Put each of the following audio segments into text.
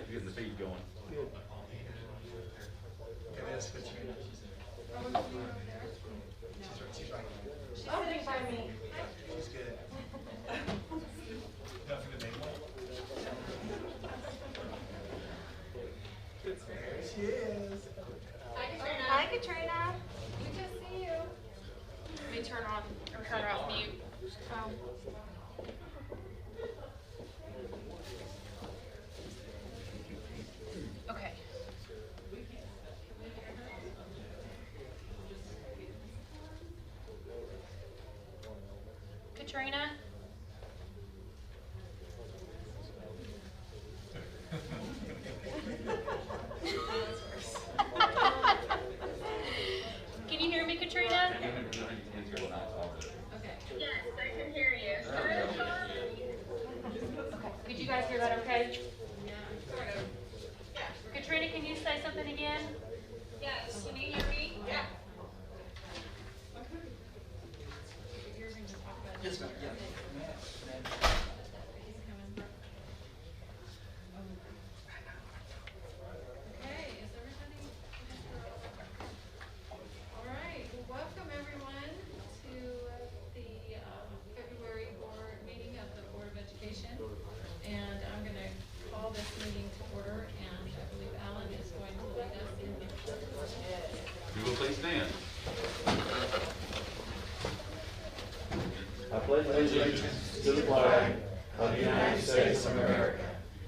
getting the feed going. Good. Okay, that's Katrina. She's right here. She's sitting by me. She's good. Nothing to make one. There she is. Hi, Katrina. Hi, Katrina. We just see you. Let me turn on or turn her off mute. Oh. Okay. Katrina? Can you hear me, Katrina? Okay. Yes, I can hear you. Okay. Did you guys hear that okay? Sort of. Katrina, can you say something again? Yes. Can you hear me? Yeah. Yes, ma'am. Yeah. Okay, is everybody? All right, well, welcome everyone to the February board meeting of the Board of Education. And I'm going to call this meeting to order, and I believe Alan is going to lead us in the pledge. You will please stand. I pledge allegiance to the flag of the United States of America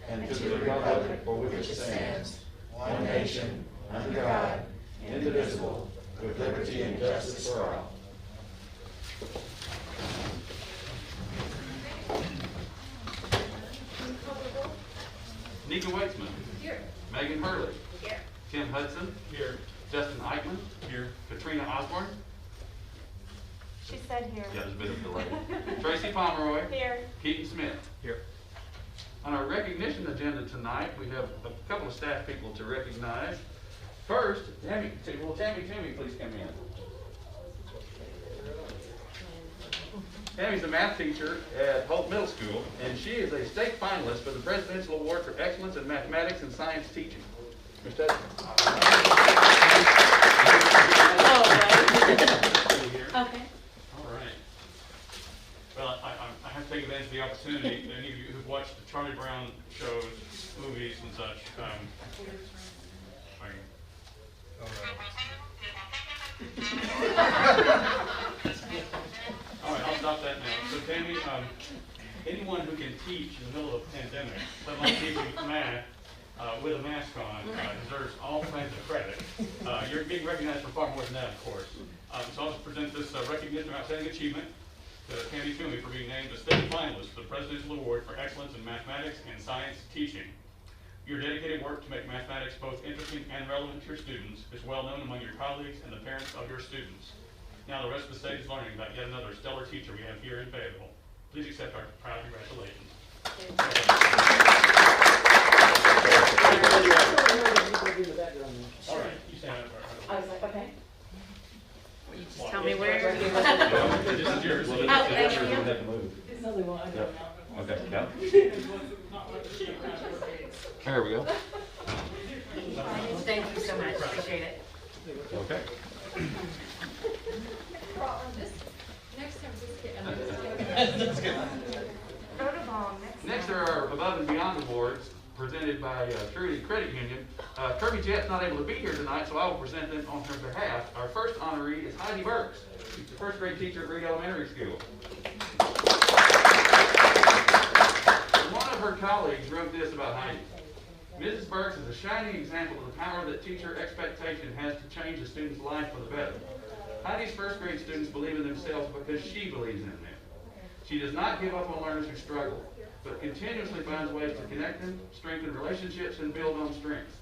and to the republic for which it stands, one nation, under God, indivisible, with liberty and justice for all. Nika Weitzman. Here. Megan Hurley. Here. Tim Hudson. Here. Justin Eichmann. Here. Katrina Osborne. She said here. Yeah, there's a bit of a delay. Tracy Pomeroy. Here. Keaton Smith. Here. On our recognition agenda tonight, we have a couple of staff people to recognize. First, Tammy, please come in. Tammy's a math teacher at Hope Middle School, and she is a state finalist for the Presidential Award for Excellence in Mathematics and Science Teaching. Ms. Hudson. Okay. All right. Well, I have to take advantage of the opportunity. Any of you who've watched the Charlie Brown shows, movies, and such, all right, I'll stop that now. So, Tammy, anyone who can teach in the middle of a pandemic, let alone teaching math with a mask on, deserves all kinds of credit. You're being recognized for far more than that, of course. So I'll just present this recognition of outstanding achievement to Tammy Toomey for being named a state finalist for the Presidential Award for Excellence in Mathematics and Science Teaching. Your dedicated work to make mathematics both interesting and relevant to your students is well known among your colleagues and the parents of your students. Now the rest of the state is learning about yet another stellar teacher we have here in Fayetteville. Please accept our proud congratulations. All right, you stand up. I was like, okay. You just tell me where. This is yours. Oh, thank you. Have to move. Yep. Okay, go. There we go. Thank you so much. Appreciate it. Okay. Next time, just get. Next, there are above and beyond awards presented by Trinity Credit Union. Kirby Jett's not able to be here tonight, so I will present them on her behalf. Our first honoree is Heidi Burks. She's the first grade teacher at Reed Elementary School. One of her colleagues wrote this about Heidi. Mrs. Burks is a shining example of the power that teacher expectation has to change a student's life for the better. Heidi's first grade students believe in themselves because she believes in them. She does not give up on learners who struggle, but continuously finds ways to connect them, strengthen relationships, and build on strengths.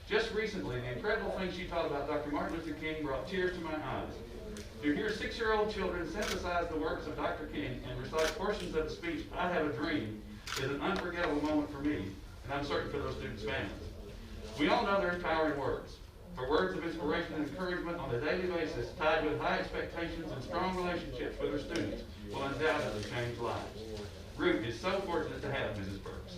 Just recently, the incredible thing she taught about Dr. Martin Luther King brought tears to my eyes. To hear 6-year-old children synthesize the works of Dr. King and recite portions of the speech, "I Have a Dream," is an unforgettable moment for me, and I'm certain for those students' families. We all know there's power in words. For words of inspiration and encouragement on a daily basis, tied with high expectations and strong relationships with her students, will undoubtedly change lives. Ruth is so fortunate to have Mrs. Burks.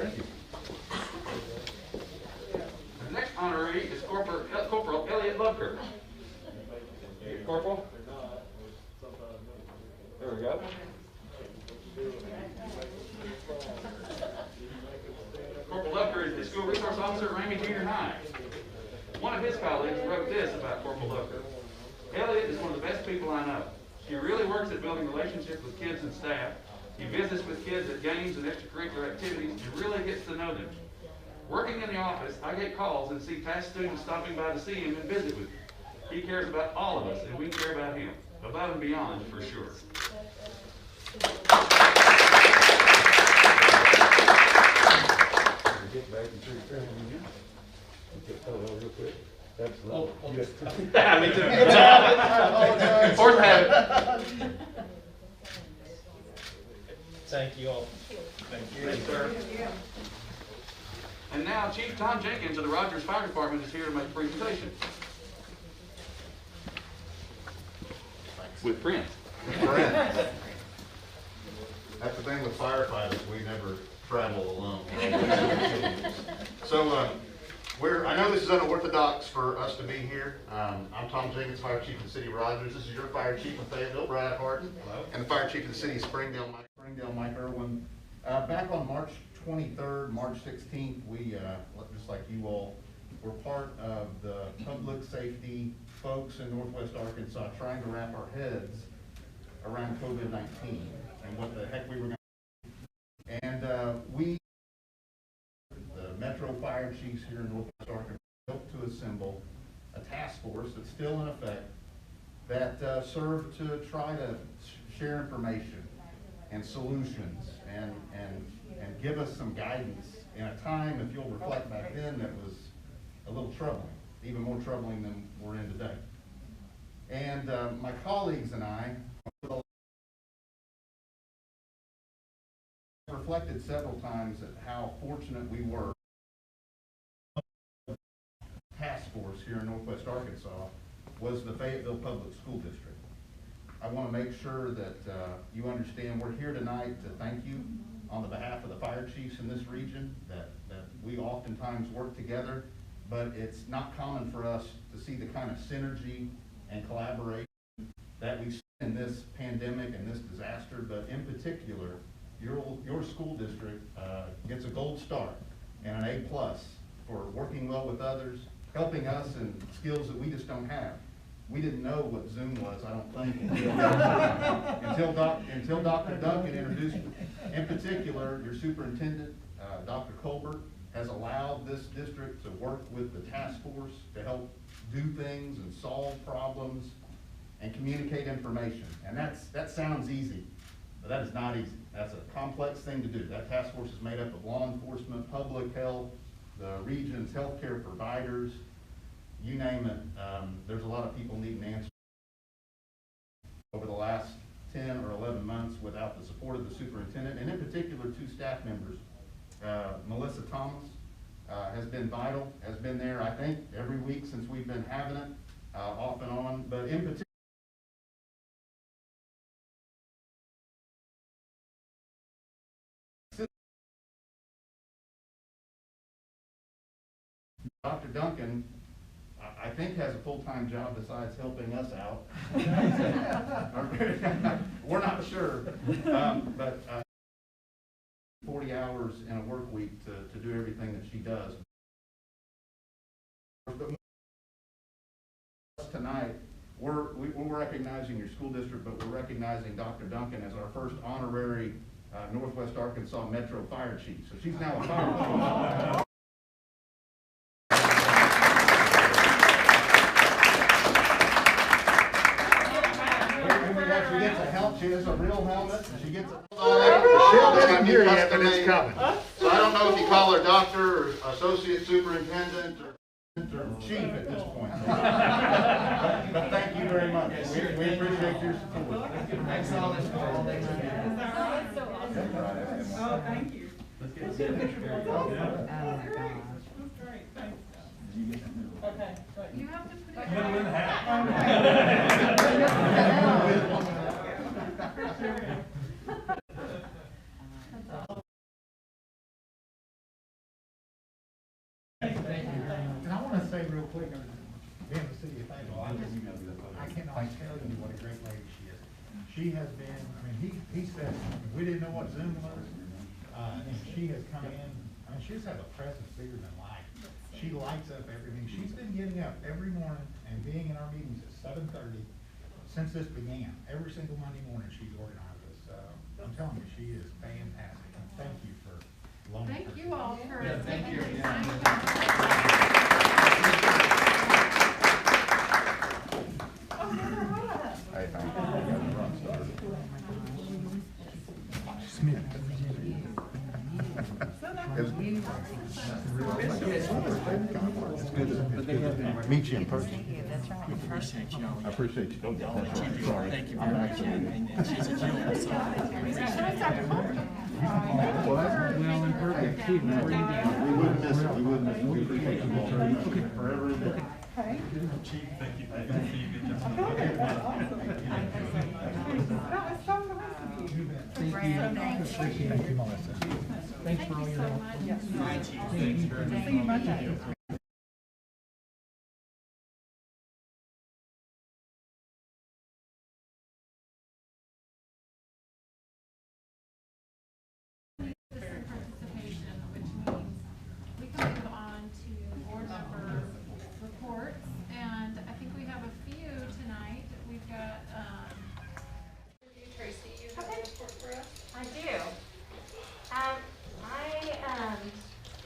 Thank you. The next honoree is Corporal Elliot Lovker. Corporal? There we go. Corporal Lovker is the school resource officer at Ramey Junior High. One of his colleagues wrote this about Corporal Lovker. Elliot is one of the best people I know. He really works at building relationships with kids and staff. He visits with kids at games and extracurricular activities and really gets to know them. Working in the office, I get calls and see past students stopping by to see him and visit with him. He cares about all of us, and we care about him. Above and beyond, for sure. Get back and treat family. Get real quick. Absolutely. Oh, Yes. Me too. Fourth habit. Thank you all. Thank you. Thanks, sir. And now Chief Tom Jenkins of the Rogers Fire Department is here to make a presentation. With Prince. That's the thing with firefighters, we never travel alone. So, I know this is unorthodox for us to be here. I'm Tom Jenkins, Fire Chief of the City of Rogers. This is your Fire Chief in Fayetteville, Brad Harden. Hello. And the Fire Chief of the City of Springdale, Mike Irwin. Back on March 23rd, March 16th, we, just like you all, were part of the public safety folks in Northwest Arkansas trying to wrap our heads around COVID-19 and what the heck we were going to do. And the Metro Fire Chiefs here in Northwest Arkansas, helped to assemble a task force that's still in effect that served to try to share information and solutions and give us some guidance in a time, if you'll reflect back then, that was a little troubling, even more troubling than we're in today. And my colleagues and I reflected several times at how fortunate we were. Task force here in Northwest Arkansas was the Fayetteville Public School District. I want to make sure that you understand we're here tonight to thank you on the behalf of the fire chiefs in this region, that we oftentimes work together, but it's not common for us to see the kind of synergy and collaboration that we see in this pandemic and this disaster, but in particular, your school district gets a gold star and an A+ for working well with others, helping us in skills that we just don't have. We didn't know what Zoom was, I don't think, until Dr. Duncan introduced me. In particular, your superintendent, Dr. Colbert, has allowed this district to work with the task force to help do things and solve problems and communicate information. And that sounds easy, but that is not easy. That's a complex thing to do. That task force is made up of law enforcement, public health, the region's healthcare providers, you name it. There's a lot of people needing answers. Over the last 10 or 11 months, without the support of the superintendent, and in particular 2 staff members, Melissa Thomas has been vital, has been there, I think, every week since we've been having it, off and on, but in particular, Dr. Duncan, I think, has a full-time job besides helping us out. We're not sure, but 40 hours in a work week to do everything that she does. But tonight, we're recognizing your school district, but we're recognizing Dr. Duncan as our first honorary Northwest Arkansas Metro Fire Chief. So she's now a fire chief. She gets a helmet. She has a real helmet. She gets a Michelle didn't hear yet, but it's coming. So I don't know if you call her doctor or associate superintendent or chief at this point. But thank you very much. We appreciate your support. Thanks all this for all they do. Oh, thank you. Let's get a good picture. Oh my gosh. That's great, thanks. Okay, great. You have to put it Put it in the hat. say real quick, being the city of Fayetteville, I cannot tell you what a great lady she is. She has been, I mean, he said, we didn't know what Zoom was, and she has come in, I mean, she just has a presence bigger than life. She lights up everything. She's been getting up every morning and being in our meetings at 7:30 since this began. Every single Monday morning, she's organized us. I'm telling you, she is fantastic. And thank you for loaning her. Thank you all for Yeah, thank taking you. the time. Hey, thank you. Smith. It's good to meet you in person. Appreciate y'all. I appreciate you. Y'all let you do it. Thank you very much. And she's a gentleman, so I Well, in perfect keep. We wouldn't miss it. We wouldn't miss it. We appreciate you all forever and ever. Chief, thank you. Good to see you. Good job. Thank you, Melissa. Thanks for all your help. Thanks very much. Participation, which means we can move on to board member reports, and I think we have a few tonight. We've got, Tracy, you have a report for us? I do. I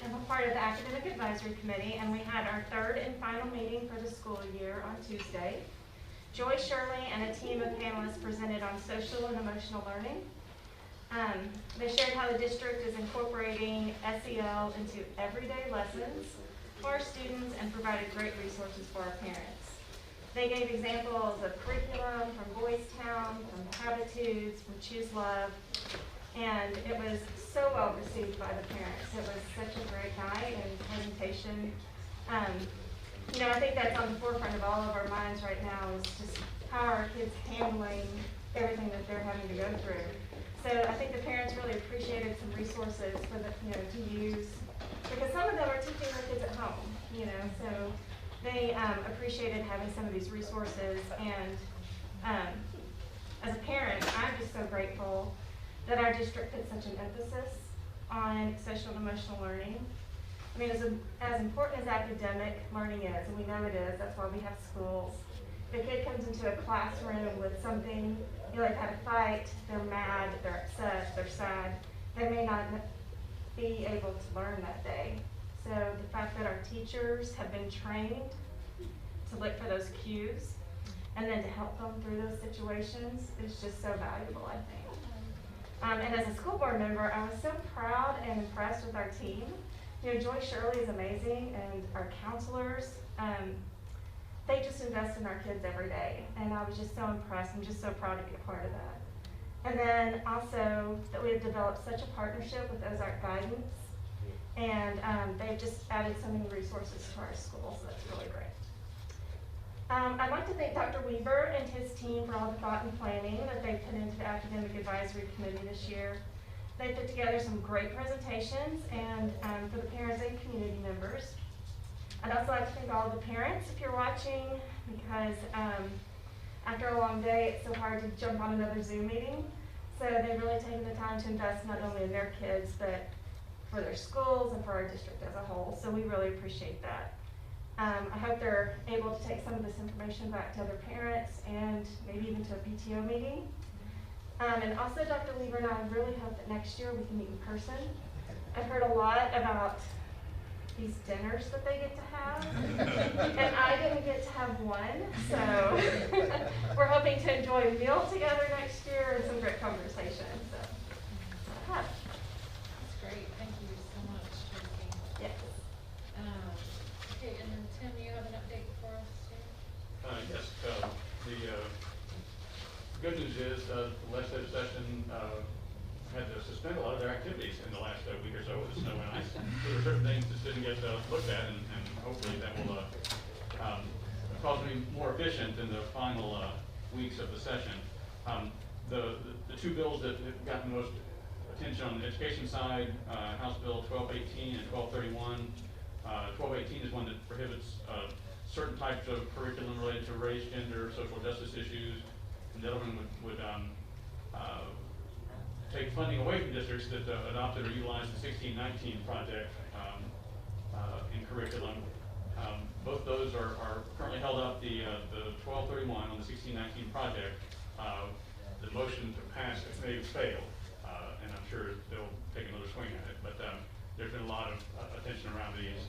am a part of the Academic Advisory Committee, and we had our third and final meeting for the school year on Tuesday. Joy Shirley and a team of panelists presented on social and emotional learning. They shared how the district is incorporating SEL into everyday lessons for our students and provided great resources for our parents. They gave examples of curriculum from Boys Town, from Habitudes, from Choose Love, and it was so well received by the parents. It was such a great night and presentation. You know, I think that's on the forefront of all of our minds right now is just how our kids handling everything that they're having to go through. So I think the parents really appreciated some resources for the, you know, to use, because some of them are teaching their kids at home, you know, so they appreciated having some of these resources. And as a parent, I'm just so grateful that our district put such an emphasis on social and emotional learning. I mean, as important as academic learning is, and we know it is, that's why we have schools. If a kid comes into a classroom with something, you know, they've had a fight, they're mad, they're upset, they're sad, they may not be able to learn that day. So the fact that our teachers have been trained to look for those cues and then to help them through those situations is just so valuable, I think. And as a school board member, I was so proud and impressed with our team. You know, Joy Shirley is amazing, and our counselors, they just invest in our kids every day, and I was just so impressed. I'm just so proud to be a part of that. And then also that we have developed such a partnership with Ozark Guidance, and they've just added so many resources to our school, so that's really great. I'd like to thank Dr. Weaver and his team for all the thought and planning that they put into the Academic Advisory Committee this year. They put together some great presentations and for the parents and community members. I'd also like to thank all of the parents if you're watching, because after a long day, it's so hard to jump on another Zoom meeting. So they've really taken the time to invest not only in their kids, but for their schools and for our district as a whole. So we really appreciate that. I hope they're able to take some of this information back to other parents and maybe even to a PTO meeting. And also, Dr. Weaver and I really hope that next year we can meet in person. I've heard a lot about these dinners that they get to have, and I didn't get to have one, so we're hoping to enjoy a meal together next year and some great conversation. So, That's great. Thank you so much, Tracy. yes. Okay, and then Tim, you have an update for us too? Yes, the good news is the legislative session had to suspend a lot of their activities in the last week or so with the snow and ice. There were certain things that didn't get looked at, and hopefully that will cause me more efficient in the final weeks of the session. The two bills that have gotten most attention on the education side, House Bill 1218 and 1231, 1218 is one that prohibits certain types of curriculum related to race, gender, social justice issues. And the other one would take funding away from districts that adopted or utilized the 1619 project in curriculum. Both those are currently held up. The 1231 on the 1619 project, the motion to pass may have failed, and I'm sure they'll take another swing at it. But there's been a lot of attention around these,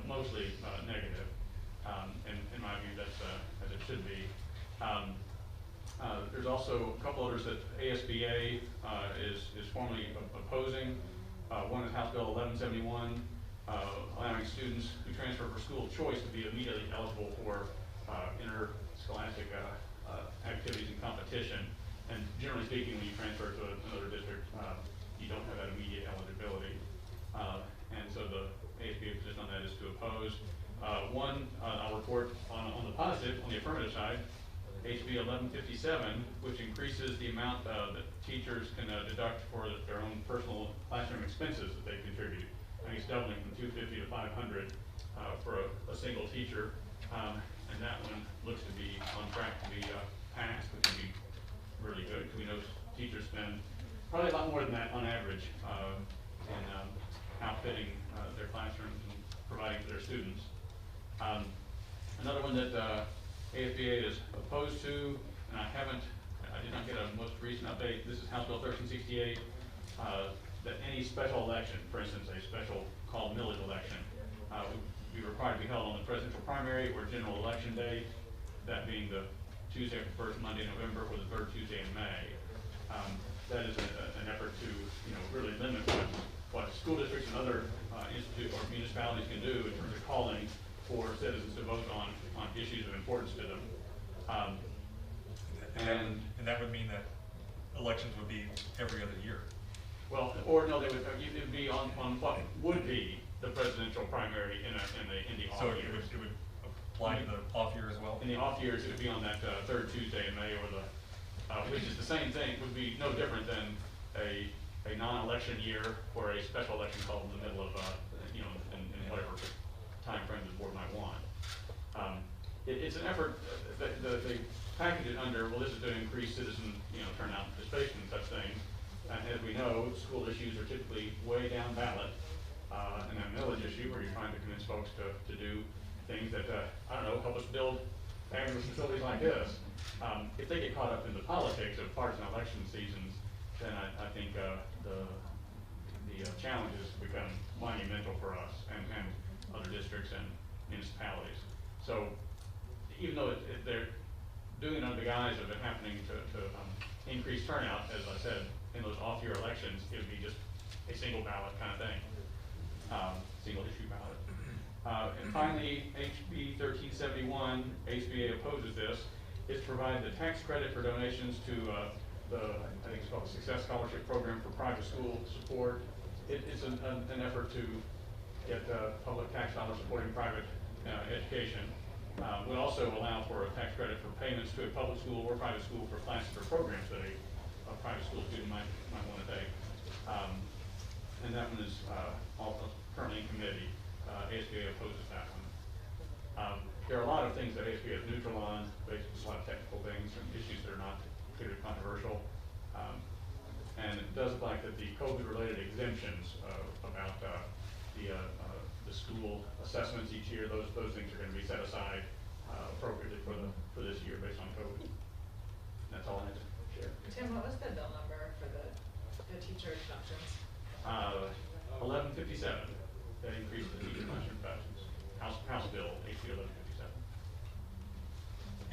mostly negative. In my view, that's as it should be. There's also a couple others that ASBA is formally opposing. One is House Bill 1171, allowing students who transfer for school choice to be immediately eligible for interscholastic activities and competition. And generally speaking, when you transfer to another district, you don't have that immediate eligibility. And so the ASBA position on that is to oppose. I'll report on the positive, on the affirmative side, HB 1157, which increases the amount that teachers can deduct for their own personal classroom expenses that they contribute. I think it's doubling from 250 to 500 for a single teacher, and that one looks to be on track to be passed, which would be really good, because we know teachers spend probably a lot more than that on average in outfitting their classrooms and providing for their students. Another one that ASBA is opposed to, and I did not get a most recent update. This is House Bill 1368, that any special election, for instance, a special called millage election, would be required to be held on the presidential primary or general election day, that being the Tuesday after first Monday in November or the third Tuesday in May. That is an effort to, really limit what school districts and other institutes or municipalities can do in terms of calling for citizens to vote on issues of importance to them. And that would mean that elections would be every other year. Well, or no, it would be on what would be the presidential primary in the off years. So it would apply to the off year as well? In the off years, it would be on that third Tuesday in May, or which is the same thing, would be no different than a non-election year or a special election called in the middle of, in whatever time frame the board might want. It's an effort that they package it under, well, this is to increase citizen, turnout and participation and such things. And as we know, school issues are typically way down ballot. And that millage issue where you're trying to convince folks to do things that, help us build fabulous facilities like this. If they get caught up in the politics of partisan election seasons, then I think the challenges become monumental for us and other districts and municipalities. So even though they're doing it under the guise of it happening to increase turnout, as I said, in those off-year elections, it would be just a single ballot kind of thing, single issue ballot. And finally, HB 1371, ASBA opposes this, is to provide the tax credit for donations to I think it's called the Success Scholarship Program for private school support. It's an effort to get public tax dollars supporting private education. We also allow for a tax credit for payments to a public school or private school for classes or programs that a private school student might want to take. And that one is also currently in committee. ASBA opposes that one. There are a lot of things that ASBA is neutral on, basically a lot of technical things and issues that are not clearly controversial. And it does look like that the COVID-related exemptions about the school assessments each year, those things are going to be set aside appropriately for this year based on COVID. And that's all I had to share. Tim, what was the bill number for the teacher exemptions? 1157. That increased the teacher classroom deductions. House Bill HB 1157.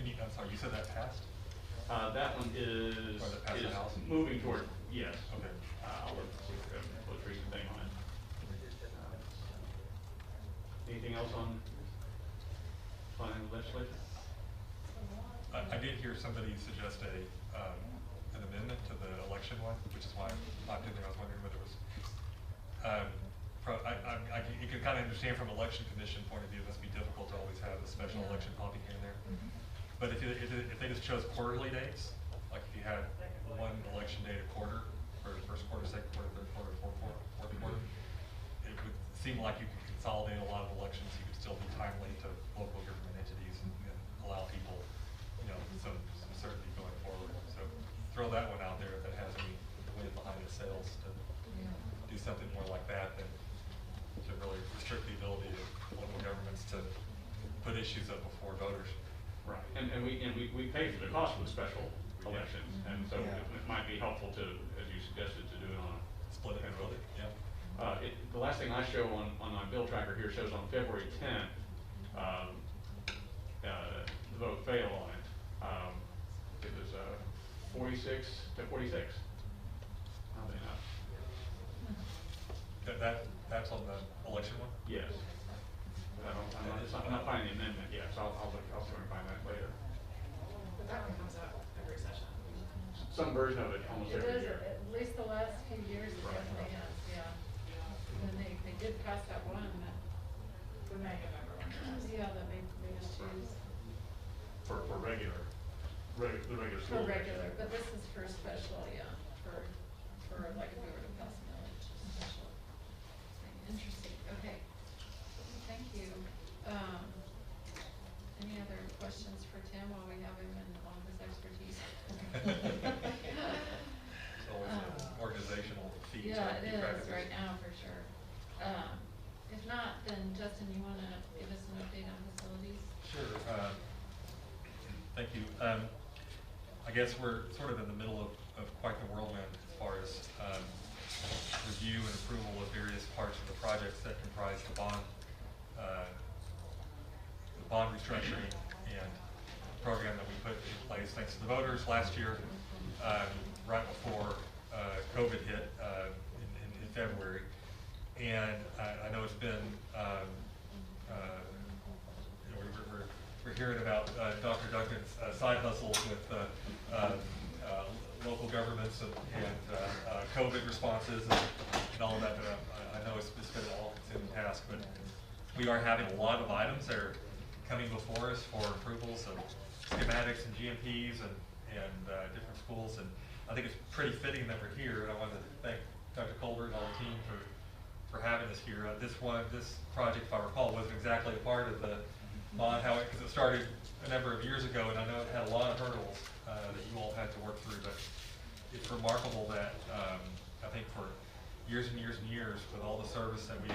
And I'm sorry, you said that passed? That one is moving toward, yes. Okay. I'll look to see if we have the most recent thing on it. Anything else on planning the legislature? I did hear somebody suggest an amendment to the election one, which is why I popped in there. I was wondering whether it was. You can kind of understand from election commission point of view, it must be difficult to always have a special election popping here and there. But if they just chose quarterly dates, like if you had one election date a quarter, or first quarter, second quarter, third quarter, fourth quarter, it would seem like you could consolidate a lot of elections, you could still be timely to local government entities and allow people, you know, some certainty going forward. So throw that one out there if it has any wind behind its sails to do something more like that than to really restrict the ability of local governments to put issues up before voters. Right, and we pay for the cost of the special elections, and so it might be helpful to, as you suggested, to do it on a Split it really, yeah. The last thing I show on my bill tracker here shows on February 10th, the vote failed on it. It was 46 to 46. Oddly enough. That's on the election one? Yes. But I'm not finding the amendment yet, so I'll sort of find that later. But that one comes up every session. Some version of it almost It every is, year. at least the last few years, it definitely has, yeah. And they did pass that one, that, The mega member one. yeah, that made us choose For regular, the regular for school. regular, but this is for special, yeah, for like if we were to pass millage, special. Interesting, okay. Thank you. Any other questions for Tim while we have him and all his expertise? It's always an organizational feat. Yeah, it is right now for sure. If not, then Justin, you want to give us an update on facilities? Sure. Thank you. I guess we're sort of in the middle of quite the whirlwind as far as review and approval of various parts of the projects that comprise the bond restructuring and program that we put in place thanks to the voters last year, right before COVID hit in February. And I know it's been, we're hearing about Dr. Duncan's side hustles with local governments and COVID responses and all of that. I know it's been an all-consuming task, but we are having a lot of items that are coming before us for approvals of schematics and GMPs and different schools. And I think it's pretty fitting that we're here. And I wanted to thank Dr. Colbert and all the team for having us here. This project, if I recall, wasn't exactly a part of the bond, because it started a number of years ago, and I know it had a lot of hurdles that you all had to work through. But it's remarkable that I think for years and years and years, with all the service that we've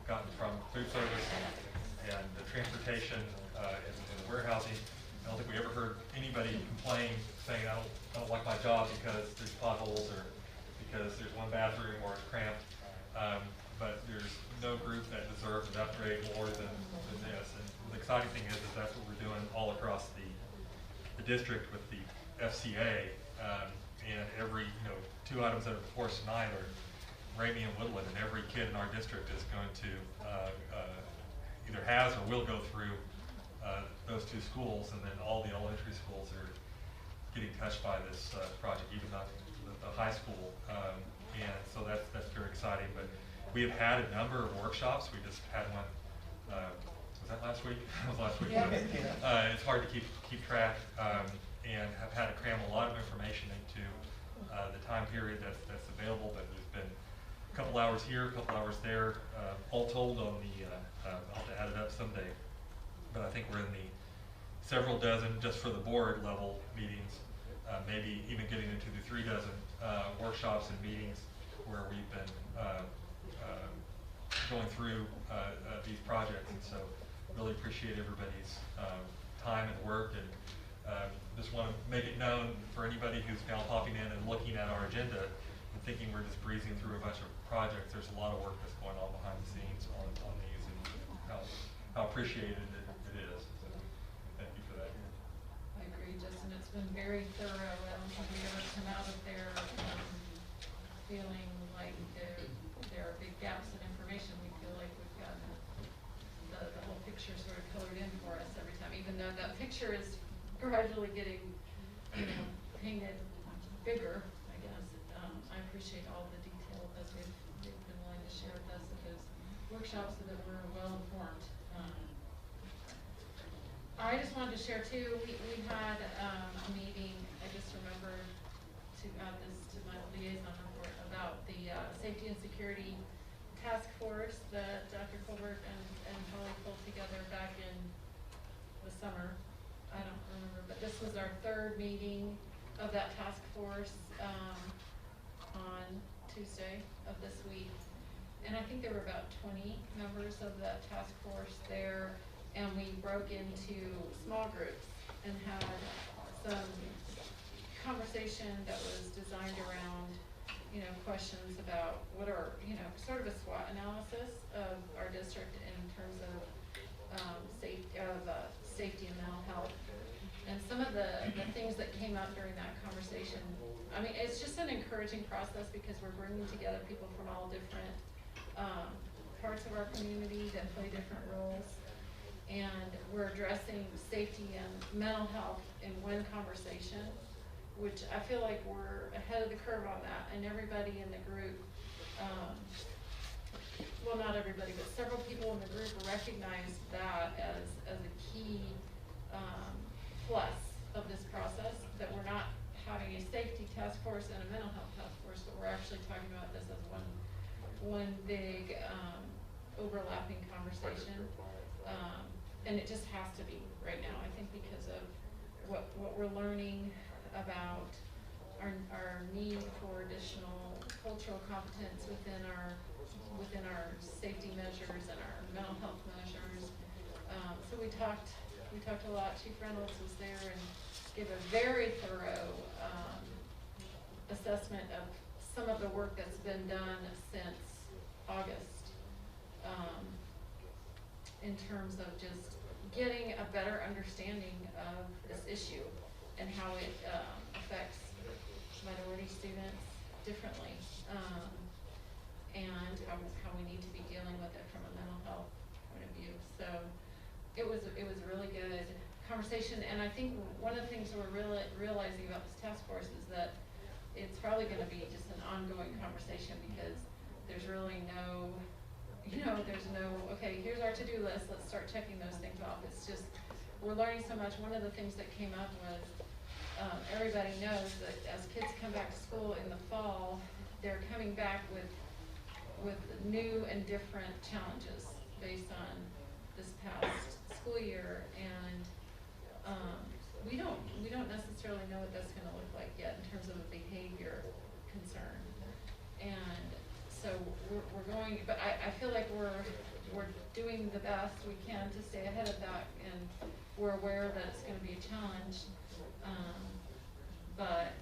gotten from food service and the transportation and the warehousing, I don't think we ever heard anybody complain saying, I don't like my job because there's potholes or because there's one bathroom or it's cramped. But there's no group that deserves an upgrade more than this. And the exciting thing is that's what we're doing all across the district with the FCA. And every, 2 items that are before us tonight are Ramey and Woodland, and every kid in our district is going to either has or will go through those 2 schools, and then all the elementary schools are getting touched by this project, even not the high school. And so that's very exciting. But we have had a number of workshops. We just had one, was that last week? It was last week. Yeah. It's hard to keep track, and have had to cram a lot of information into the time period that's available. But there's been a couple hours here, a couple hours there, all told on the, I'll have to add it up someday. But I think we're in the several dozen, just for the board level meetings, maybe even getting into the 3 dozen workshops and meetings where we've been going through these projects. And so really appreciate everybody's time and work, and just want to make it known for anybody who's now popping in and looking at our agenda and thinking we're just breezing through a bunch of projects. There's a lot of work that's going on behind the scenes on these, and how appreciated it is. So thank you for that. I agree, Justin. It's been very thorough. I don't think we've ever come out of there feeling like there are big gaps in information. We feel like we've gotten the whole picture sort of colored in for us every time, even though that picture is gradually getting, painted bigger, I guess. I appreciate all the detail that they've been willing to share with us at those workshops so that we're well informed. I just wanted to share too, we had a meeting, I just remembered to add this to my liaison report, about the safety and security task force that Dr. Colbert and Holly pulled together back in the summer. I don't remember, but this was our third meeting of that task force on Tuesday of this week. And I think there were about 20 members of that task force there, and we broke into small groups and had some conversation that was designed around, you know, questions about what are, you know, sort of a SWOT analysis of our district in terms of safety and mental health. And some of the things that came up during that conversation, I mean, it's just an encouraging process because we're bringing together people from all different parts of our community that play different roles. And we're addressing safety and mental health in one conversation, which I feel like we're ahead of the curve on that. And everybody in the group, well, not everybody, but several people in the group recognize that as a key plus of this process, that we're not having a safety task force and a mental health task force, but we're actually talking about this as one big overlapping conversation. And it just has to be right now, I think, because of what we're learning about our need for additional cultural competence within our safety measures and our mental health measures. So we talked a lot. Chief Reynolds was there and gave a very thorough assessment of some of the work that's been done since August in terms of just getting a better understanding of this issue and how it affects minority students differently, and how we need to be dealing with it from a mental health point of view. So it was a really good conversation, and I think one of the things we're realizing about this task force is that it's probably going to be just an ongoing conversation because there's really no, okay, here's our to-do list, let's start checking those things off. It's just, we're learning so much. One of the things that came up was, everybody knows that as kids come back to school in the fall, they're coming back with new and different challenges based on this past school year, and we don't necessarily know what that's going to look like yet in terms of a behavior concern. And so we're going, but I feel like we're doing the best we can to stay ahead of that, and we're aware that it's going to be a challenge. But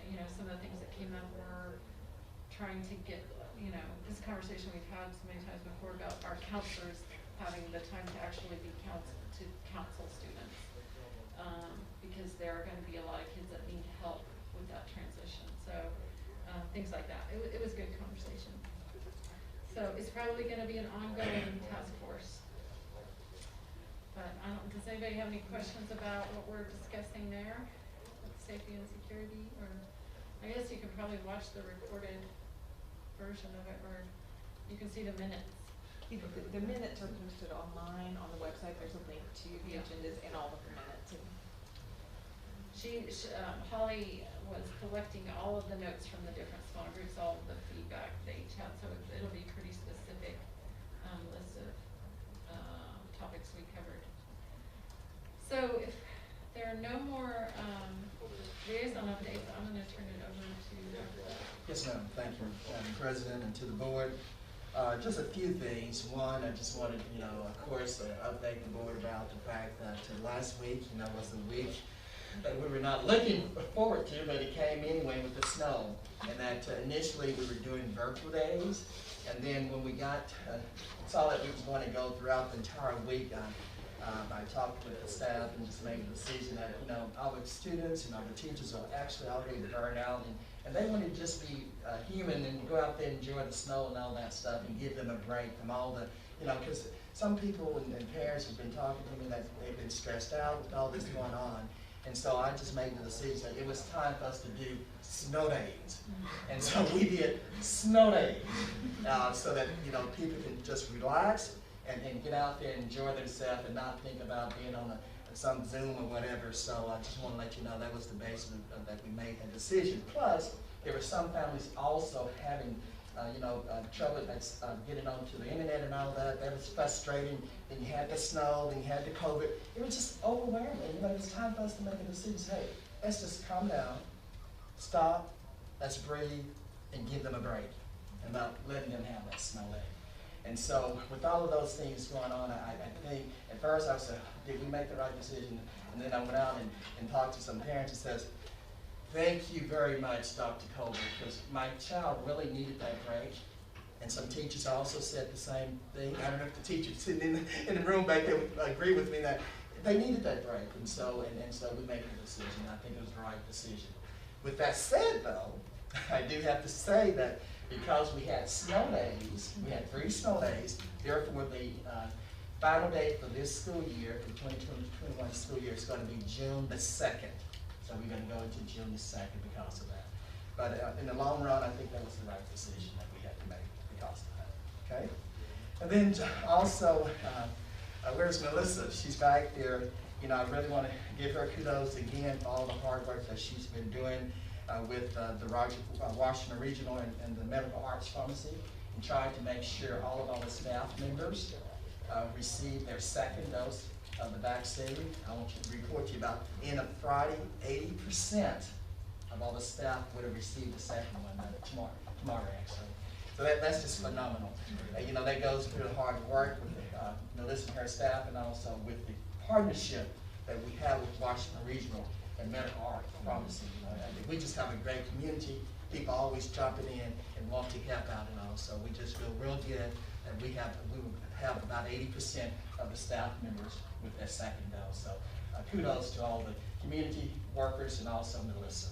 you know, some of the things that came up were trying to get, you know, this conversation we've had so many times before about our counselors having the time to actually be counsel students, because there are going to be a lot of kids that need help with that transition. So things like that. It was a good conversation. So it's probably going to be an ongoing task force. But does anybody have any questions about what we're discussing there? Safety and security, or I guess you can probably watch the recorded version of it, or you can see the minutes. The minutes are posted online on the website. There's a link to the agendas and all of the minutes. And Holly was collecting all of the notes from the different small groups, all of the feedback they each had, so it'll be pretty specific list of topics we covered. So if there are no more liaison updates, I'm going to turn it over to Dr. Yes, ma'am. Thank you, Madam President, and to the board. Just a few things. One, I just wanted, of course, update the board about the fact that last week, was the week that we were not looking forward to, but it came anyway with the snow. And that initially we were doing virtual days, and then when we saw that we was going to go throughout the entire week, I talked with the staff and just made a decision that, our students and our teachers are actually already burned out, and they want to just be human and go out there and enjoy the snow and all that stuff and give them a break from all the, because some people and parents have been talking to me that they've been stressed out with all this going on. And so I just made the decision that it was time for us to do snow days. And so we did snow days so that, people can just relax and get out there and enjoy themselves and not think about being on some Zoom or whatever. So I just want to let you know that was the basis of that we made that decision. Plus, there were some families also having trouble that's getting onto the internet and all that. That was frustrating. Then you had the snow, then you had the COVID. It was just overwhelming. It was time for us to make a decision. Hey, let's just calm down, stop, let's breathe, and give them a break, and not letting them have that snow day. And so, with all of those things going on, I think at first I said, did we make the right decision? And then I went out and talked to some parents and says, thank you very much, Dr. Colbert, because my child really needed that break. And some teachers also said the same thing. I don't know if the teachers sitting in the room back there would agree with me that they needed that break. And so we made the decision. I think it was the right decision. With that said, though, I do have to say that because we had snow days, we had 3 snow days, therefore the final day for this school year, for the 2020-21 school year, is going to be June the 2nd. So we're going to go into June the 2nd because of that. But in the long run, I think that was the right decision that we had to make because of that. Okay? And then also, where's Melissa? She's back there. You know, I really want to give her kudos again for all the hard work that she's been doing with the Washington Regional and the Medical Arts Pharmacy, and trying to make sure all of our staff members receive their 2nd dose of the vaccine. I want you to report to you about end of Friday, 80% of all the staff would have received the 2nd one tomorrow actually. So that's just phenomenal. You know, that goes through the hard work with Melissa and her staff, and also with the partnership that we have with Washington Regional and Medical Arts Pharmacy. We just have a great community. People always jumping in and want to help out and all. So we just feel real good that we have about 80% of the staff members with their 2nd dose. So kudos to all the community workers and also Melissa.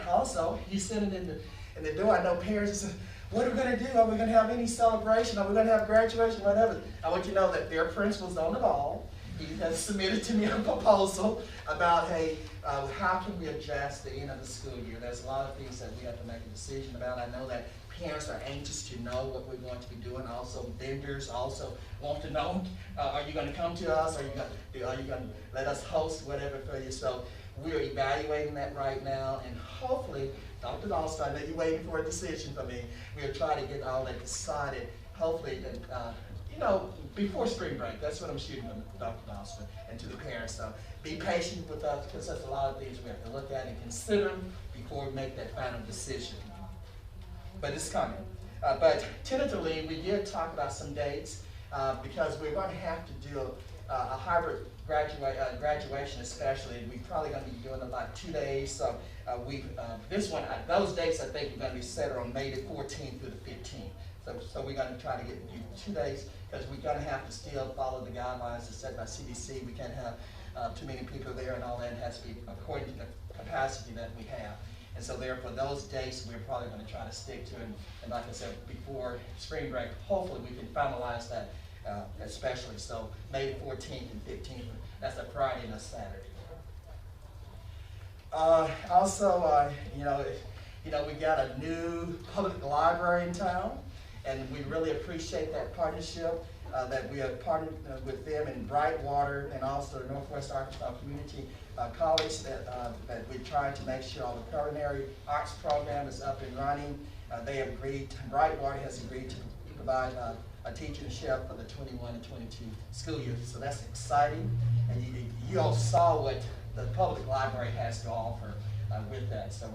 Also, he's sitting in the door. I know parents say, what are we going to do? Are we going to have any celebration? Are we going to have graduation? Whatever. I want you to know that their principal's on the ball. He has submitted to me a proposal about, hey, how can we adjust the end of the school year? There's a lot of things that we have to make a decision about. I know that parents are anxious to know what we're going to be doing. Also, vendors also want to know, are you going to come to us? Are you going to let us host whatever for you? So we're evaluating that right now, and hopefully, Dr. Dawson, I know you're waiting for a decision from me. We'll try to get all that decided, hopefully, you know, before spring break. That's what I'm shooting from Dr. Dawson and to the parents. So be patient with us, because there's a lot of things we have to look at and consider before we make that final decision. But it's coming. But tentatively, we did talk about some dates because we're going to have to do a hybrid graduation, especially. We're probably going to be doing about 2 days. So those dates I think are going to be set on May the 14th through the 15th. So we're going to try to do 2 days because we're going to have to still follow the guidelines that's set by CDC. We can't have too many people there and all that. It has to be according to the capacity that we have. And so therefore those dates we're probably going to try to stick to. And like I said, before spring break, hopefully we can finalize that especially. So May the 14th and 15th, that's a Friday and a Saturday. Also, you know, we got a new public library in town, and we really appreciate that partnership that we have partnered with them in Brightwater and also the Northwest Arkansas Community College that we're trying to make sure all the culinary arts program is up and running. They have agreed, Brightwater has agreed to provide a teaching chef for the 21 and 22 school year. So that's exciting. And you all saw what the public library has to offer with that. So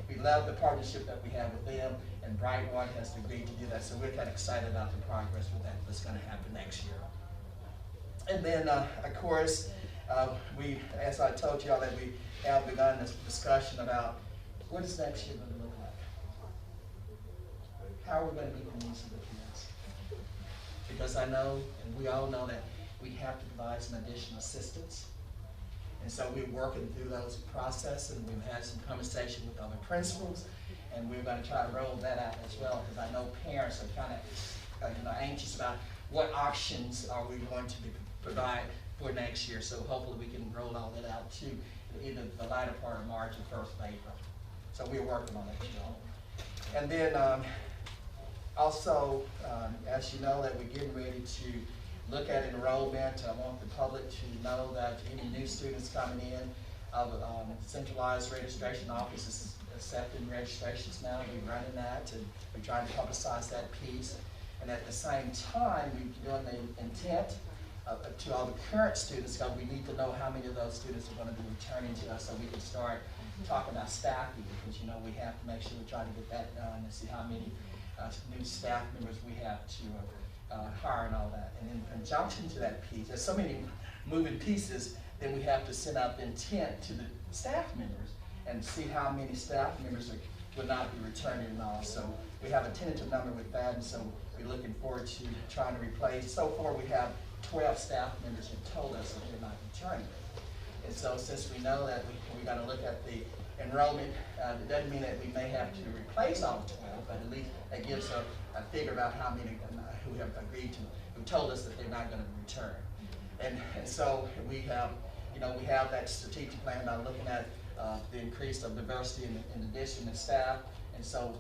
we love the partnership that we have with them, and Brightwater has agreed to do that. So we're kind of excited about the progress with that that's going to happen next year. And then, of course, as I told y'all, that we have begun this discussion about what is next year going to look like. How are we going to meet the needs of the kids? Because I know, and we all know, that we have to provide some additional assistance. And so we're working through those processes, and we've had some conversation with other principals, and we're going to try to roll that out as well, because I know parents are kind of anxious about what options are we going to provide for next year. So hopefully we can roll all that out to either the latter part of March or 1st of April. So we're working on that as well. And then also, as you know, that we're getting ready to look at enrollment. I want the public to know that any new students coming in, centralized registration office is accepting registrations now. We're running that, and we're trying to publicize that piece. And at the same time, we're doing the intent to all the current students, because we need to know how many of those students are going to be returning to us so we can start talking about staffing, because we have to make sure we try to get that done and see how many new staff members we have to hire and all that. And in conjunction to that piece, there's so many moving pieces, then we have to send out the intent to the staff members and see how many staff members will not be returning and all. So we have a tentative number with that, and so we're looking forward to trying to replace. So far we have 12 staff members who told us that they're not returning. And so since we know that we're going to look at the enrollment, it doesn't mean that we may have to replace all 12, but at least it gives a figure about how many who have agreed to, who told us that they're not going to return. And so we have, we have that strategic plan about looking at the increase of diversity in the district and staff. And so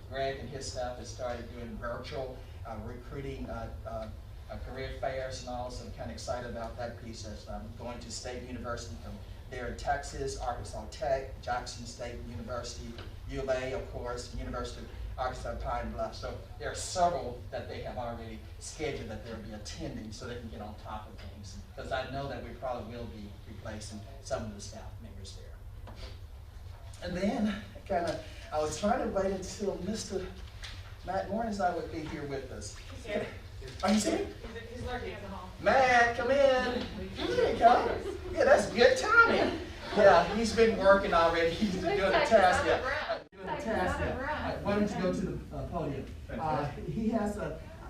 Greg and his staff has started doing virtual recruiting career fairs and all, so I'm kind of excited about that piece. As I'm going to State University from there in Texas, Arkansas Tech, Jackson State University, U of A, of course, University of Arkansas Pine Bluff. So there are several that they have already scheduled that they'll be attending so they can get on top of things. Because I know that we probably will be replacing some of the staff members there. And then, I was trying to wait until Mr. Matt Morningside would be here with us. He's here. Are you serious? He's lurking at the home. Matt, come in. There you go. Yeah, that's good timing. Yeah, he's been working already. He's been doing the task. Why don't you go to the podium?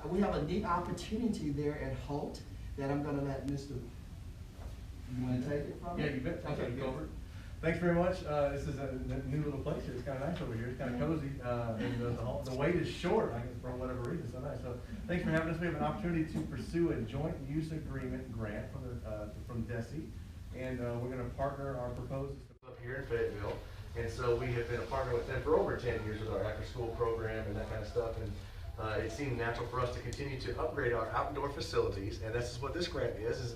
We have a neat opportunity there at Holt that I'm going to let Mr. You want to take it from? Yeah, you bet. Okay, Go over it. Thanks very much. This is a new little place here. It's kind of nice over here. It's kind of cozy. And the wait is short, I guess, for whatever reason. So nice. So thanks for having us. We have an opportunity to pursue a joint use agreement grant from DESE. And we're going to partner our proposals Up here in Fayetteville. And so we have been a partner with them for over 10 years with our after-school program and that kind of stuff. And it seemed natural for us to continue to upgrade our outdoor facilities, and this is what this grant is.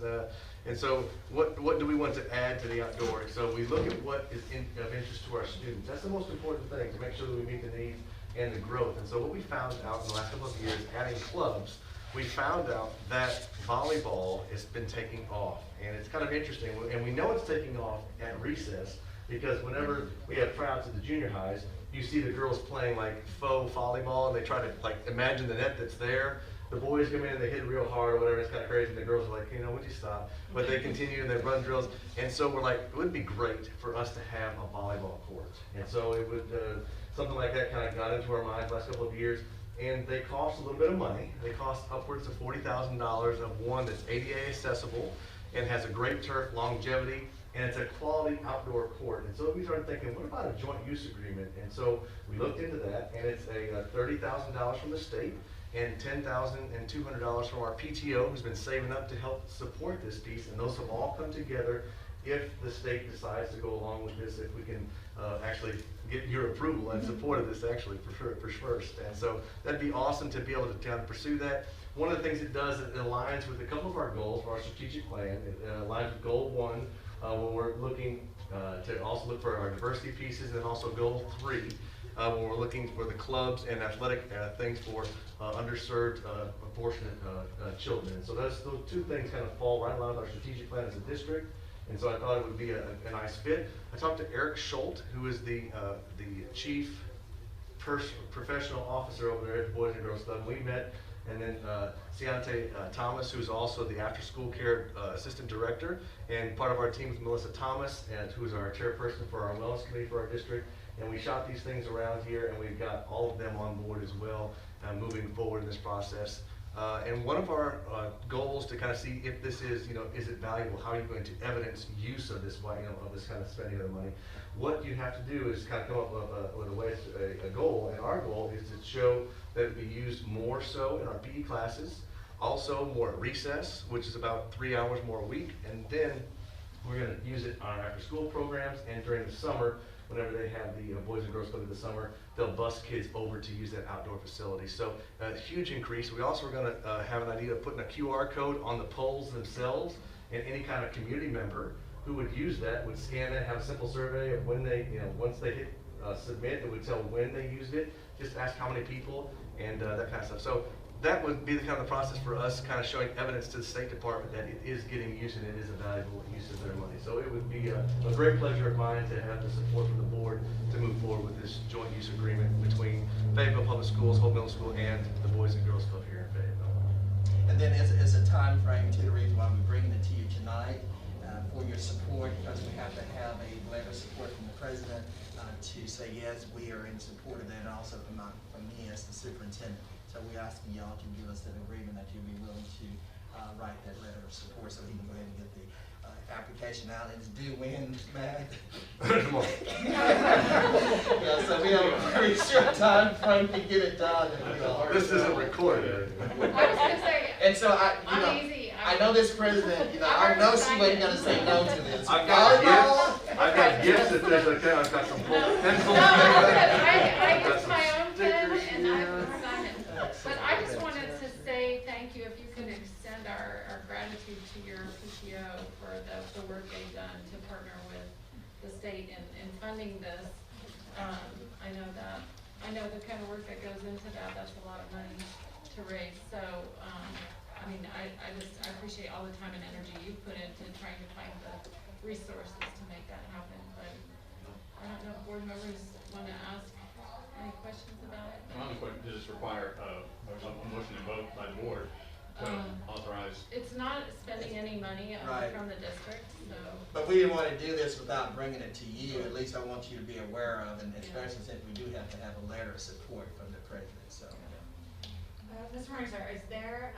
And so what do we want to add to the outdoor? So we look at what is of interest to our students. That's the most important thing, to make sure that we meet the needs and the growth. And so what we found out in the last couple of years, adding clubs, we found out that volleyball has been taking off. And it's kind of interesting, and we know it's taking off at recess, because whenever we have tryouts at the junior highs, you see the girls playing like faux volleyball, and they try to like imagine the net that's there. The boys come in and they hit real hard or whatever, it's kind of crazy, and the girls are like, would you stop? But they continue and they run drills. And so we're like, it would be great for us to have a volleyball court. And so it would, something like that kind of got into our minds the last couple of years. And they cost a little bit of money. They cost upwards of $40,000 of one that's ADA accessible and has a great turf longevity, and it's a quality outdoor court. And so we started thinking, what about a joint use agreement? And so we looked into that, and it's a $30,000 from the state and $10,200 from our PTO, who's been saving up to help support this piece. And those have all come together if the state decides to go along with this, if we can actually get your approval and support of this actually for first. And so that'd be awesome to be able to kind of pursue that. One of the things it does, it aligns with a couple of our goals for our strategic plan. It aligns with goal 1, when we're looking to also look for our diversity pieces, and also goal 3, when we're looking for the clubs and athletic things for underserved, unfortunate children. And so those two things kind of fall right along with our strategic plan as a district. And so I thought it would be a nice fit. I talked to Eric Schultz, who is the chief professional officer over there at the Boys and Girls Club. We met. And then Ciante Thomas, who's also the after-school care assistant director, and part of our team is Melissa Thomas, who's our chairperson for our wellness committee for our district. And we shot these things around here, and we've got all of them on board as well, moving forward in this process. And one of our goals to kind of see if this is, is it valuable? How are you going to evidence use of this, of this kind of spending of the money? What you have to do is kind of come up with a way, a goal, and our goal is to show that it be used more so in our PE classes, also more at recess, which is about 3 hours more a week, and then we're going to use it on our after-school programs, and during the summer, whenever they have the Boys and Girls Club in the summer, they'll bus kids over to use that outdoor facility. So a huge increase. We also are going to have an idea of putting a QR code on the poles themselves, and any kind of community member who would use that would scan it, have a simple survey of when they, once they hit submit. It would tell when they used it, just ask how many people, and that kind of stuff. So that would be the kind of process for us, kind of showing evidence to the State Department that it is getting used and it is a valuable use of their money. So it would be a great pleasure of mine to have the support from the board to move forward with this joint use agreement between Fayetteville Public Schools, Hope Middle School, and the Boys and Girls Club here in Fayetteville. And then as a time frame to the reason why we're bringing it to you tonight, for your support, because we have to have a letter of support from the president to say, yes, we are in support of that, and also from me as the superintendent. So we're asking y'all to give us an agreement that you'll be willing to write that letter of support so we can go ahead and get the application out. And it's due when, Matt? Come on. Yeah, so we have a very short time frame to get it done. This isn't recorded. I was gonna say, And so I'm easy. I know this president, I know she wasn't gonna say no to this. I've got gifts if there's okay. I've got some pencils. No, I use my own pen and I will sign it. But I just wanted to say thank you, if you could extend our gratitude to your PTO for the work they've done to partner with the state in funding this. I know the kind of work that goes into that, that's a lot of money to raise. So, I mean, I appreciate all the time and energy you put into trying to find the resources to make that happen. But I don't know if board members want to ask any questions about it. My only question, does this require a motion and vote by the board to authorize? It's not spending any money Right. from the district, so. But we didn't want to do this without bringing it to you. At least I want you to be aware of, and especially since we do have to have a letter of support from the president, so. Mr. Mercer, is there,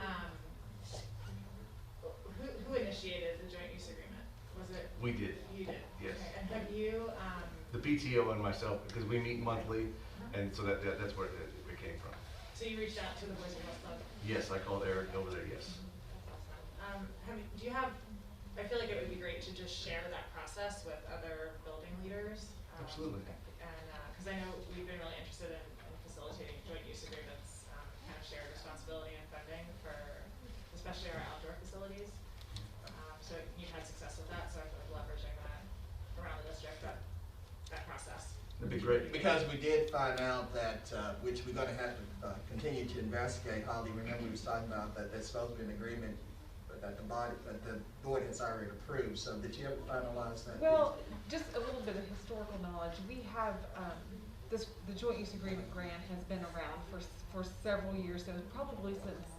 who initiated the joint use agreement? Was it? We did. You did? Yes. Okay. And have you, The PTO and myself, because we meet monthly, and so that's where it came from. so you reached out to the Boys and Girls Club? Yes, I called Eric over there, yes. Do you have, I feel like it would be great to just share that process with other building leaders. Absolutely. And, because I know we've been really interested in facilitating joint use agreements, kind of shared responsibility and funding for, especially our outdoor facilities. So you've had success with that, so I feel like leveraging that around the district, that process. That'd be great. Because we did find out that, which we're gonna have to continue to investigate. Holly, remember we was talking about that there's supposed to be an agreement that the board has already approved. So did you ever finalize that? Well, just a little bit of historical knowledge. We have, the joint use agreement grant has been around for several years, so probably since,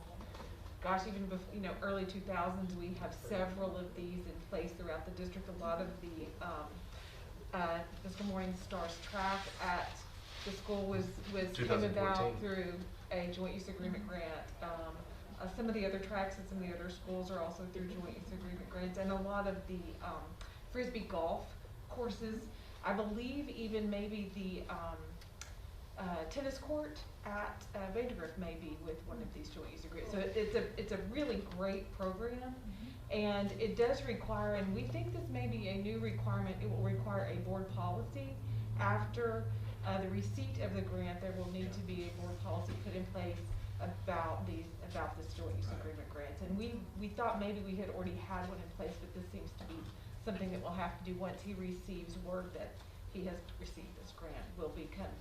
gosh, even before, early 2000s, we have several of these in place throughout the district. A lot of the, Mr. Morningstar's track at the school came about through a joint use agreement grant. Some of the other tracks at some of the other schools are also through joint use agreement grants, and a lot of the Frisbee golf courses. I believe even maybe the tennis court at Vandergrift may be with one of these joint use agreements. So it's a really great program, and it does require, and we think this may be a new requirement. It will require a board policy. After the receipt of the grant, there will need to be a board policy put in place about this joint use agreement grants. And we thought maybe we had already had one in place, but this seems to be something that we'll have to do once he receives word that he has received this grant.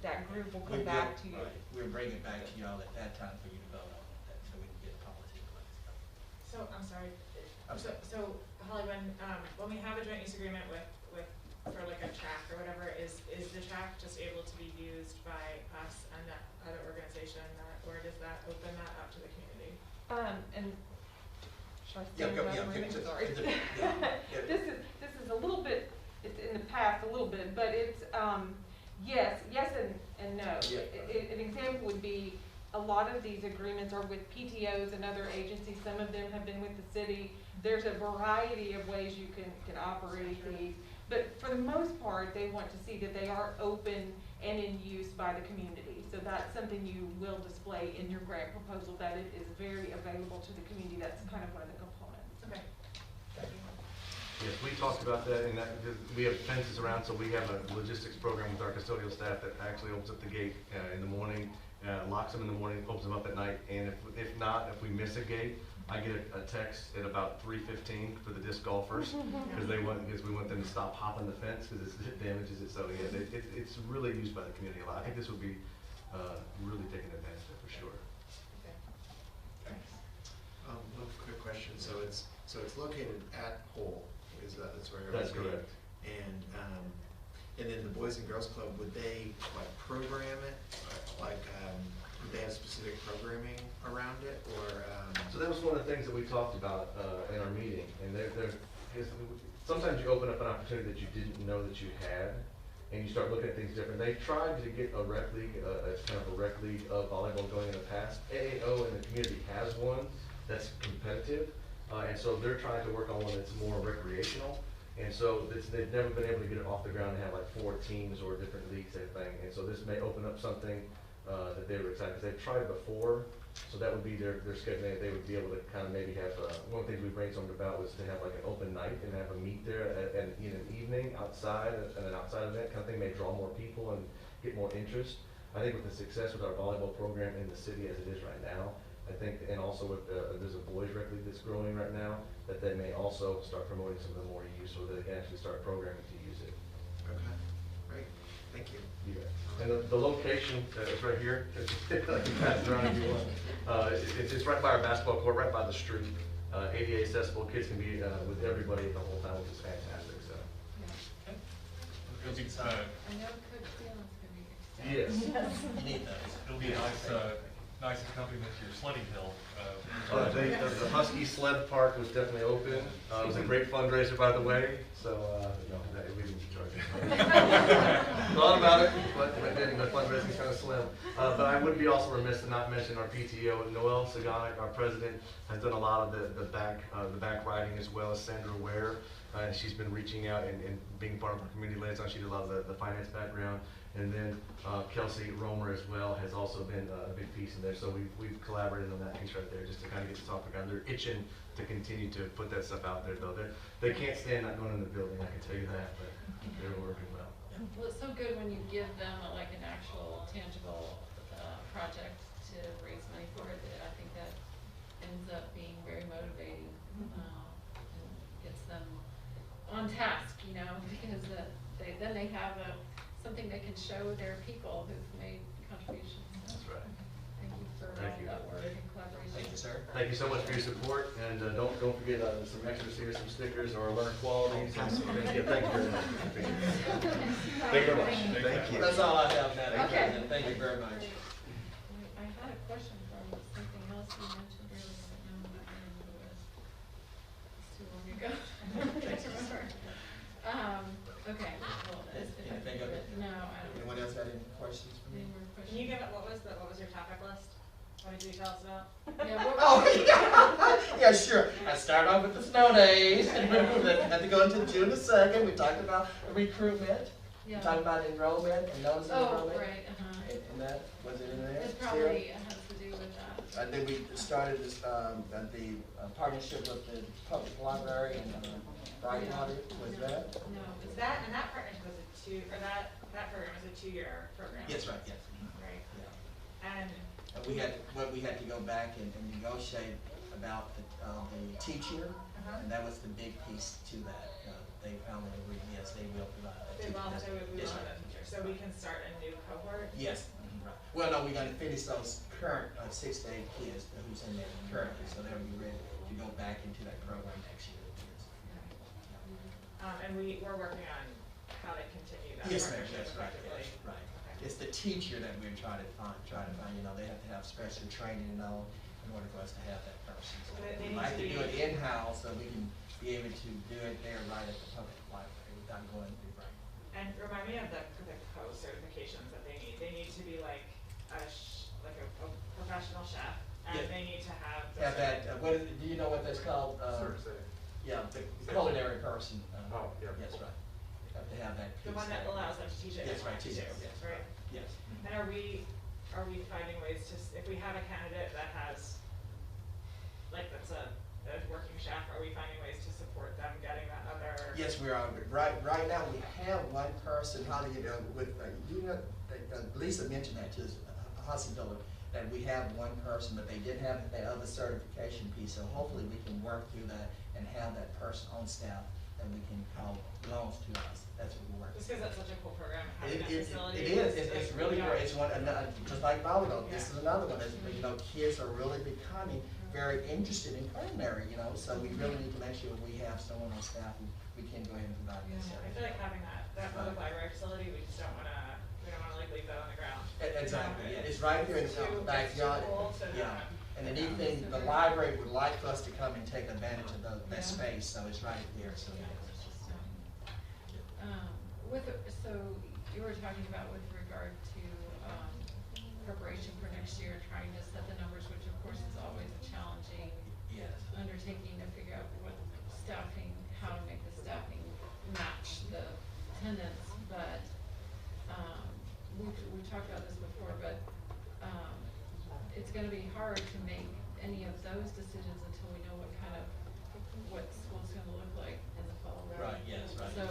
That group will come back to you. Right. We'll bring it back to y'all at that time for you to vote on that, so we can get a policy in place. So, I'm sorry. So Holly, when we have a joint use agreement for like a track or whatever, is the track just able to be used by us and that other organization, or does that open that up to the community? And should I say sorry. This is a little bit, it's in the past a little bit, but it's yes and no. Yeah. An example would be a lot of these agreements are with PTOs and other agencies. Some of them have been with the city. There's a variety of ways you can operate these, but for the most part, they want to see that they are open and in use by the community. So that's something you will display in your grant proposal, that it is very available to the community. That's kind of one of the components. Okay. Yes, we talked about that, and we have fences around, so we have a logistics program with our custodial staff that actually opens up the gate in the morning, locks them in the morning, opens them up at night, and if we miss a gate, I get a text at about 3:15 for the disc golfers because we want them to stop hopping the fence because it damages it. So yeah, it's really used by the community a lot. I think this will be really taken advantage of for sure. One quick question. So it's located at Hull. That's where That's correct. And then the Boys and Girls Club, would they like program it? Like would they have specific programming around it, or? So that was one of the things that we talked about in our meeting. And sometimes you open up an opportunity that you didn't know that you had, and you start looking at things different. They tried to get a rec league, as kind of a rec league of volleyball going in the past. AAO in the community has one that's competitive, and so they're trying to work on one that's more recreational. And so they've never been able to get it off the ground and have like 4 teams or different leagues and everything. And so this may open up something that they were excited, because they've tried it before. So that would be their scheduling. They would be able to kind of maybe have, one of the things we brainstormed about was to have like an open night and have a meet there in an evening outside, and an outside event kind of thing may draw more people and get more interest. I think with the success with our volleyball program in the city as it is right now, I think, and also with there's a boys rec league that's growing right now, that they may also start promoting some of the more use, so they can actually start programming to use it. Okay, great, thank you. Yeah. And the location is right here. You can pass it around if you want. It's right by our basketball court, right by the street. ADA accessible. Kids can be with everybody the whole time, which is fantastic. So. It'll be, I know Coach Dillon's gonna be excited. Yes. It'll be a nice accompaniment to your sledding hill. The Husky Sled Park was definitely open. It was a great fundraiser, by the way. So we didn't charge it. Thought about it, but the fundraising is kind of slim. But I would be also remiss to not mention our PTO, Noelle Sagonic, our president, has done a lot of the back writing, as well as Sandra Ware. She's been reaching out and being part of our community liaison. She did a lot of the finance background. And then Kelsey Romer as well has also been a big piece in there. So we've collaborated on that piece right there, just to kind of get the topic out. They're itching to continue to put that stuff out there, though. They can't stand not going in the building, I can tell you that, but they're working well. Well, it's so good when you give them like an actual tangible project to raise money for it. I think that ends up being very motivating and gets them on task, because then they have something they can show their people who've made contributions. That's right. Thank you for all that work and collaboration. Thank you, sir. Thank you so much for your support, and don't forget some extras here, some stickers, or learn qualities. Thank you very much. Thank you very much. Thank you. That's all I have, Madam Okay. President. Thank you very much. I had a question from something else you mentioned earlier, but now I'm not remember what it was. It's too long ago. I can't remember. Okay. Well, Anything of it? no, I don't. Anyone else got any questions for me? Any more questions? Can you give it, what was your topic list? What did you tell us about? Yeah, what Oh, yeah, sure. I started off with the snow days, and we had to go into June the 2nd. We talked about recruitment. Yeah. We talked about enrollment and notice of Oh, enrollment. right, And that, was it in there? It probably has to do with that. And then we started this, the partnership with the public library and Bright Water. Was that? No, Is that, and that partnership was that program was a 2-year program? Yes, right, yes. Right. Yeah. And We had to go back and negotiate about the teacher, and that was the big piece to that. They finally agreed, yes, they will provide a they teacher. will, so we Yes, will have right. a teacher, so we can start a new cohort? Yes, right. Well, no, we're gonna finish those current 6 to 8 kids who's in there currently, so they'll be ready to go back into that program next year. And we're working on how to continue that Yes, ma'am, partnership that's right, effectively. yes, right. It's the teacher that we're trying to find, they have to have special training and all in order for us to have that person. So They we need like to to do be- it in-house so we can be able to do it there right at the public library without going through Bright. And remind me of the co-certifications that they need. They need to be like a professional chef, and Yeah. they need to have. Have that, what is it, do you know what that's called? Yeah, the culinary person. Oh, yeah. Yes, right. Have to have that The piece one that there. allows them to teach it. Yes, right, teach it, yes, Right. yes. And are we finding ways to, if we have a candidate that has, like, that's a working chef, are we finding ways to support them getting that other? Yes, we are. Right now, we have one person, Holly, with, Lisa mentioned that to us, Hudson Dillon. that we have one person, but they did have the other certification piece, so hopefully we can work through that and have that person on staff that we can call belongs to us. That's what we're working. Just because that's such a cool program, It having that facility. is, it's really great, it's one, just like volleyball, this is another one, that's, you know, kids are really becoming very interested in primary, you know, so we really need to make sure we have someone on staff who we can go ahead and provide this. I feel like having that public library facility, we just don't wanna like leave that on the ground. Exactly, yeah, it's right here in the backyard, yeah. And the neat thing, the library would like for us to come and take advantage of that space, so it's right there, so. So you were talking about with regard to preparation for next year, trying to set the numbers, which of course is always a challenging undertaking to figure out what staffing, how to make the staffing match the attendance, but we talked about this before, but it's going to be hard to make any of those decisions until we know what school's going to look like in the fall. Right, yes, right. So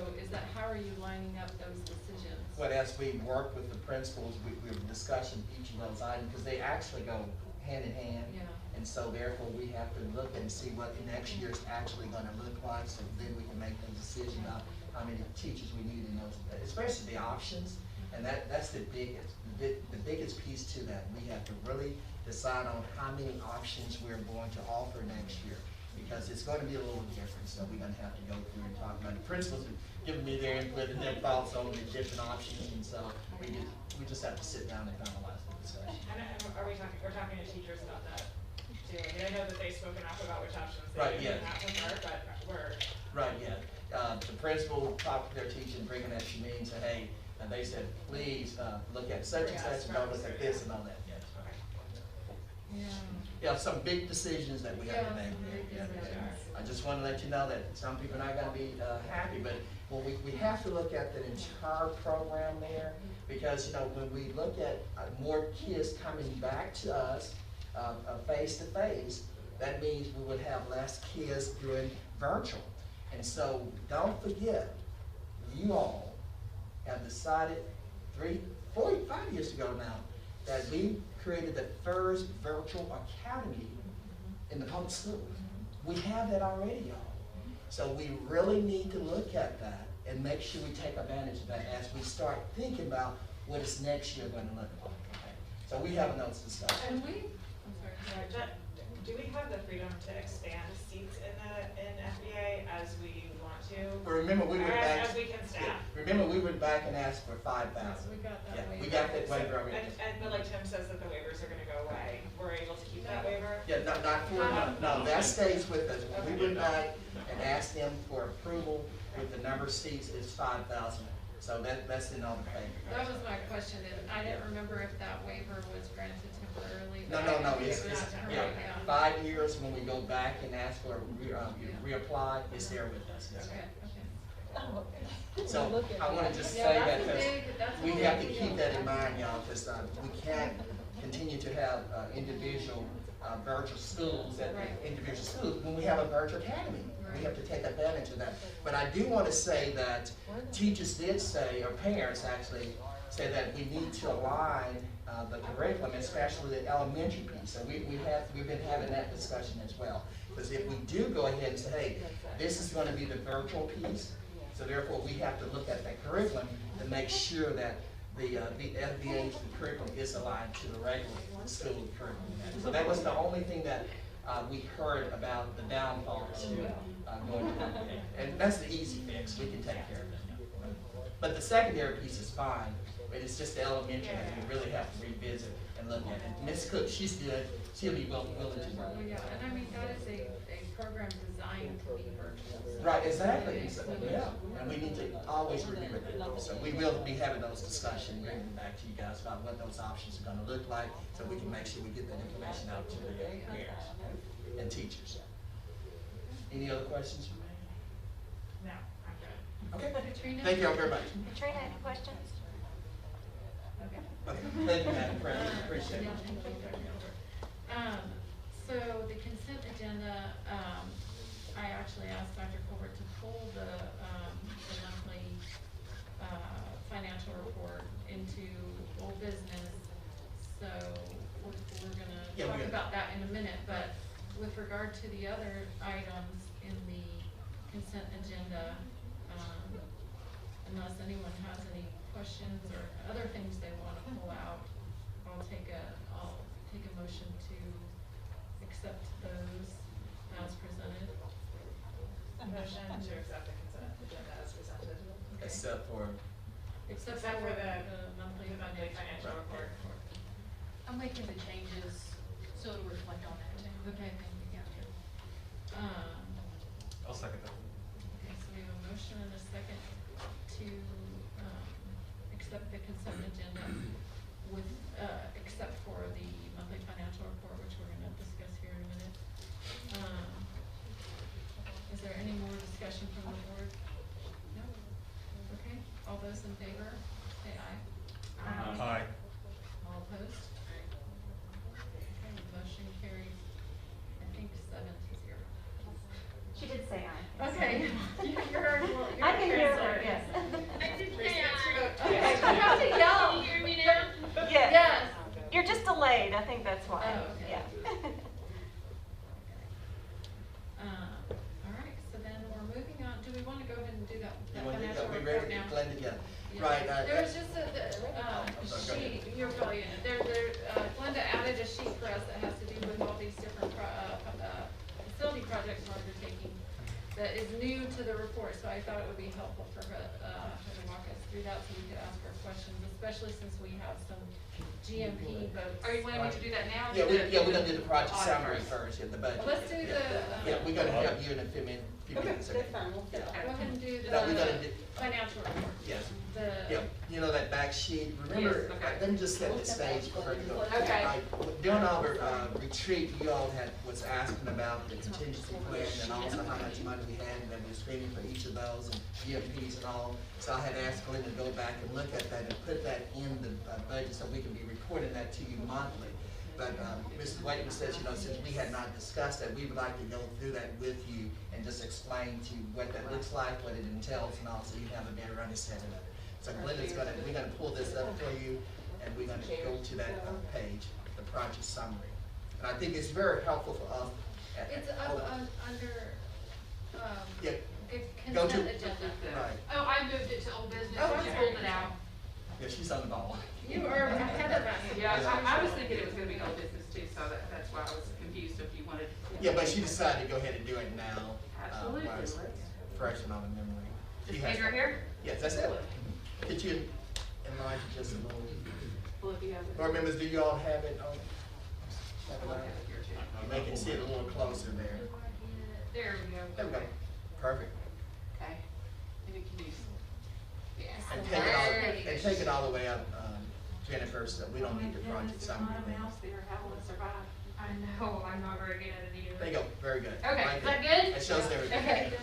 how are you lining up those decisions? But as we work with the principals, we're discussing each of those items, because they actually go hand in hand. Yeah. And so therefore, we have to look and see what the next year is actually gonna look like, so then we can make the decision about how many teachers we need in those, especially the options. And that's the biggest piece to that. We have to really decide on how many options we're going to offer next year, because it's going to be a little different, so we're going to have to go through and talk about it. The principals have given me their input and their thoughts on the different options, and so we just have to sit down and finalize the discussion. And we're talking to teachers about that too. I mean, I know that they've spoken up about which options they Right, have yeah. with her, but we're. Right, yeah. The principal talked to their teacher and bringing that to me and said, hey, and they said, please, look at such and such, and don't look at this and all that, yes. Yeah. Yeah, some big decisions that we have to make. Yeah. I just want to let you know that some people are not going to be happy, but when we have to look at the entire program there, because, you know, when we look at more kids coming back to us face to face, that means we would have less kids doing virtual. And so don't forget, you all have decided 3, 4, 5 years ago now that we created the first virtual academy in the public schools. We have that already, y'all. So we really need to look at that and make sure we take advantage of that as we start thinking about what is next year going to look like. Okay? So we have those discussions. And I'm sorry. Do we have the freedom to expand seats in FBA as we want to? But remember, we went back. As we can staff. Yeah, remember, we went back and asked for 5,000. Yes, we got that waiver. We got that waiver already. But like Tim says that the waivers are going to go away. We're able to keep that waiver? Yeah, not for, no, that stays with us. We went back and asked them for approval with the number of seats is 5,000. So that's in all the papers. That was my question, and I didn't remember if that waiver was granted temporarily. No, it's yeah, 5 years when we go back and ask for reapply, it's there with us. Yes. Okay. So I want to just say that because we have to keep that in mind, y'all, because we can't continue to have individual virtual schools at individual schools when we have a virtual academy. We have to take advantage of that. But I do want to say that teachers did say, or parents actually, say that we need to align the curriculum, especially the elementary piece. So we've been having that discussion as well. Because if we do go ahead and say, hey, this is going to be the virtual piece, so therefore we have to look at that curriculum to make sure that the FBA curriculum is aligned to the regular school curriculum. So that was the only thing that we heard about the downfall to going to FBA. And that's the easy fix. We can take care of that. But the secondary piece is fine, but it's just the elementary that we really have to revisit and look at it. Ms. Cook, she's good. She'll be willing to work. Yeah, and I mean, that is a program designed to be virtual. So Right, exactly. So, yeah, and we need to always remember that. So we will be having those discussions, bringing back to you guys about what those options are going to look like, so we can make sure we get that information out to the parents and teachers. Any other questions? No, I'm good. Okay. Katrina? Thank you all very much. Katrina, any questions? Okay. Okay. Thank you, Madam President. Appreciate it. So the consent agenda, I actually asked Dr. Colbert to pull the monthly financial report into old business. So for we're gonna Yeah, talk we're gonna- about that in a minute, but with regard to the other items in the consent agenda, unless anyone has any questions or other things they wanna pull out, I'll take a motion to accept those as presented. A motion to accept the consent agenda as presented. Okay. Except for, Except Except for for the monthly monthly financial financial report. I'm making the changes so it'll reflect on that too. Okay, thank you, Catherine. I'll second that. Okay, so we have a motion and a second to, accept the consent agenda with, except for the monthly financial report, which we're gonna discuss here in a minute. Is there any more discussion from the board? No? Okay, all those in favor, say aye. Aye. All opposed? Okay, the motion carries, I think 7-0. She did say aye. Okay. You're I can hear her, translating. yes. I did say aye. Okay, you have to yell. Can you hear me now? Yes. Yes. You're just delayed, I think that's why. Oh, okay. Yeah. All right, so then we're moving on, do we wanna go ahead and do that you want to, financial we report ready now? to blend together? Yeah. Right, There was just a, I'm sorry, go sheet, you're probably in it, Glenda added a sheet for us that has to do with all these different, facility projects we're undertaking that is new to the report, so I thought it would be helpful for her, to walk us through that so we could ask her questions, especially since we have some GMP votes. Are you wanting me to do that now? or Yeah, do we're gonna do the project audit summary first? first, yeah, the budget. Well, let's do Yeah. the, Yeah, we're gonna have you in a few minutes. Go ahead and do No, we gotta the do- financial report. Yes. The. Yeah, you know that back sheet, remember, Yes, okay. let me just set the stage for her to go. Okay. During our retreat, you all was asking about the contingency plan and also how much money we had, and then we're screening for each of those, and GMPs and all. So I had asked Glenn to go back and look at that and put that in the budget so we can be reporting that to you monthly. But Mrs. Whiteman says, you know, since we had not discussed that, we would like to go through that with you and just explain to you what that looks like, what it entails, and also you have a better understanding of it. So Glenda's we're gonna pull this up for you, and we're gonna go to that page, the project summary. And I think it's very helpful for us. It's up under, Yeah, go consent to, agenda. right, Oh, I moved it to old business. Oh, I just okay. pulled it out. yeah, she's on the ball. You are ahead of us. Yeah, I was thinking it was gonna be old business too, so that's why I was confused if you wanted. Yeah, but she decided to go ahead and do it now. Absolutely, while it's let's- fresh and on the memory. This She has- page right here? Yes, that's it. Get you in line for just a little. Well, if you have it. Board members, do you all have it on? Have it I'll on? have it here too. Make it sit a little closer there. There we go. There we go. Perfect. Okay. And it can use. Yes. And take it all the way up, Jennifer, so we don't need the project summary There's thing. not a mouse there, how will it survive? I know, I'm not very good at it either. There you go, very good. Okay, Right is that there. good? It shows everything. Okay.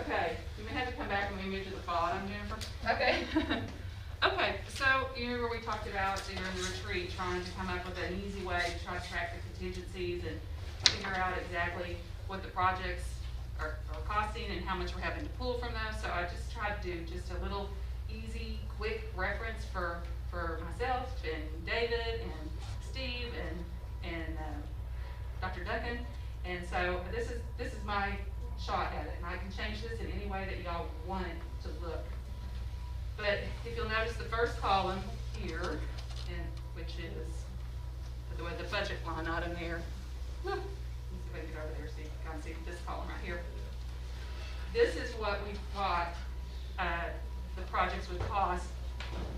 Okay, you may have to come back when we move to the bottom, Jennifer. Okay. Okay, so you remember we talked about during the retreat, trying to come up with an easy way to try to track the contingencies and figure out exactly what the projects are costing and how much we're having to pull from those. So I just tried to do just a little easy, quick reference for myself and David and Steve and Dr. Duncan. And so this is my shot at it, and I can change this in any way that y'all want it to look. But if you'll notice the first column here, and which is the budget line item there. Let me see if I can get over there so you can kind of see this column right here. This is what we thought the projects would cost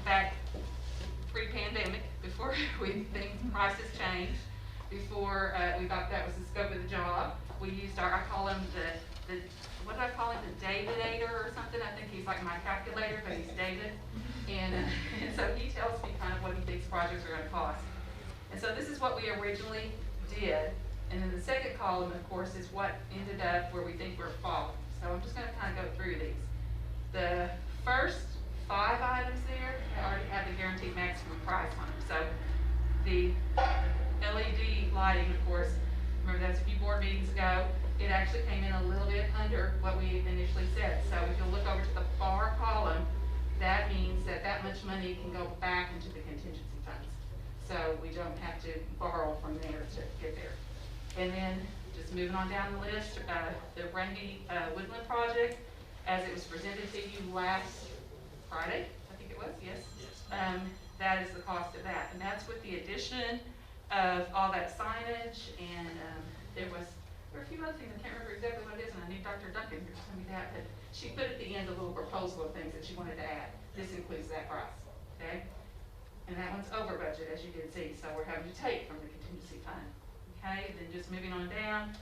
back pre-pandemic, before prices changed, before we thought that was the scope of the job. We used I call him what did I call him, the Davidator or something? I think he's like my calculator, but he's David. And so he tells me kind of what he thinks projects are gonna cost. And so this is what we originally did. And then the second column, of course, is what ended up where we think we're falling. So I'm just gonna kind of go through these. The first 5 items there, I already have the guaranteed maximum price on them. So the LED lighting, of course, remember that's a few board meetings ago, it actually came in a little bit under what we initially said. So if you'll look over to the far column, that means that much money can go back into the contingency funds. so we don't have to borrow from there to get there. And then, just moving on down the list, the Randy Woodland project, as it was presented to you last Friday, I think it was, yes? That is the cost of that, and that's with the addition of all that signage, and there were a few other things, I can't remember exactly what it is, and I need Dr. Duncan here to tell me that, but she put at the end a little proposal of things that she wanted to add. This includes that price, okay? And that one's over budget, as you can see, so we're having to take from the contingency fund. Okay, then just moving on down,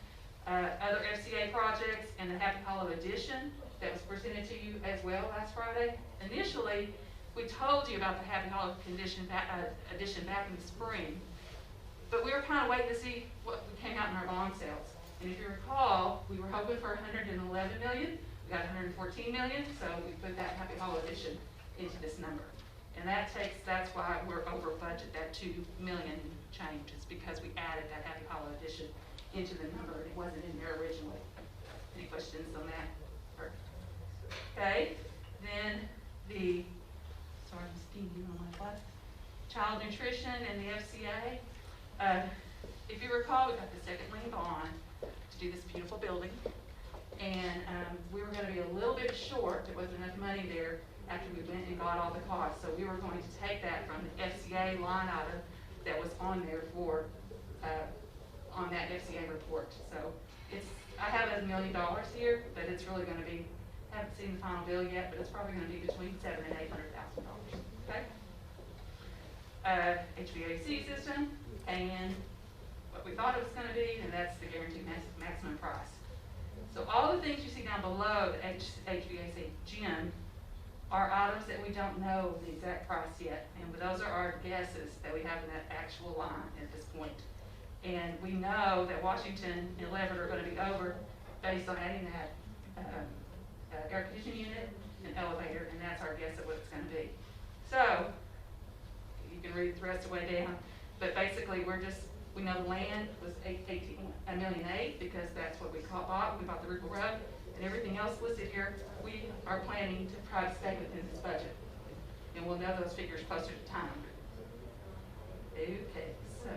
other FCA projects and the Happy Hollow addition that was presented to you as well last Friday. Initially, we told you about the Happy Hollow addition back in the spring, but we were kind of waiting to see what came out in our bond sales. And if you recall, we were hoping for 111 million. We got 114 million, so we put that Happy Hollow addition into this number. And that's why we're over budget, that 2 million change, is because we added that Happy Hollow addition into the number. It wasn't in there originally. Any questions on that? Okay, then sorry, I'm speaking on my butt. Child nutrition and the FCA. If you recall, we got the second lien bond to do this beautiful building. And we were going to be a little bit short. There wasn't enough money there after we went and got all the costs. So we were going to take that from the FCA line item that was on there for, on that FCA report. So I have it $1 million here, but it's really going to be, haven't seen the final bill yet, but it's probably going to be between $700,000 and $800,000, okay? HVAC system, and what we thought it was going to be, and that's the guaranteed maximum price. So all the things you see down below the HVAC gym are items that we don't know the exact price yet, and those are our guesses that we have in that actual line at this point. And we know that Washington and Leverett are going to be over based on adding that air conditioning unit and elevator, and that's our guess of what it's going to be. So you can read the rest of the way down, but basically we know the land was $1.8 million because that's what we bought. We bought the Rupert Road, and everything else listed here, we are planning to try to stay within this budget. And we'll know those figures closer to time. Okay, so.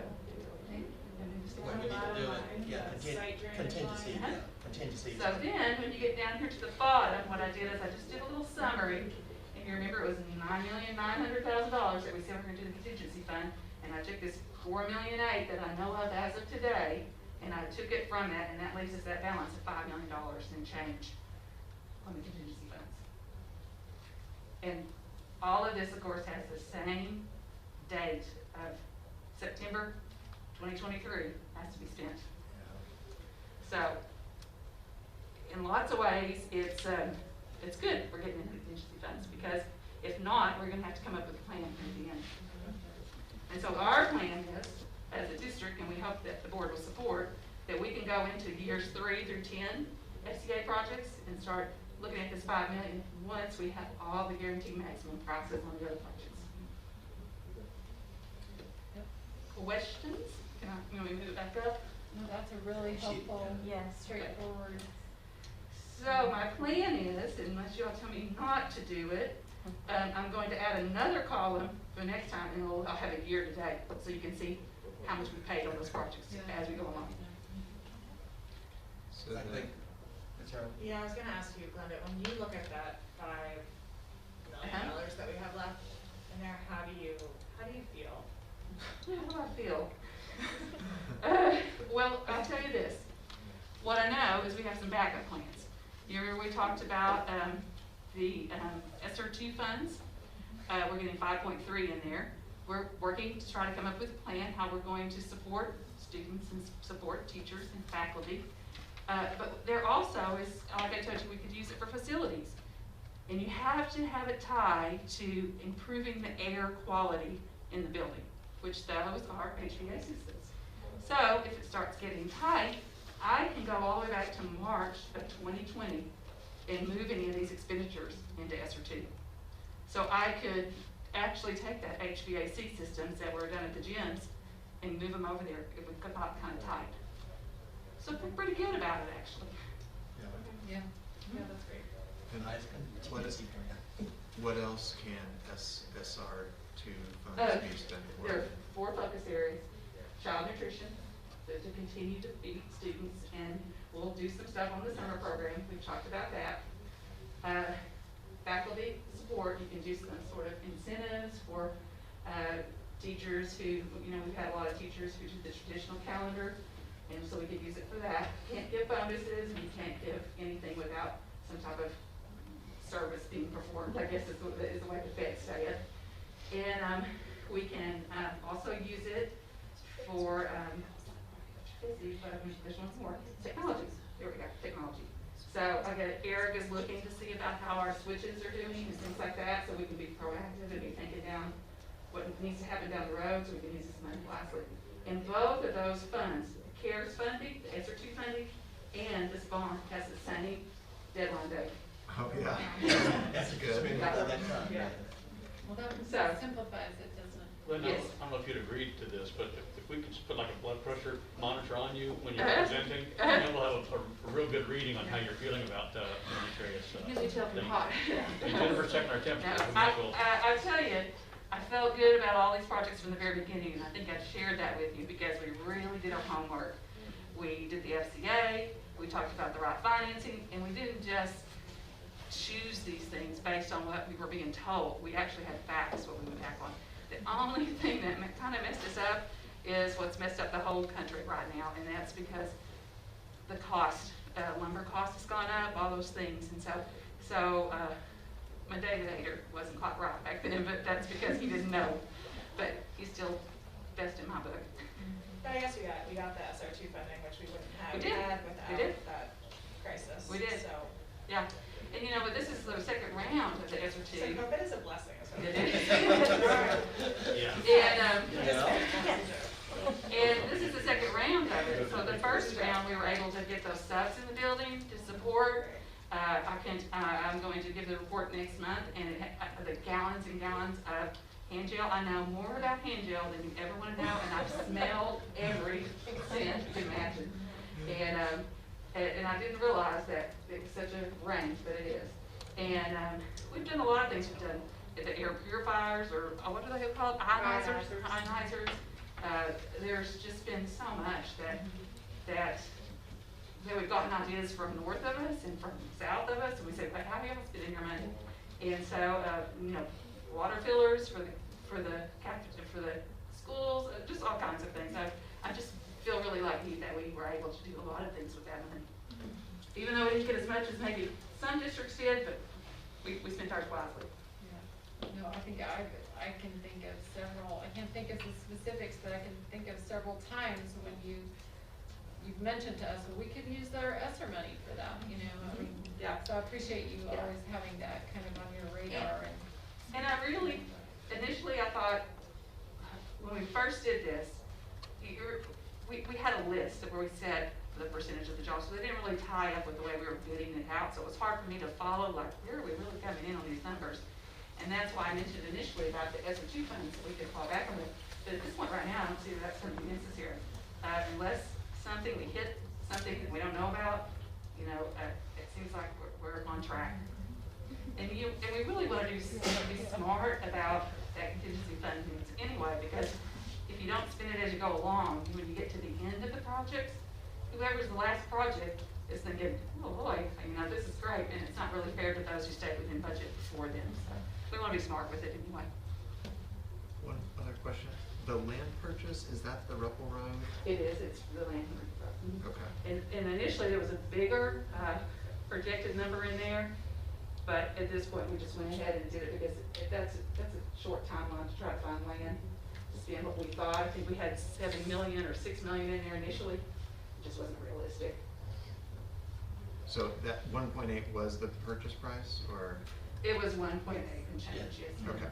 When we need to do it, contingency. So then, when you get down here to the bottom, what I did is I just did a little summary. And you remember it was $9,900,000 that we said we were going to do the contingency fund. And I took this $4,000,008 that I know of as of today, and I took it from that, and that leaves us that balance of $5 million and change on the contingency funds. And all of this, of course, has the same date of September 2023 has to be spent. So, in lots of ways, it's good we're getting into contingency funds, because if not, we're going to have to come up with a plan at the end. And so our plan is, as a district, and we hope that the board will support, that we can go into years 3 through 10 FCA projects and start looking at this $5 million once we have all the guaranteed maximum prices on the other projects. Questions? You want me to move it back up? No, that's a really helpful, straightforward. So my plan is, unless you all tell me not to do it, I'm going to add another column for next time, and I'll have a year to date, so you can see how much we paid on those projects as we go along. So I think, Yeah, I was gonna ask you, Glenda, when you look at that $5 million that we have left in there, how do you feel? How do I feel? Well, I'll tell you this. What I know is we have some backup plans. You remember we talked about the SR2 funds. We're getting 5.3 in there. We're working to try to come up with a plan how we're going to support students and support teachers and faculty. But there also is, like I told you, we could use it for facilities. And you have to have it tied to improving the air quality in the building, which those are HVAC systems. So if it starts getting tight, I can go all the way back to March of 2020 and move any of these expenditures into SR2. So I could actually take that HVAC systems that were done at the gyms and move them over there if we got kind of tight. So we're pretty good about it, actually. Yeah, that's great. And what else can SR2 funds be spent for? 4 focus areas: child nutrition, to continue to feed students, and we'll do some stuff on the summer program. We've talked about that. Faculty support, you can do some sort of incentives for teachers who, we've had a lot of teachers who do the traditional calendar, and so we could use it for that. Can't give bonuses, and you can't give anything without some type of service being performed, I guess is the way the feds say it. And we can also use it for, there's one more, technology. There we go, technology. So Eric is looking to see about how our switches are doing and things like that, so we can be proactive and be thinking down what needs to happen down the road, so we can use this money wisely. And both of those funds, the CARES funding, the ESSER 2 funding, and this bond has the same deadline date. Oh, yeah. That's good. Yeah. Well, that So- simplifies it, doesn't it? Linda, Yes. I don't know if you'd agreed to this, but if we could just put like a blood pressure monitor on you when you're Uh-huh. presenting, Uh-huh. then we'll have a real good reading on how you're feeling about Demetrius. Usually tell them hot. And Jennifer's checking our temperature. No, We might as well- I tell you, I felt good about all these projects from the very beginning, and I think I've shared that with you because we really did our homework. We did the FCA, we talked about the right financing, and we didn't just choose these things based on what we were being told. We actually had facts what we went back on. The only thing that kind of messed us up is what's messed up the whole country right now, and that's because the cost, lumber cost has gone up, all those things, and so my data wasn't quite right back then, but that's because he didn't know. But he's still best in my book. But I guess we got the ESSER 2 funding, which we wouldn't have We did. had We did. without that crisis. We did. So, Yeah, and but this is the second round of the ESSER 2. so COVID is a blessing. So It is. Yeah. And this is the second round of it. So the first round, we were able to get those subs in the building to support. I'm going to give the report next month, and the gallons and gallons of hand gel. I know more about hand gel than you ever want to know, and I've smelled every scent you can imagine. And I didn't realize that it was such a range, but it is. And we've done a lot of things. We've done the air purifiers, or what are they called? Ionizers. There's just been so much that we've gotten ideas from north of us and from south of us, and we said, how do y'all spend your money? And so, water fillers for the schools, just all kinds of things. I just feel really lucky that we were able to do a lot of things with that money. Even though we didn't get as much as maybe some districts did, but we spent ours wisely. No, I think I can think of several, I can't think of the specifics, but I can think of several times when you've mentioned to us, well, we could use our ESSER money for that, I mean, Yeah. so I appreciate you always having that kind of on your radar. And I really, initially I thought, when we first did this, we had a list of where we said the percentage of the jobs, so they didn't really tie up with the way we were bidding it out, so it was hard for me to follow, like, where are we really coming in on these numbers? And that's why I mentioned initially about the ESSER 2 funds that we could fall back on with. But at this point right now, I don't see that that's going to be necessary. Unless we hit something that we don't know about, it seems like we're on track. And we really want to be smart about that contingency funding anyway, because if you don't spend it as you go along, when you get to the end of the projects, whoever's the last project is thinking, oh boy, this is great, and it's not really fair to those who stayed within budget before them. So we want to be smart with it anyway. One other question. The land purchase, is that the Ruppel Road? It is, it's the land. Okay. And initially there was a bigger projected number in there, but at this point we just went ahead and did it because that's a short timeline to try to find land to spend what we thought. I think we had 7 million or 6 million in there initially. It just wasn't realistic. So that 1.8 was the purchase price, or? It was 1.8 and change, yes. Okay.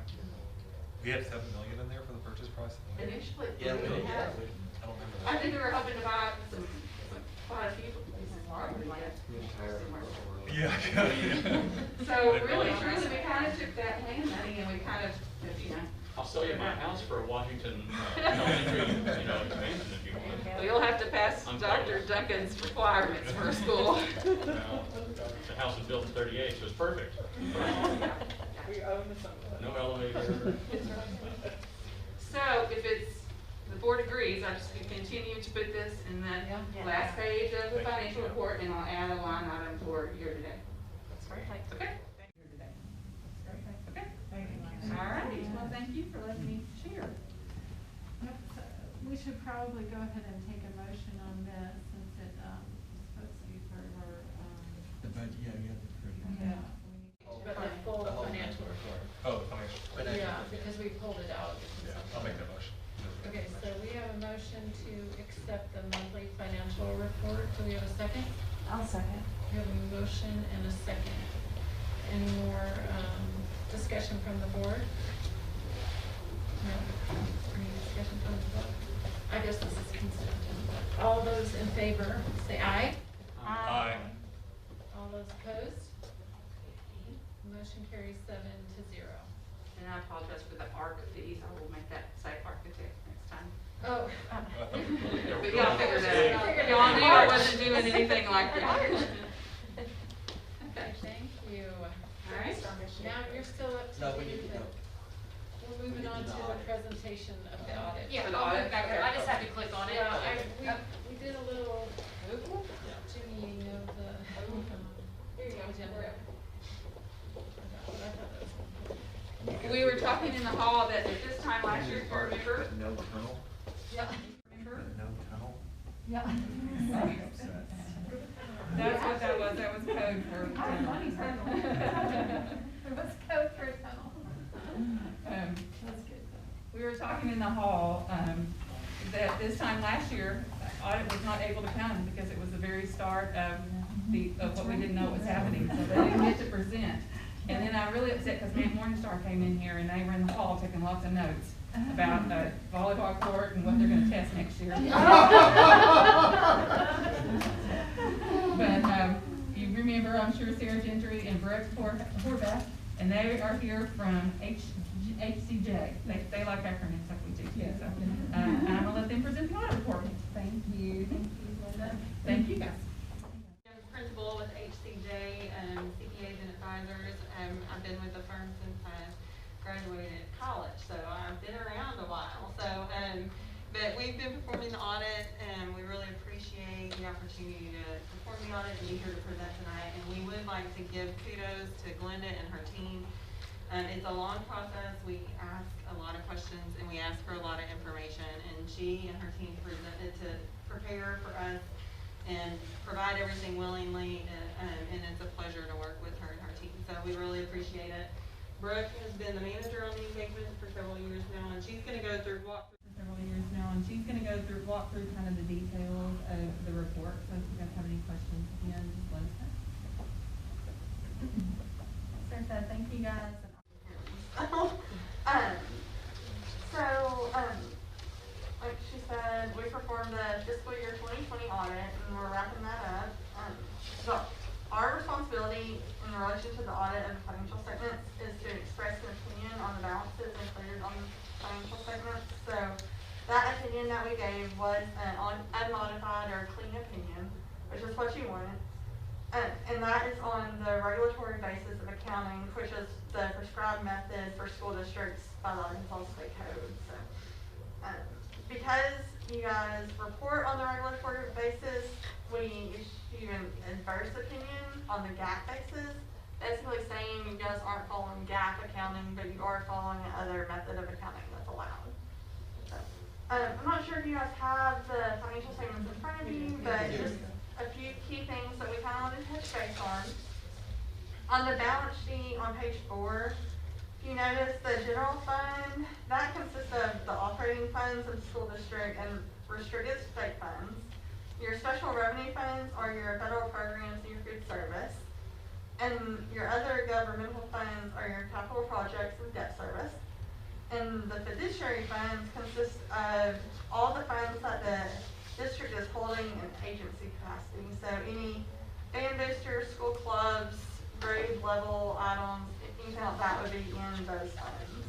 We had 7 million in there for the purchase price? Initially, Yeah, we did. had. I don't remember I that. think we were hoping to buy quite a few pieces of land. Yeah. So really, truly, we kind of took that land money and we kind of, I'll sell you my house for a Washington elementary, expansion if you want. Well, you'll have to pass Dr. Duncan's requirements for a school. Well, the house was built in '38, so it's perfect. We own the sun. No elevator. So if it's board agrees, I just continue to put this in the Yeah. last page of the financial report, and I'll add a line item for year-to-date. That's perfect. Okay? Okay? All right, well, thank you for letting me share. Yep, so we should probably go ahead and take a motion on this since it, is supposed to be part of our, The budget, yeah, you have to approve it. yeah. But the full The whole financial report. Oh, the financial. Yeah, because we pulled it out. Yeah, I'll make that motion. Okay, so we have a motion to accept the monthly financial report. Do we have a second? I'll second. We have a motion and a second. Any more, discussion from the board? No? Any discussion from the board? I guess this is consent. All those in favor, say aye. Aye. All those opposed? Motion carries 7-0. And I apologize for the ARC fees, I will make that say architect next time. Oh. But y'all figured that out. Y'all knew I wasn't doing anything like that. Okay, thank you. All right. Now you're still up to. No, we need to go. We're moving on to the presentation of the audit. Yeah, For the I'll audit? move back there. I just had to click on it. Yeah, we did a little jimmying of the, here you go, Jennifer. We were talking in the hall that at this time last year, if you remember, No tunnel? Yeah. remember? No tunnel? Yeah. That's what that was code for. It was code for a tunnel. That's good. We were talking in the hall, that this time last year, audit was not able to come because it was the very start of what we didn't know was happening, so they didn't get to present. And then I'm really upset because Matt Morningstar came in here and they were in the hall taking lots of notes about volleyball court and what they're gonna test next year. But, you remember, I'm sure, Sarah Gentry and Brooke Horvath, and they are here from HCJ. They like acronyms like we do too, so, I'm gonna let them present the audit report. Thank you. Thank you, Linda. Thank you, guys. I'm a principal with HCJ, CPAs and advisors. I've been with the firm since I graduated college, so I've been around a while. So, but we've been performing the audit, and we really appreciate the opportunity to perform the audit and be here to present tonight. And we would like to give kudos to Glenda and her team. It's a long process. We ask a lot of questions, and we ask for a lot of information, and she and her team presented to prepare for us and provide everything willingly, and it's a pleasure to work with her and her team. So we really appreciate it. Brooke has been the manager on the engagement for several years now, and she's going to go through walk through kind of the details of the report. So if you guys have any questions, again, just let us know. Sarah, thank you guys. Like she said, we performed the fiscal year 2020 audit, and we're wrapping that up. So our responsibility in relation to the audit of the financial statements is to express an opinion on the balances included on the financial statements. So that opinion that we gave was an unmodified or clean opinion, which is what you wanted. And that is on the regulatory basis of accounting, which is the prescribed method for school districts by the Arkansas State Code. So, because you guys report on the regulatory basis, we issue an adverse opinion on the GAAP basis, basically saying you guys aren't following GAAP accounting, but you are following another method of accounting that's allowed. So, I'm not sure if you guys have the financial statements in front of you, but just a few key things that we kind of want to touch base on. On the balance sheet on page 4, you notice the general fund, that consists of the operating funds of the school district and restricted state funds. Your special revenue funds are your federal programs and your food service. And your other governmental funds are your capital projects and debt service. And the fiduciary funds consist of all the funds that the district is holding in agency capacity. So any band boosters, school clubs, grade level items, anything like that would be in those funds.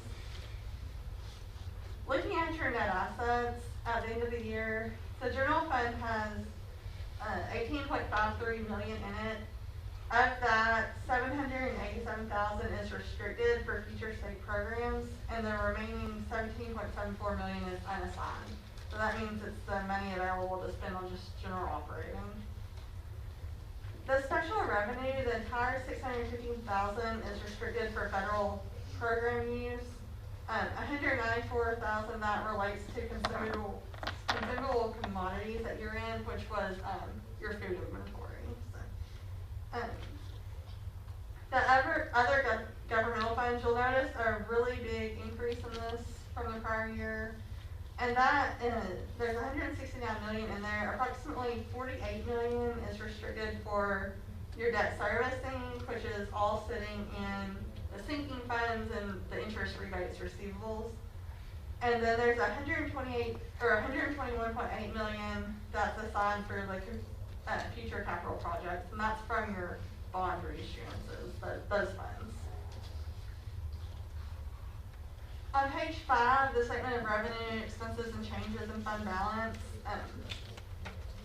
Looking at your net assets at the end of the year, the general fund has $18.53 million in it. Of that, $787,000 is restricted for future state programs, and the remaining $17.74 million is unassigned. So that means it's the money available to spend on just general operating. The special revenue, the entire $615,000 is restricted for federal program use. $194,000 that relates to consumable commodities at year end, which was your food inventory. So, the other governmental funds, you'll notice a really big increase in this from the prior year. And that there's $169 million in there. Approximately $48 million is restricted for your debt servicing, which is all sitting in the sinking funds and the interest rebates receivables. And then there's $121.8 million that's assigned for the future capital projects, and that's from your bond reissuances, those funds. On page 5, the statement of revenue, expenses, and changes in fund balance.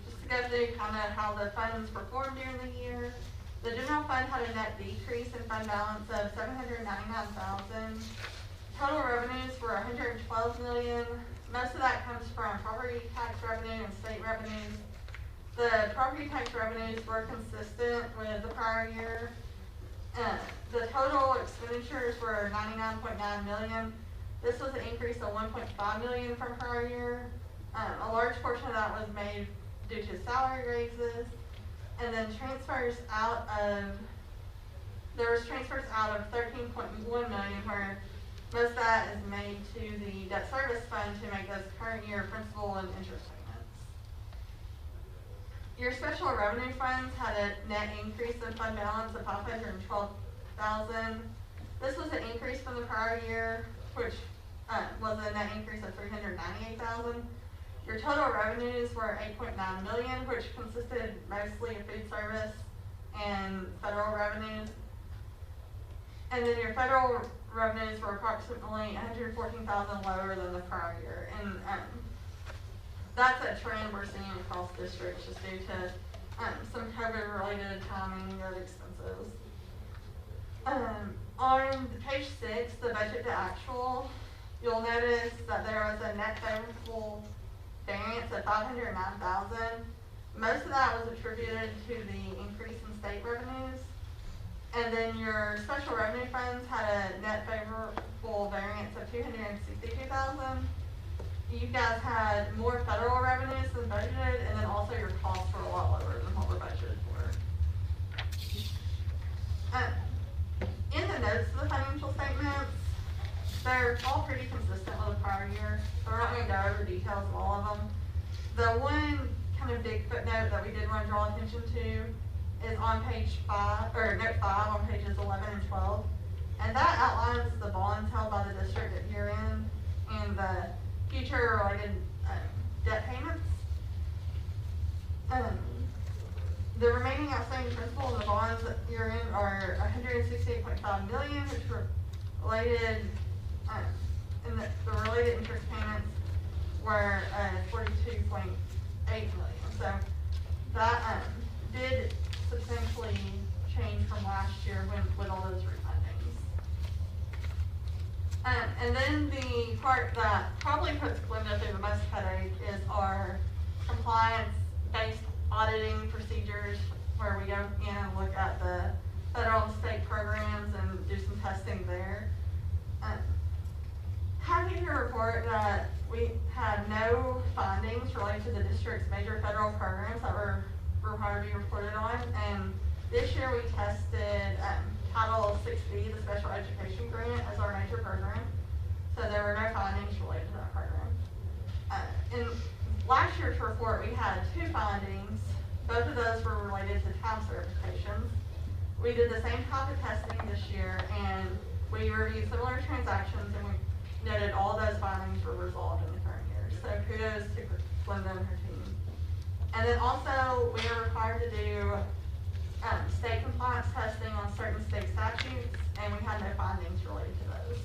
Just to go through kind of how the funds performed during the year. The general fund had a net decrease in fund balance of $799,000. Total revenues were $112 million. Most of that comes from property tax revenue and state revenues. The property tax revenues were consistent with the prior year. The total expenditures were $99.9 million. This was an increase of $1.5 million from prior year. A large portion of that was made due to salary raises, and then transfers out of $13.1 million, where most of that is made to the debt service fund to make those current year principal and interest payments. Your special revenue funds had a net increase in fund balance of $512,000. This was an increase from the prior year, which was a net increase of $398,000. Your total revenues were $8.9 million, which consisted mostly of food service and federal revenues. And then your federal revenues were approximately $114,000 lower than the prior year. And that's a trend we're seeing across districts just due to some COVID-related timing of expenses. On page 6, the budget to actual, you'll notice that there was a net favorable variance of $509,000. Most of that was attributed to the increase in state revenues. And then your special revenue funds had a net favorable variance of $262,000. You guys had more federal revenues than budgeted, and then also your costs were a lot lower than what we're budgeted for. In the notes of the financial statements, they're all pretty consistent with the prior year, so we're not going to go over details of all of them. The one kind of big footnote that we did want to draw attention to is on page 5, or note 5 on pages 11 and 12. And that outlines the bonds held by the district at year end and the future related debt payments. The remaining outstanding principal in the bonds at year end are $168.5 million, which were related, and the related interest payments were $42.8 million. So that did substantially change from last year with all those refundings. And then the part that probably puts Glenda through the most headache is our compliance-based auditing procedures, where we go in and look at the federal and state programs and do some testing there. Happy to report that we had no findings related to the district's major federal programs that were required to be reported on. And this year we tested Title 6B, the Special Education Grant, as our major program. So there were no findings related to that program. In last year's report, we had 2 findings. Both of those were related to time certifications. We did the same type of testing this year, and we reviewed similar transactions, and we noted all of those findings were resolved in the current year. So kudos to Glenda and her team. And then also, we are required to do state compliance testing on certain state statutes, and we had no findings related to those.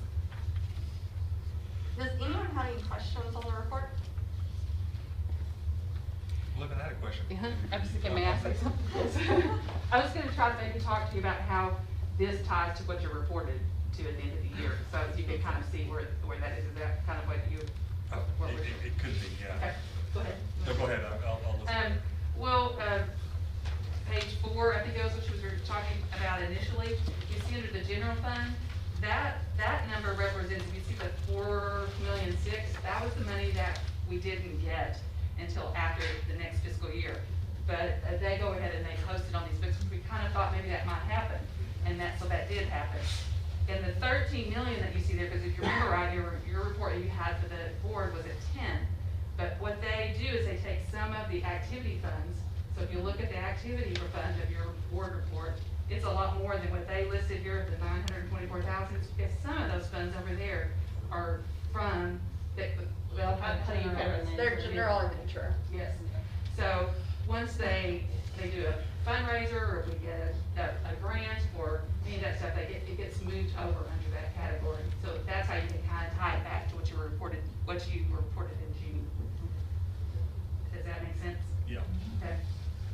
Does anyone have any questions on the report? Look at that question. I was thinking, may I say something? I was going to try to maybe talk to you about how this ties to what you reported to at the end of the year, so you can kind of see where that is. Is that kind of what you what we're. It could be, yeah. Okay, go ahead. No, go ahead, I'll listen. Well, page 4, I think that was what you were talking about initially. You see under the general fund, that number represents, if you see the 4,000,006, that was the money that we didn't get until after the next fiscal year. But they go ahead and they post it on these books, we kind of thought maybe that might happen, and so that did happen. And the 13 million that you see there, because if you remember right, your report you had for the board was at 10. But what they do is they take some of the activity funds. So if you look at the activity fund of your board report, it's a lot more than what they listed here, the 924,000. Because some of those funds over there are from, well, how do you cover them? They're general in nature. Yes. So once they do a fundraiser, or we get a grant, or any of that stuff, it gets moved over under that category. So that's how you can kind of tie it back to what you reported in June. Does that make sense? Yeah. Okay.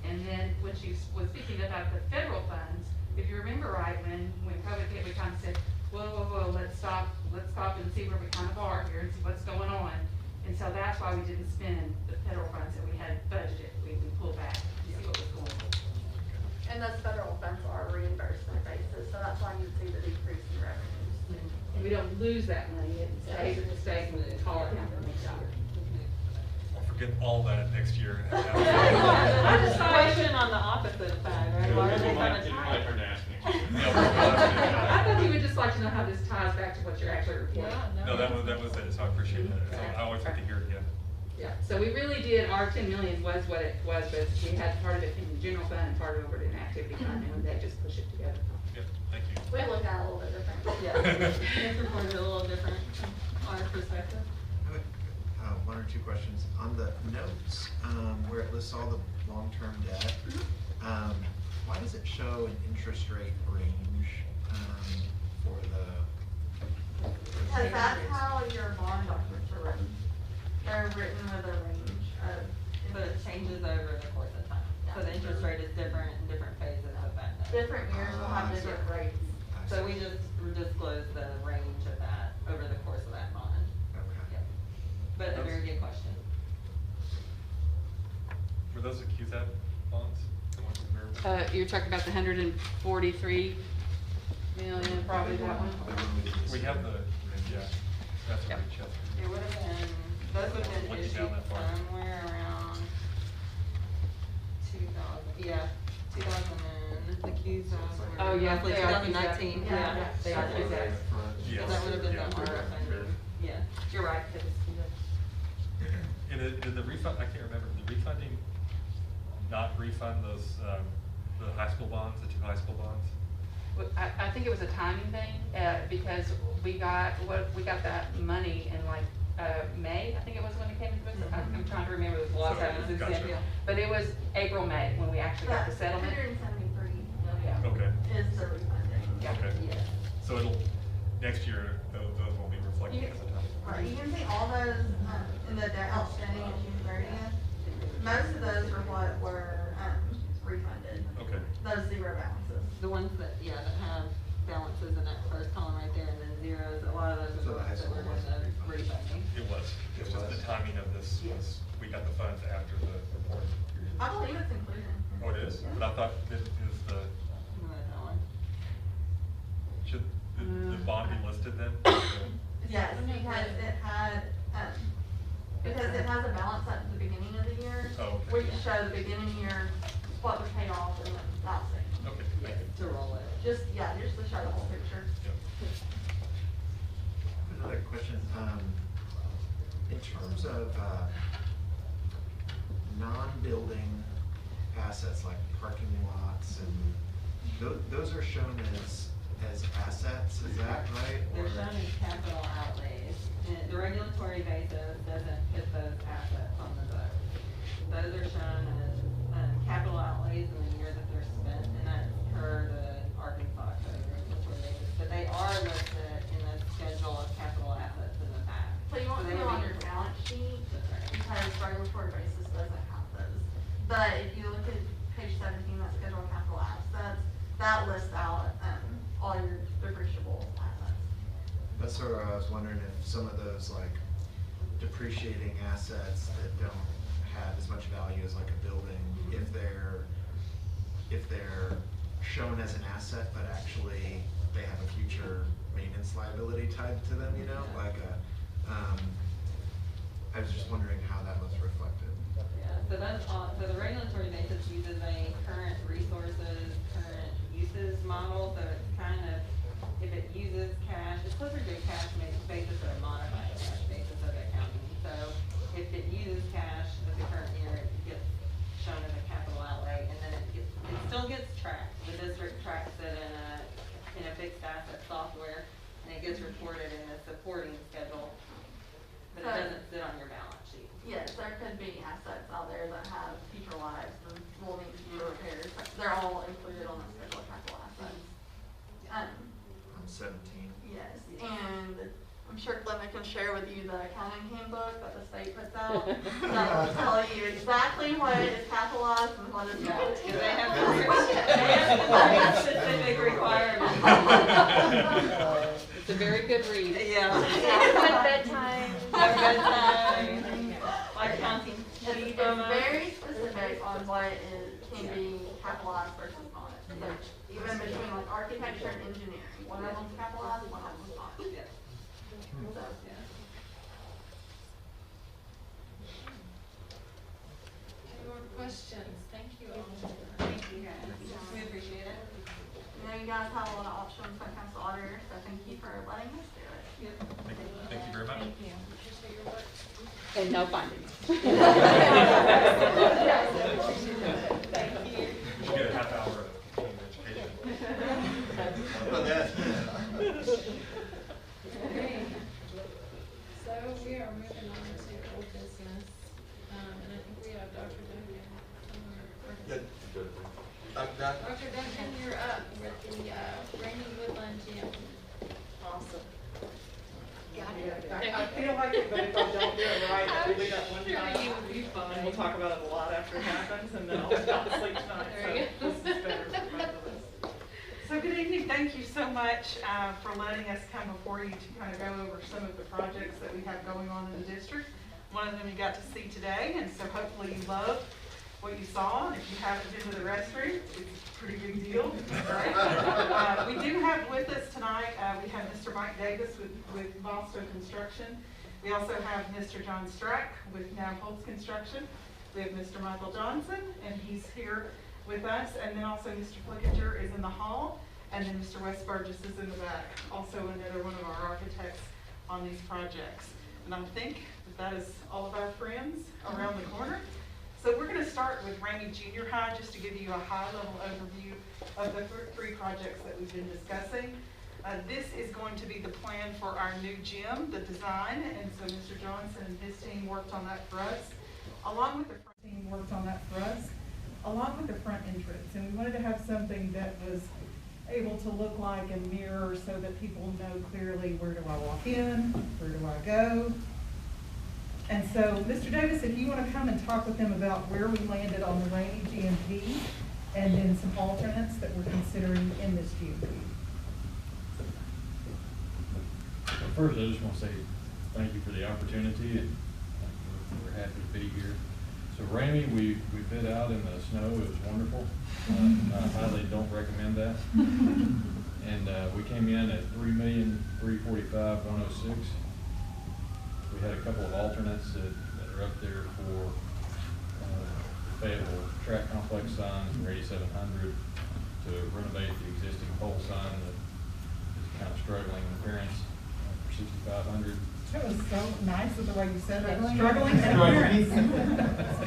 And then when she was speaking about the federal funds, if you remember right, when COVID hit, we kind of said, whoa, let's stop and see where we kind of are here and see what's going on. And so that's why we didn't spend the federal funds that we had budgeted. We pulled back to see what was going on. And those federal funds are reimbursement basis, so that's why you see the decrease in revenues. And we don't lose that money, it stays in the call account for next year. I'll forget all that next year. I just question on the opposite side, right? Why are they gonna It's my tie? turn to ask me. I thought you would just like to know how this ties back to what you're actually reporting. No, that was it, so I appreciate that. So I always like to hear it again. Yeah, so we really did, our 10 million was what it was, but we had part of it in the general fund and part of it in activity fund, and they just push it together. Yep, thank you. We look at it a little bit different. Yeah, this report is a little different on our perspective. I have one or two questions. On the notes, where it lists all the long-term debt, why does it show an interest rate range for the? Because that's how your bond documents are written. They're written with a range of. But it changes over the course of time. So the interest rate is different in different phases of that note. Different years will have different rates. So we just disclose the range of that over the course of that bond. Okay. Yep. But a very good question. Were those accused bonds? The ones in there? You're talking about the 143 million, probably that one? We have the, yeah, that's a Yep. good check. It would have been, those would have been Looking issued down that far. somewhere around 2000, the keys Oh, yeah, roughly they are 2019, Cusack. yeah. They are Cusack. Yes. That would have been Yeah. the hard funding, yeah. You're right. And did the refund, I can't remember, the refunding not refund those, the high school bonds, the 2 high school bonds? Well, I think it was a timing thing, because we got that money in like, May, I think it was when it came into books. I'm trying to remember, the law So, was gotcha. But it was April, May, when we actually got the settlement. 173 Yeah. Okay, is the refunding. okay. Yes. So it'll, next year, those won't be reflected as a time. Right, you can see all those, in the debt outstanding at June 30th. Most of those are what were, refunded. Okay. Those zero balances. The ones that, yeah, that have balances in that first column right there and then zeros, a lot of those So are the the high ones that school were in wasn't the refunded. refunding. It was, it's just the timing of this was, we got the funds after the reporting period. I believe it's included. Oh, it is? But I thought this is the, You know that one? should the bond be listed then? Yes, because it has a balance at the beginning of the year. Oh, okay. We can show the beginning year, what was paid off and last thing. Okay, thank you. To roll it. Just to show the whole picture. Yep. Another question, in terms of, non-building assets like parking lots and those are shown as assets, is that right? They're Or- shown as capital outlays. And the regulatory basis doesn't put those assets on the books. Those are shown as capital outlays in the year that they're spent, and that's per the Arkansas code regulatory basis. But they are listed in the schedule of capital assets in the back. So you won't they see them would on be- your balance sheet That's right. because regulatory basis doesn't have those. But if you look at page 17, that schedule of capital assets, that lists out, all your depreciable assets. That's sort of, I was wondering if some of those like depreciating assets that don't have as much value as like a building, if they're shown as an asset, but actually they have a future maintenance liability tied to them, you know, like I was just wondering how that was reflected. Yeah, so that's all, so the regulatory basis uses a current resources, current uses model, so it's kind of, if it uses cash, it's closer to a cash basis or a modified cash basis of accounting. So if it uses cash of the current year, it gets shown as a capital outlay, and then it still gets tracked. The district tracks it in a fixed asset software, and it gets reported in the supporting schedule, but it doesn't sit on your balance sheet. Yes, there could be assets out there that have future lives and will need to do repairs. They're all included on the schedule of capital assets. I'm 17. Yes, and I'm sure Clement can share with you the accounting handbook that the state puts out. That will tell you exactly what is capitalized and what is not. They have specific requirements. It's a very good read. Yeah. At bedtime. At bedtime. Like counting. It's very specific on what can be capitalized versus not. So even between like architecture and engineering, one of them's capitalized, one of them's not. Yes. So, Any more questions? Thank you all. Thank you guys. We appreciate it. I know you guys have a lot of options when it comes to auditors, so thank you for letting us do it. Thank you very much. Thank you. Appreciate your work. And no findings. Thank you. You should get a half hour of continuing education. Well, that's Okay. So we are moving on to old business, and I think we have Dr. Duncan. Dr. Duncan, you're up with the Rainy Woodland Gym. Awesome. I feel like it, but if I don't do it right, I'll do that one time. And we'll talk about it a lot after it happens, and then I'll not sleep tonight. So this is better for both of us. So good evening. Thank you so much for letting us come before you to kind of go over some of the projects that we have going on in the district. One of them you got to see today, and so hopefully you loved what you saw. If you haven't been to the restroom, it's a pretty big deal. Right? We do have with us tonight, we have Mr. Mike Davis with Boston Construction. We also have Mr. John Strack with Now Holtz Construction. We have Mr. Michael Johnson, and he's here with us. And then also Mr. Flickinger is in the hall, and then Mr. Wes Burgess is in the back, also another one of our architects on these projects. And I think that is all of our friends around the corner. So we're going to start with Rainy Junior High just to give you a high-level overview of the three projects that we've been discussing. This is going to be the plan for our new gym, the design, and so Mr. Johnson and his team worked on that for us, along with the front entrance. And we wanted to have something that was able to look like a mirror so that people know clearly, where do I walk in, where do I go. And so, Mr. Davis, if you want to come and talk with them about where we landed on the Rainy GMP, and then some alternates that we're considering in this GMP. Well, first, I just want to say thank you for the opportunity, and we're happy to be here. So Rainy, we bid out in the snow. It was wonderful. I highly don't recommend that. And we came in at $3,345,106. We had a couple of alternates that are up there for Fayetteville Track Complex signs for $8,700 to renovate the existing pole sign that is kind of struggling in appearance for $6,500. That was so nice with the way you said that. Struggling in appearance. That's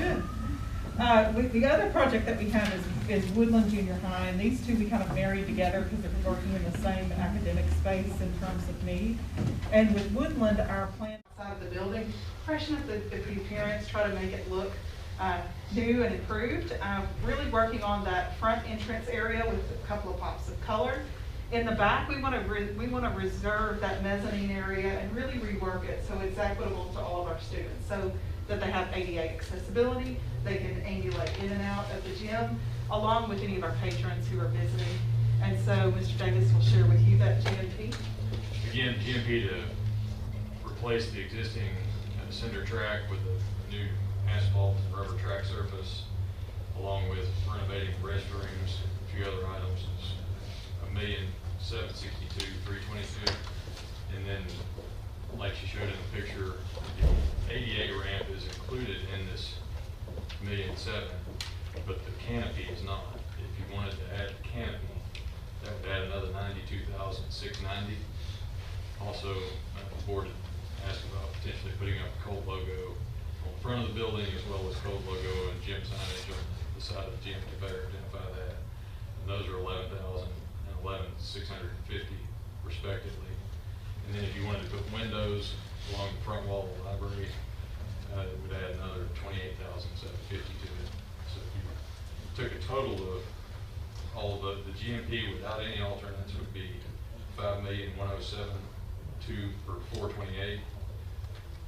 good. The other project that we have is Woodland Junior High, and these two we kind of married together because they're working in the same academic space in terms of need. And with Woodland, our plan outside of the building, freshen up the appearance, try to make it look new and improved. Really working on that front entrance area with a couple of pops of color. In the back, we want to reserve that mezzanine area and really rework it so it's equitable to all of our students, so that they have ADA accessibility, they can ambulate in and out of the gym, along with any of our patrons who are visiting. And so Mr. Davis will share with you that GMP. Again, GMP to replace the existing cinder track with a new asphalt and rubber track surface, along with renovating restrooms, a few other items, is $1,762,322. And then, like she showed in the picture, the ADA ramp is included in this $1,700,000, but the canopy is not. If you wanted to add the canopy, that would add another $92,690. Also, the board asked about potentially putting up a Colt logo on the front of the building, as well as Colt logo and gym signage on the side of the gym to better identify that. And those are $11,000 and $11,650 respectively. And then if you wanted to put windows along the front wall of the library, it would add another $28,750 to it. So if you took a total of all the GMP without any alternates would be $5,107,200 for $428.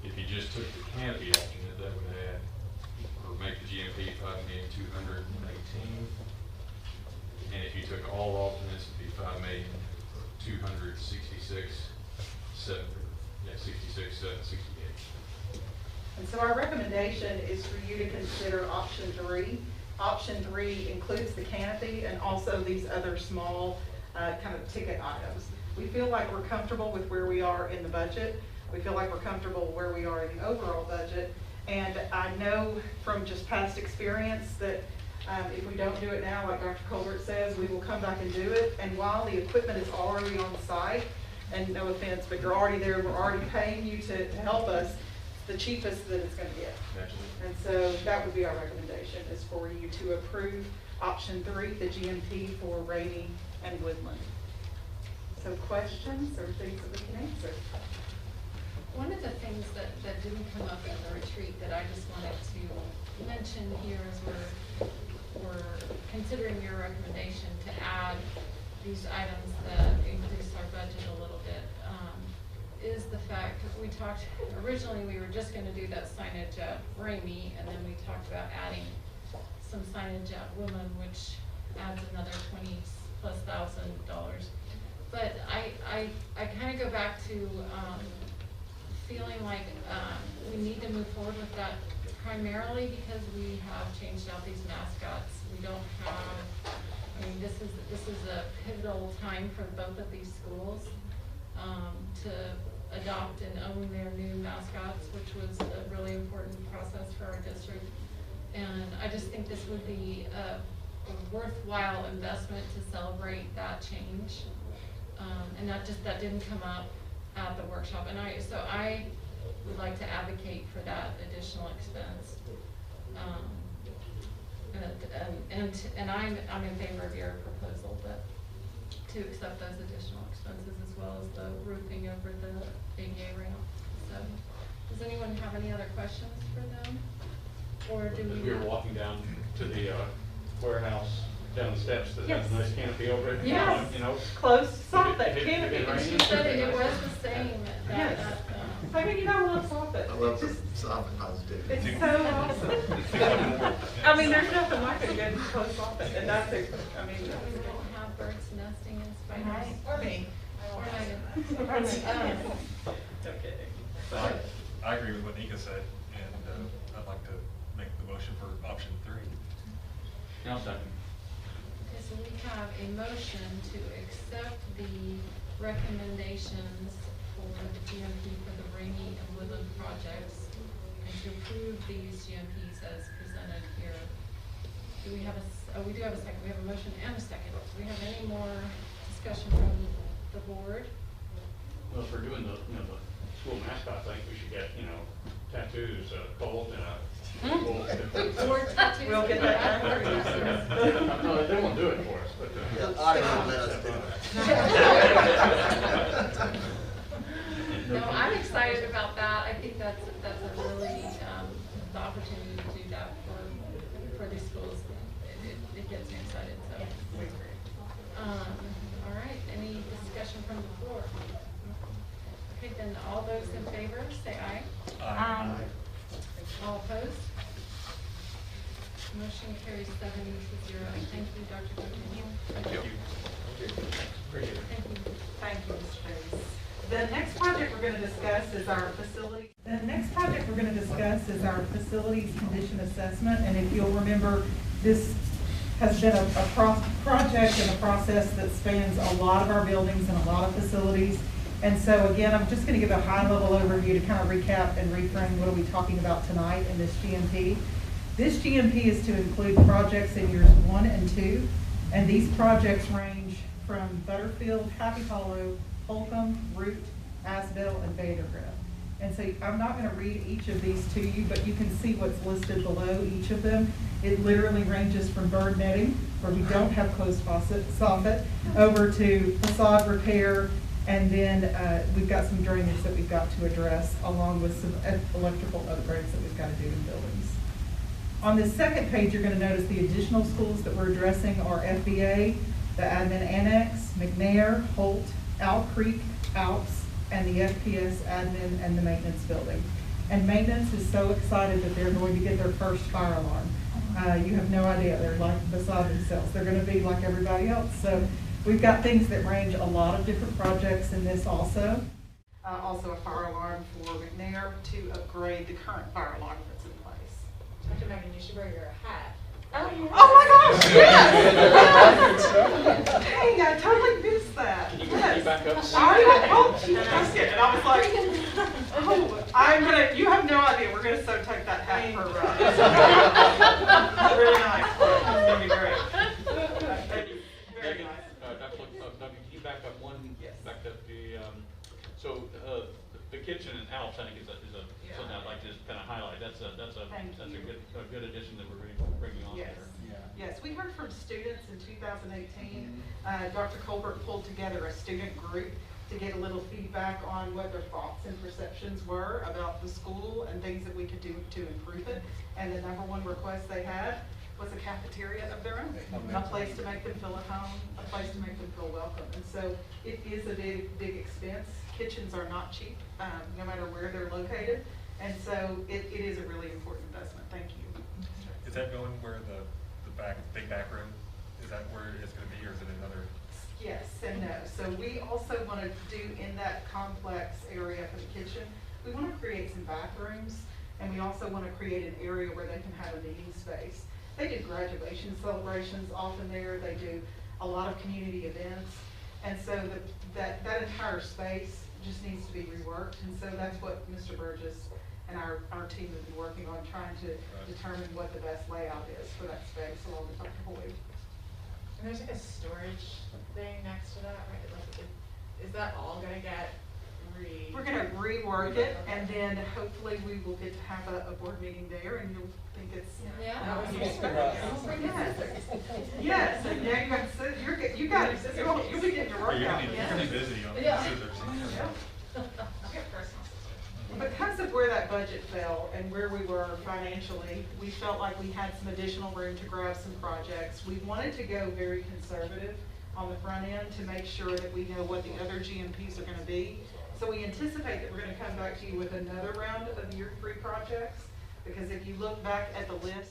If you just took the canopy alternate, that would add or make the GMP $5,218,000. And if you took all alternates, it'd be $5,266,768. And so our recommendation is for you to consider option 3. Option 3 includes the canopy and also these other small kind of ticket items. We feel like we're comfortable with where we are in the budget. We feel like we're comfortable where we are in the overall budget. And I know from just past experience that if we don't do it now, like Dr. Colbert says, we will come back and do it. And while the equipment is already on site, and no offense, but you're already there, we're already paying you to help us, the cheapest that it's going to get. And so that would be our recommendation, is for you to approve option 3, the GMP for Rainey and Woodland. So questions or things that we can answer? One of the things that didn't come up in the retreat that I just wanted to mention here as we're considering your recommendation to add these items that increase our budget a little bit, is the fact that we talked, originally we were just going to do that signage at Ramey, and then we talked about adding some signage at Woodland, which adds another $20,000+. But I kind of go back to feeling like we need to move forward with that primarily because we have changed out these mascots. We don't have, I mean, this is a pivotal time for both of these schools to adopt and own their new mascots, which was a really important process for our district. And I just think this would be a worthwhile investment to celebrate that change. And that didn't come up at the workshop. And so I would like to advocate for that additional expense. And I'm in favor of your proposal, but to accept those additional expenses as well as the roofing over the ADA ramp. So, does anyone have any other questions for them? Or do we? As we were walking down to the warehouse, down the steps, that has a nice canopy over it. Yes. You know, close soffit canopy. She said it was the same. Yes. I mean, you gotta love soffit. I love the soffit positivity. It's so awesome. I mean, there's nothing like a good close soffit, and that's it. I mean, We don't have birds nesting in spiders. or me. Okay. So I agree with what Nika said, and I'd like to make the motion for option 3. I'll second. Okay, so we have a motion to accept the recommendations for the GMP for the Rainey and Woodland projects and to approve these GMPs as presented here. Do we have we do have a second. We have a motion and a second. Do we have any more discussion from the board? Well, if we're doing the school mascot thing, we should get tattoos, a Colt and a wolf. Or tattoos. We'll get that done. No, they won't do it for us, but The audit will let us do No, I'm excited about that. I think that's a really the opportunity to do that for these schools. It gets me excited. So, all right. Any discussion from the floor? Okay, then all those in favor say aye. Aye. All opposed? Motion carries 7-0. Thank you, Dr. Jenkins. Thank you. appreciate it. Thank you, Mr. Davis. The next project we're going to discuss is our facility. The next project we're we're gonna discuss is our facilities condition assessment, and if you'll remember, this has been a project and a process that spans a lot of our buildings and a lot of facilities. And so again, I'm just gonna give a high-level overview to kind of recap and reframe what are we talking about tonight in this GMP. This GMP is to include projects in years 1 and 2, and these projects range from Butterfield, Happy Hollow, Holcomb, Root, Asbel, and Vandergrift. And so I'm not going to read each of these to you, but you can see what's listed below each of them. It literally ranges from bird netting, where we don't have closed soffit, over to facade repair, and then we've got some drainage that we've got to address, along with some electrical upgrades that we've got to do in buildings. On this second page, you're going to notice the additional schools that we're addressing are FBA, the Admin Annex, McNair, Holt, Owl Creek, Alps, and the FPS admin and the maintenance building. And maintenance is so excited that they're going to get their first fire alarm. You have no idea, they're like beside themselves. They're gonna be like everybody else. So we've got things that range a lot of different projects in this also. Also a fire alarm for McNair to upgrade the current fire alarm that's in place. Dr. Megan, you should wear your hat. Oh my gosh, yes! Dang, I totally missed that. Can you back up? Just kidding. And I was like, oh, you have no idea, we're gonna so take that hat for a ride. Really nice, it's gonna be great. Thank you, very nice. Doug, can you back up one? Yes. Back up the kitchen and Alps, I think is something I'd like to just kind of highlight. That's a good addition that we're bringing on Yes. there. Yes, we heard from students in 2018. Dr. Colbert pulled together a student group to get a little feedback on what their thoughts and perceptions were about the school and things that we could do to improve it. And the number one request they had was a cafeteria of their own, a place to make them feel at home, a place to make them feel welcome. And so it is a big expense. Kitchens are not cheap, no matter where they're located. And so it is a really important investment. Thank you. Is that going where the big back room, is that where it's going to be, or is it another? Yes and no. So we also want to do in that complex area for the kitchen, we want to create some bathrooms, and we also want to create an area where they can have a meeting space. They do graduation celebrations often there. They do a lot of community events. And so that entire space just needs to be reworked. And so that's what Mr. Burgess and our team have been working on, trying to determine what the best layout is for that space along with Dr. Boyd. And there's like a storage thing next to that, right? Like, is that all gonna get We're gonna rework it, and then hopefully we will get to have a board meeting there, and you'll think it's. Yes, and now you got you'll be getting your workout. You're gonna be busy on scissors. Because of where that budget fell and where we were financially, we felt like we had some additional room to grab some projects. We wanted to go very conservative on the front end to make sure that we know what the other GMPs are going to be. So we anticipate that we're going to come back to you with another round of year 3 projects, because if you look back at the list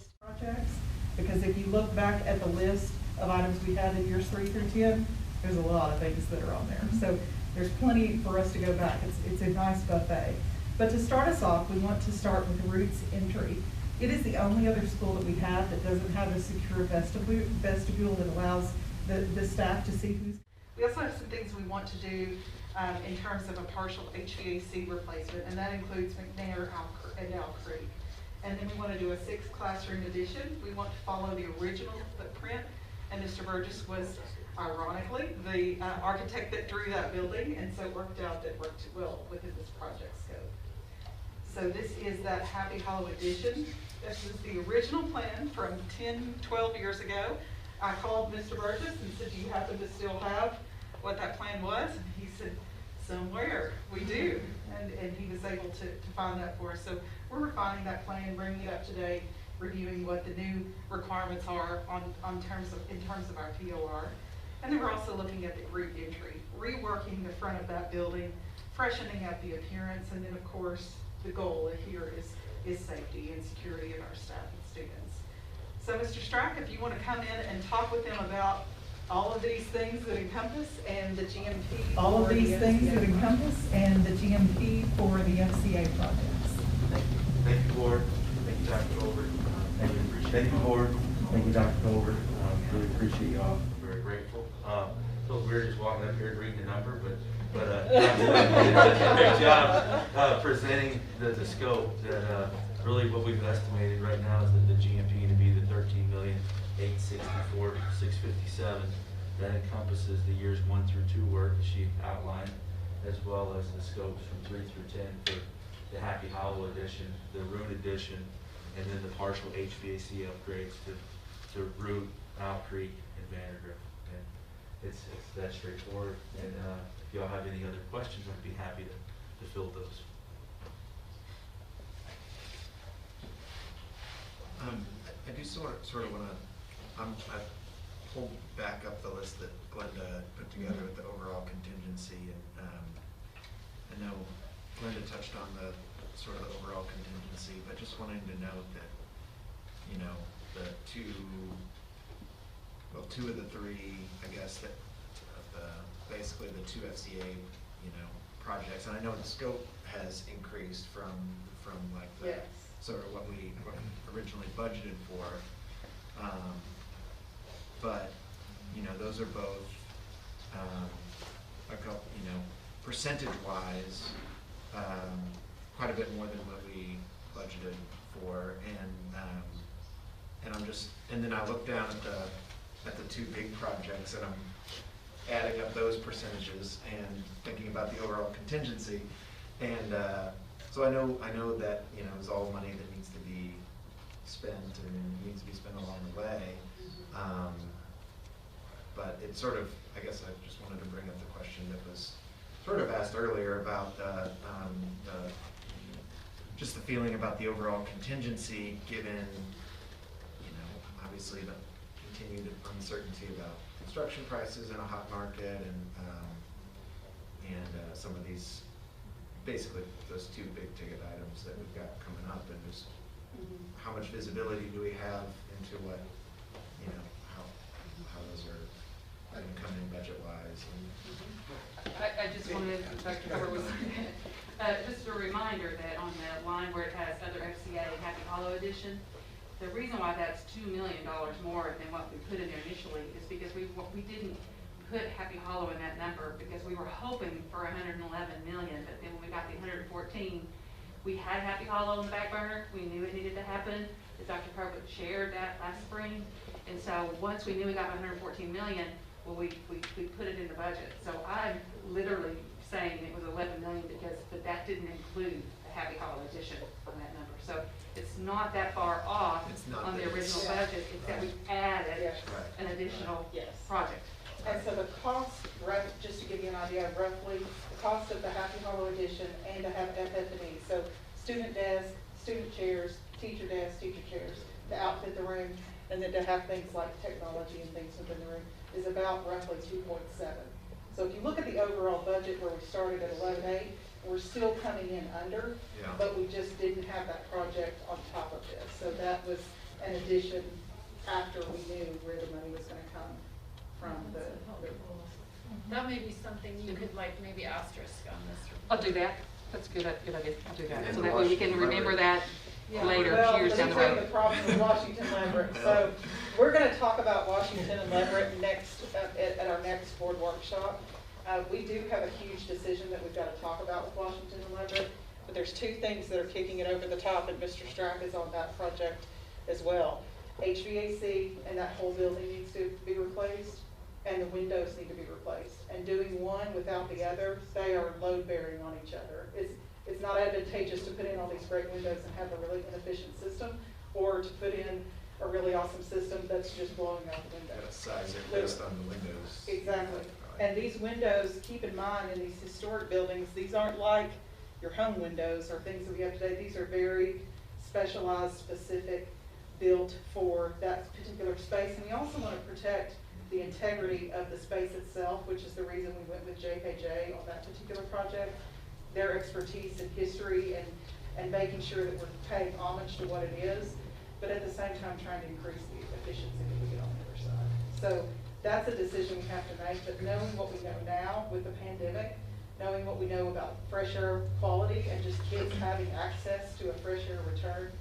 of items we had in years 3 through 10, there's a lot of things that are on there. So there's plenty for us to go back. It's a nice buffet. But to start us off, we want to start with Roots Entry. It is the only other school that we have that doesn't have a secure vestibule that allows the staff to see who's. We also have some things we want to do in terms of a partial HVAC replacement, and that includes McNair and Owl Creek. And then we want to do a 6th classroom addition. We want to follow the original footprint, and Mr. Burgess was, ironically, the architect that drew that building, and so it worked out that worked well within this project scope. So this is that Happy Hollow addition. This is the original plan from 10, 12 years ago. I called Mr. Burgess and said, do you happen to still have what that plan was? And he said, somewhere we do. And he was able to find that for us. So we're refining that plan, bringing it up to date, reviewing what the new requirements are in terms of our POR. And then we're also looking at the route entry, reworking the front of that building, freshening up the appearance, and then of course the goal here is safety and security of our staff and students. So Mr. Strack, if you want to come in and talk with them about all of these things that encompass and the GMP. All of these things that encompass and the GMP for the MCA projects. Thank you. Thank you, Board. Thank you, Dr. Colbert. Thank you, Board. Thank you, Dr. Colbert. Really appreciate y'all. Very grateful. Feels weird just walking up here and reading the number, but great job presenting the scope that really what we've estimated right now is that the GMP to be the $13,864,657. That encompasses the years 1 through 2 work that she outlined, as well as the scopes from 3 through 10 for the Happy Hollow edition, the Root edition, and then the partial HVAC upgrades to Root, Owl Creek, and Vandergrift. And it's that straightforward. And if y'all have any other questions, I'd be happy to fill those. I do sort of want to. I pulled back up the list that Glenda put together with the overall contingency, and I know Glenda touched on the sort of the overall contingency, but just wanting to note that, you know, the two of the three, I guess, that basically the 2 FCA, you know, projects, and I know the scope has increased from like the sort of what we originally budgeted for, but you know, those are both a couple, you know, percentage-wise, quite a bit more than what we budgeted for, and I'm just, and then I look down at the 2 big projects, and I'm adding up those percentages and thinking about the overall contingency, and so I know that, you know, it's all money that needs to be spent and needs to be spent along the way, but it sort of, I guess I just wanted to bring up the question that was sort of asked earlier about just the feeling about the overall contingency, given, you know, obviously the continued uncertainty about construction prices in a hot market, and some of these, basically those 2 big ticket items that we've got coming up, and just how much visibility do we have into what, you know, how those are incoming budget-wise. I just wanted to cover with just a reminder that on the line where it has other FCA Happy Hollow edition, the reason why that's $2 million more than what we put in there initially is because we didn't put Happy Hollow in that number because we were hoping for 111 million, but then when we got the 114, we had Happy Hollow in the back burner. We knew it needed to happen. The Dr. Corporal shared that last spring, and so once we knew we got 114 million, well, we put it in the budget. So I'm literally saying it was 11 million because that didn't include the Happy Hollow edition on that number. So it's not that far off on the original budget. It's that we added an additional project. And so the cost, just to give you an idea, roughly the cost of the Happy Hollow edition and to have FF&E, so student desk, student chairs, teacher desks, teacher chairs, to outfit the room, and then to have things like technology and things within the room is about roughly 2.7. So if you look at the overall budget where we started at 11.8, we're still coming in under, but we just didn't have that project on top of this. So that was an addition after we knew where the money was going to come from the. That may be something you could like maybe asterisk on this. I'll do that. That's a good idea. I'll do that. So that way we can remember that later, years down the road. The problem with Washington Leverett. So we're going to talk about Washington and Leverett next at our next board workshop. We do have a huge decision that we've got to talk about with Washington and Leverett, but there's 2 things that are kicking it over the top, and Mr. Strack is on that project as well. HVAC and that whole building needs to be replaced, and the windows need to be replaced. And doing one without the other, they are load bearing on each other. It's not advantageous to put in all these great windows and have a really inefficient system, or to put in a really awesome system that's just blowing out the windows. Size it based on the windows. Exactly. And these windows, keep in mind, in these historic buildings, these aren't like your home windows or things that we have today. These are very specialized, specific, built for that particular space. And we also want to protect the integrity of the space itself, which is the reason we went with JKJ on that particular project. Their expertise in history and making sure that we're paying homage to what it is, but at the same time trying to increase the efficiency that we get on the other side. So that's a decision we have to make, but knowing what we know now with the pandemic, knowing what we know about fresh air quality and just kids having access to a fresh air return,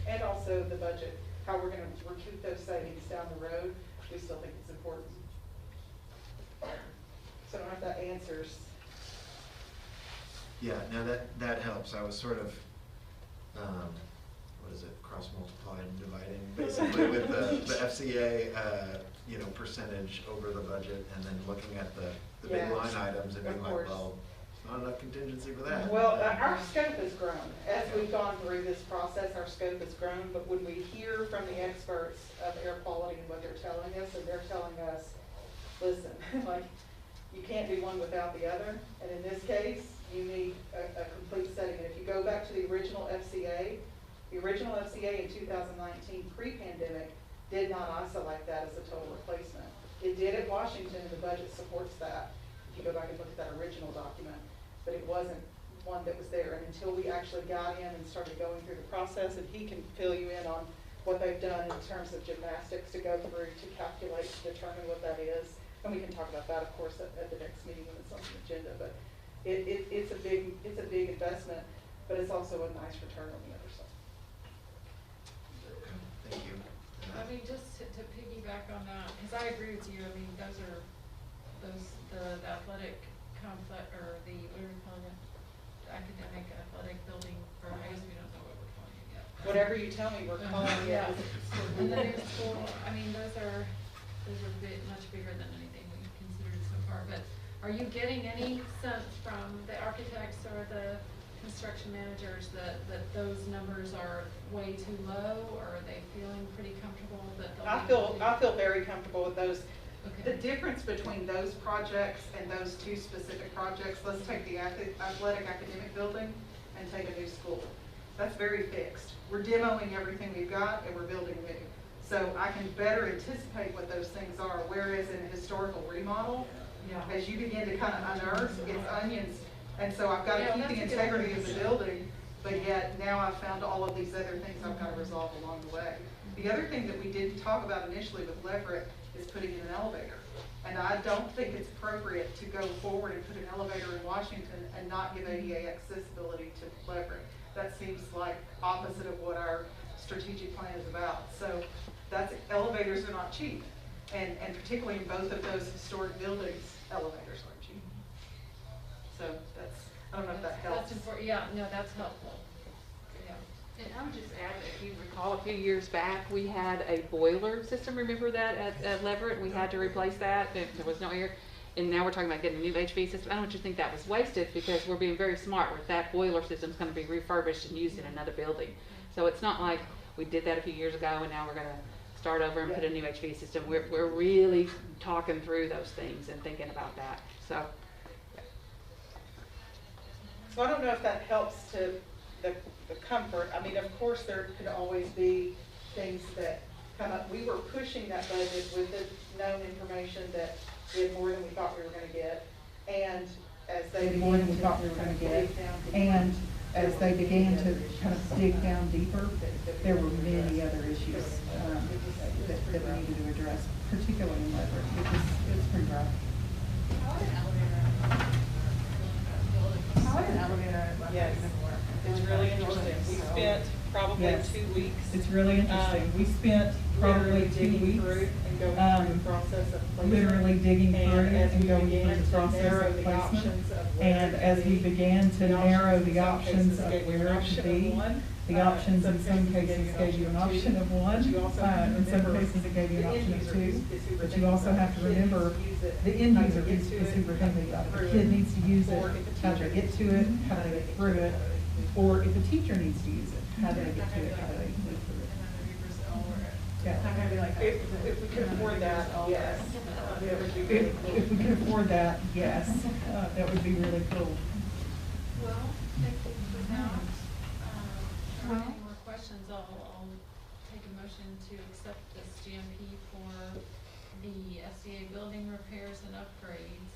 and also the budget, how we're gonna recoup those savings down the road, we still think it's important. So I don't know if that answers. Yeah, no, that helps. I was sort of, what is it, cross multiplying, dividing, basically with the FCA, you know, percentage over the budget, and then looking at the big Yeah, line items and being of like, course. well, it's not enough contingency for that. Well, our scope has grown. As we've gone through this process, our scope has grown, but when we hear from the experts of air quality and what they're telling us, and they're telling us, listen, like, you can't do one without the other, and in this case, you need a complete setting. And if you go back to the original FCA in 2019, pre-pandemic, did not isolate that as a total replacement. It did at Washington, and the budget supports that, if you go back and look at that original document, but it wasn't one that was there. And until we actually got in and started going through the process, and he can fill you in on what they've done in terms of gymnastics to go through to calculate, to determine what that is. And we can talk about that, of course, at the next meeting when it's on the agenda, but it's a big investment, but it's also a nice return on the other side. Thank you. I mean, just to piggyback on that, because I agree with you, I mean, the athletic complex, or the, what are we calling it? The academic athletic building, or I guess we don't know what we're calling it yet. Whatever you tell me, we're calling it. Yeah, and the new school, I mean, those are much bigger than anything we've considered so far, but are you getting any sense from the architects or the construction managers that those numbers are way too low, or are they feeling pretty comfortable that they'll I feel very comfortable with those. Okay. The difference between those projects and those two specific projects, let's take the athletic academic building and take a new school. That's very fixed. We're demoing everything we've got and we're building new. So I can better anticipate what those things are, whereas in a historical remodel, as you begin to kind of unearth, it's onions. And so I've got to keep the integrity of the building, but yet now I've found all of these other things I've got to resolve along the way. The other thing that we didn't talk about initially with Leverett is putting in an elevator. And I don't think it's appropriate to go forward and put an elevator in Washington and not give ADA accessibility to Leverett. That seems like opposite of what our strategic plan is about. So elevators are not cheap. And particularly in both of those historic buildings, elevators aren't cheap. So I don't know if that helps. That's important, yeah, no, that's helpful. Yeah. And I would just add, if you recall, a few years back, we had a boiler system, remember that, at Leverett? We had to replace that, there was no air. And now we're talking about getting a new HVAC system. I don't want you to think that was wasted, because we're being very smart with that boiler system's gonna be refurbished and used in another building. So it's not like we did that a few years ago and now we're gonna start over and put a new HVAC system. We're really talking through those things and thinking about that, so. So I don't know if that helps to the comfort. I mean, of course, there could always be things that come up. We were pushing that budget with the known information that we had more than we thought we were going to get. And as they began to kind of dig down deeper, there were many other issues that we needed to address, particularly in Leverett. It's pretty rough. How would an elevator work? It's really interesting. We spent probably 2 weeks. It's really interesting. We spent probably 2 weeks and going through the process of placement. Literally digging through and going through the process of placement. And as we began to narrow the options of where it should be, the options in some cases gave you an option of one, in some cases it gave you an option of two, but you also have to remember the end user is who we're thinking about. If the kid needs to use it, how do they get to it, how do they get through it, or if a teacher needs to use it, how do they get to it, how do they move through it. Yeah. If we could afford that, yes. If we could afford that, yes, that would be really cool. Well, thank you for that. Any more questions, I'll take a motion to accept this GMP for the SCA building repairs and upgrades.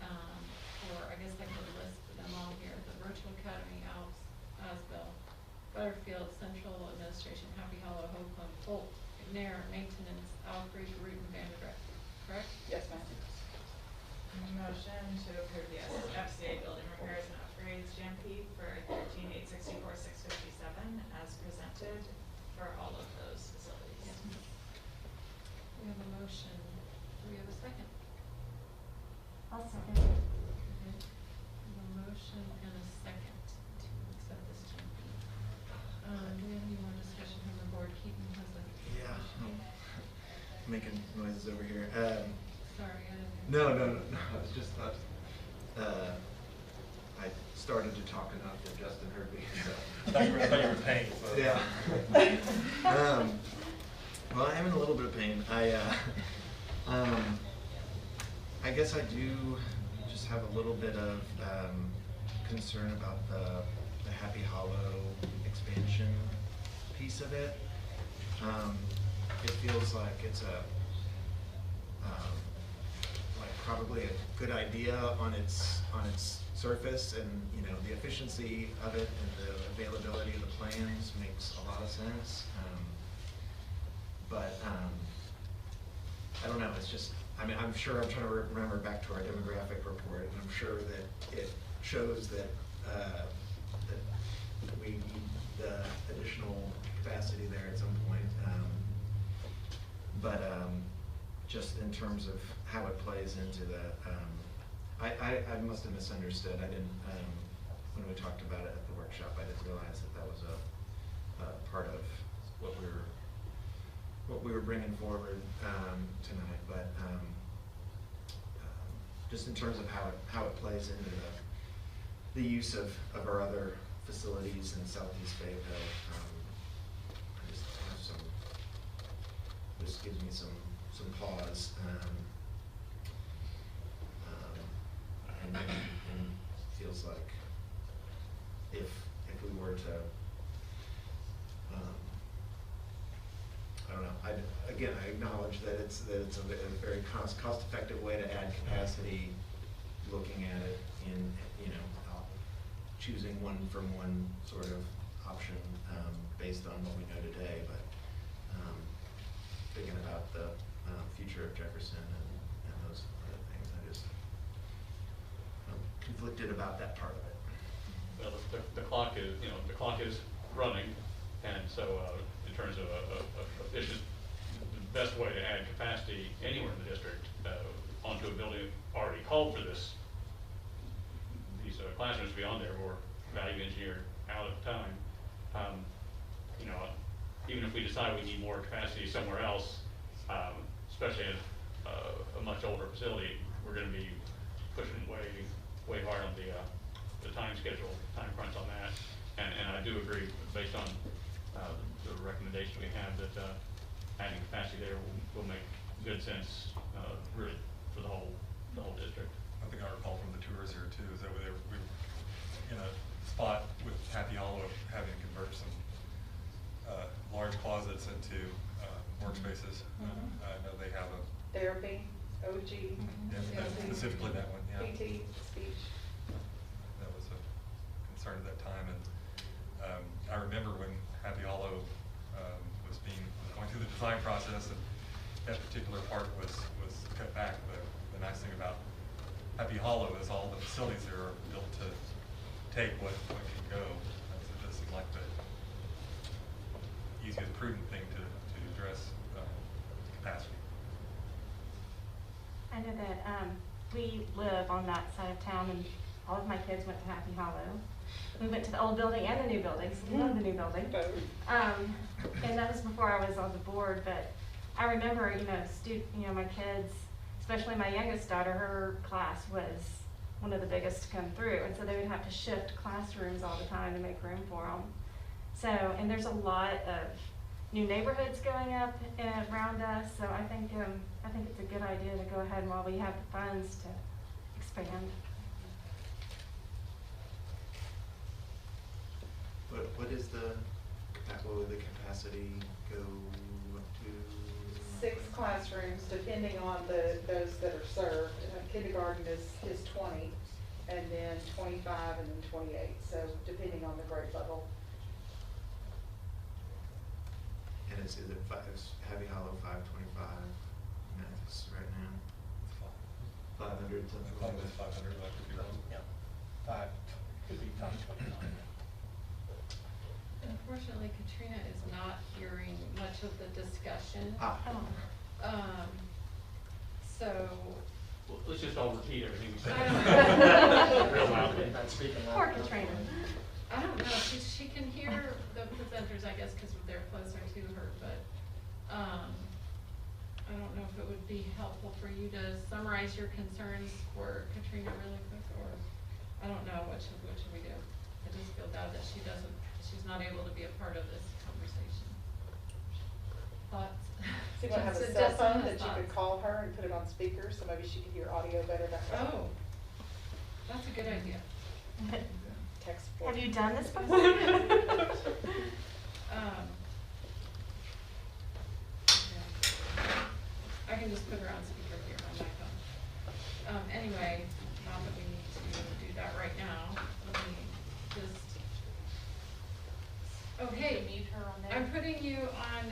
For, I guess I could list them all here, the Virtual Academy, Asbel, Butterfield, Central Administration, Happy Hollow, Hopeland, Holt, McNair, Maintenance, Owl Creek, Root, and Vanderbilt, correct? Yes, ma'am. motion to approve the FCA building repairs and upgrades, GMP, for $13,864,657 as presented for all of those facilities. We have a motion. Do we have a second? I'll second. Okay. We have a motion and a second to accept this GMP. Do we have any more discussion from the board? Keaton has a Yeah. question. Making noises over here. Sorry, I didn't. No. I was just thought, I started to talk enough that Justin heard me. So. I thought you were in pain. So. Yeah. Well, I am in a little bit of pain. I guess I do just have a little bit of concern about the Happy Hollow expansion piece of it. It feels like it's like probably a good idea on its surface, and the efficiency of it and the availability of the plans makes a lot of sense. But I don't know. It's just, I'm sure I'm trying to remember back to our demographic report, and I'm sure that it shows that that we need the additional capacity there at some point. But just in terms of how it plays into the, I must have misunderstood. I didn't, when we talked about it at the workshop, I didn't realize that was a part of what we were bringing forward tonight. But just in terms of how it plays into the use of our other facilities in Southeast Fayetteville, I just have some. This gives me some pause, and feels like if we were to, I don't know. I acknowledge that it's a very cost-effective way to add capacity. Looking at it in choosing one from one sort of option based on what we know today, but thinking about the future of Jefferson and those other things, I'm conflicted about that part of it. Well, the clock is running, and so in terms of efficient, the best way to add capacity anywhere in the district onto a building already called for these classrooms to be on there, or value engineered out at the time. Even if we decide we need more capacity somewhere else, especially in a much older facility, we're going to be pushing way hard on the time schedule, time crunch on that. And I do agree, based on the recommendation we have, that adding capacity there will make good sense, really, for the whole district. I think I recall from the tours here too, is that we were in a spot with Happy Hollow having to convert some large closets into workspaces. I know they have a Therapy, OG. Yeah, specifically that one, yeah. PT, speech. That was a concern at that time, and I remember when Happy Hollow was going through the design process, and that particular part was cut back. But the nice thing about Happy Hollow is all the facilities there are built to take what can go. So it does seem like the easiest, prudent thing to address capacity. I know that we live on that side of town, and all of my kids went to Happy Hollow. We went to the old building and the new building, so we love the new building. And that was before I was on the board, but I remember, my kids, especially my youngest daughter, her class was one of the biggest to come through, and so they would have to shift classrooms all the time to make room for them. So, and there's a lot of new neighborhoods going up around us, so I think it's a good idea to go ahead, and while we have the funds, to expand. What is what would the capacity go up to? 6 classrooms, depending on those that are served. Kindergarten is 20, and then 25, and then 28. So depending on the grade level. And is it Happy Hollow 525 max right now? 500, something like Almost that. 500, that could be wrong. Yeah. Could be 529. Unfortunately, Katrina is not hearing much of the discussion. So. Well, let's just all repeat everything we said. Real loudly. Poor Katrina. I don't know, she can hear the presenters, I guess, because they're closer to her, but, I don't know if it would be helpful for you to summarize your concerns for Katrina really quick, or, I don't know, what should we do? I just feel bad that she's not able to be a part of this conversation. Thoughts? So you want to have a cell phone that you could call her and put it on speaker, so maybe she could hear audio better that way? Oh, that's a good idea. Text. Have you done this before? I can just put her on speaker here on my phone. Anyway, not that we need to do that right now. Let me just. Okay, Mute her on there. I'm putting you on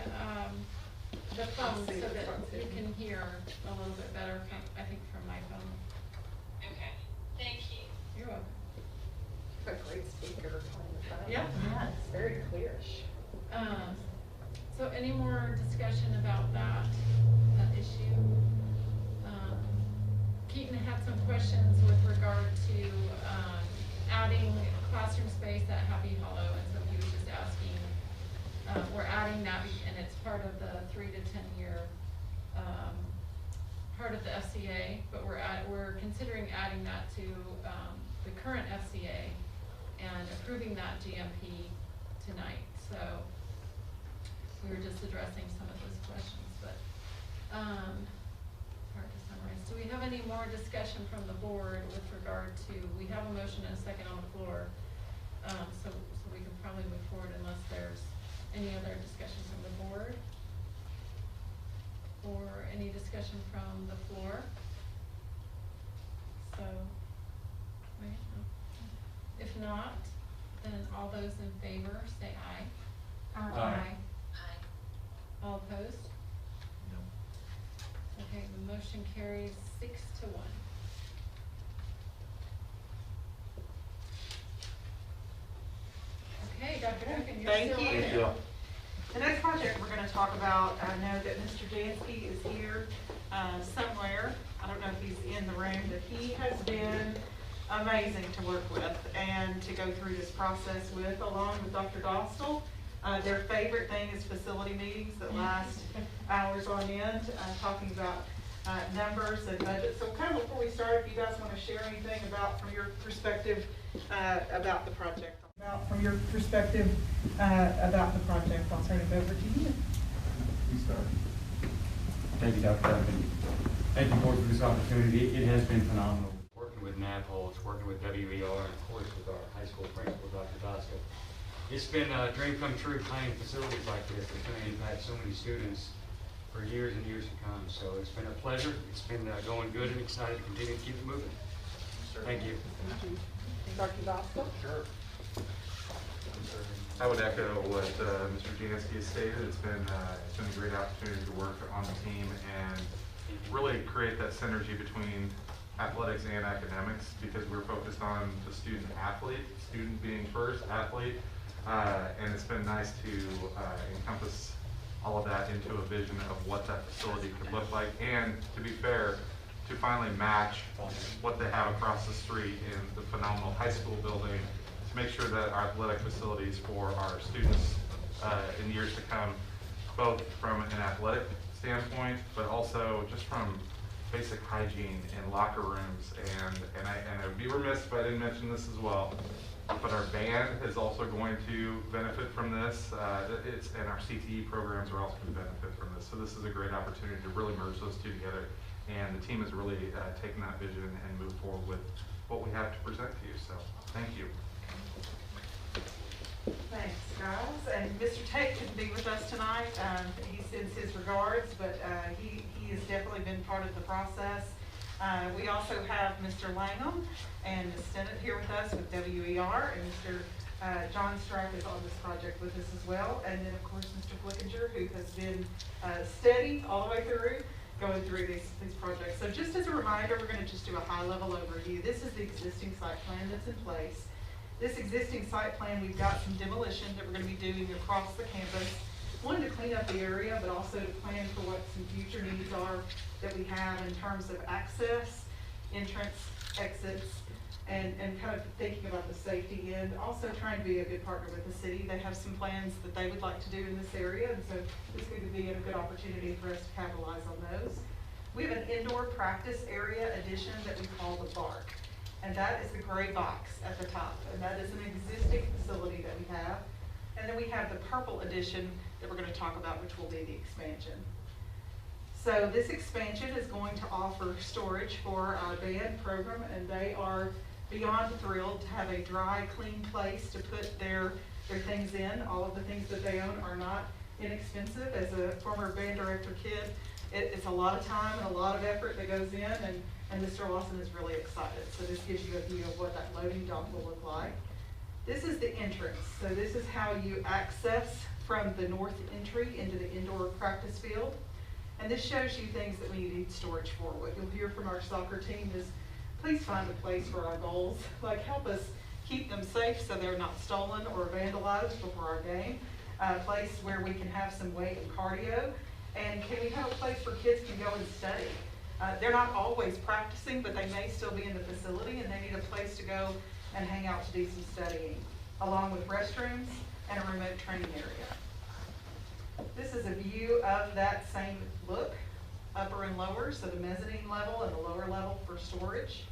the phone so that you can hear a little bit better from, I think, from my phone. Okay, thank you. You're welcome. A great speaker on the phone. Yeah. Yeah, it's very clearish. So any more discussion about that issue? Keaton had some questions with regard to adding classroom space at Happy Hollow, and so he was just asking, we're adding that, and it's part of the 3 to 10 year part of the FCA, but we're considering adding that to the current FCA and approving that GMP tonight. So we were just addressing some of those questions, but hard to summarize. Do we have any more discussion from the board with regard to, we have a motion and a second on the floor, so we can probably move forward unless there's any other discussion from the board or any discussion from the floor. So, wait, no. If not, then all those in favor say aye. Aye. All opposed? No. Okay, the motion carries 6-1. Okay, Dr. Duncan, you're Thank still you. on Thank there. you. The next project we're gonna talk about, I know that Mr. Jansky is here somewhere. I don't know if he's in the room, but he has been amazing to work with and to go through this process with, along with Dr. Dostal. Their favorite thing is facility meetings that last hours on end, talking about numbers and budgets. So kind of before we start, if you guys want to share anything about, from your perspective, about the project. From your perspective about the project, I'll turn it over to you. You start. Thank you, Dr. Duncan. Thank you, board, for this opportunity. It has been phenomenal. Working with NAVHOLS, working with WER, and of course with our high school principal, Dr. Dostal. It's been a dream come true planning facilities like this that's going to impact so many students for years and years to come. So it's been a pleasure. It's been going good, and excited to continue to keep it moving. Thank you. Thank you. Dr. Dostal? Sure. I would echo what Mr. Jansky has stated. It's been a great opportunity to work on the team and really create that synergy between athletics and academics, because we're focused on the student athlete, student being first, athlete, and it's been nice to encompass all of that into a vision of what that facility could look like, and to be fair, to finally match what they have across the street in the phenomenal high school building, to make sure that our athletic facilities for our students in years to come, both from an athletic standpoint, but also just from basic hygiene in locker rooms, and I would be remiss if I didn't mention this as well, but our band is also going to benefit from this, and our CTE programs are also going to benefit from this. So this is a great opportunity to really merge those two together, and the team has really taken that vision and moved forward with what we have to present to you. So thank you. Thanks, guys. And Mr. Tate couldn't be with us tonight. He sends his regards, but he has definitely been part of the process. We also have Mr. Langham and Ms. Stennett here with us with WER, and Mr. John Stripe is on this project with us as well. And then, of course, Mr. Flickinger, who has been steady all the way through. going through these projects. So just as a reminder, we're going to just do a high-level overview. This is the existing site plan that's in place. This existing site plan, we've got some demolition that we're going to be doing across the campus. One, to clean up the area, but also to plan for what some future needs are that we have in terms of access, entrance, exits, and kind of thinking about the safety end. Also trying to be a good partner with the city. They have some plans that they would like to do in this area, and so this could be a good opportunity for us to capitalize on those. We have an indoor practice area addition that we call the Bark, and that is the gray box at the top, and that is an existing facility that we have. And then we have the purple addition that we're going to talk about, which will be the expansion. So this expansion is going to offer storage for our band program, and they are beyond thrilled to have a dry, clean place to put their things in. All of the things that they own are not inexpensive. As a former band director kid, it's a lot of time and a lot of effort that goes in, and Mr. Lawson is really excited. So this gives you a view of what that loading dock will look like. This is the entrance. So this is how you access from the north entry into the indoor practice field. And this shows you things that we need storage for. What you'll hear from our soccer team is, please find a place for our goals. Like, help us keep them safe so they're not stolen or vandalized before our game. A place where we can have some weight and cardio. And can we have a place where kids can go and study? They're not always practicing, but they may still be in the facility, and they need a place to go and hang out to do some studying, along with restrooms and a remote training area. This is a view of that same look, upper and lower, so the mezzanine level and the lower level for storage.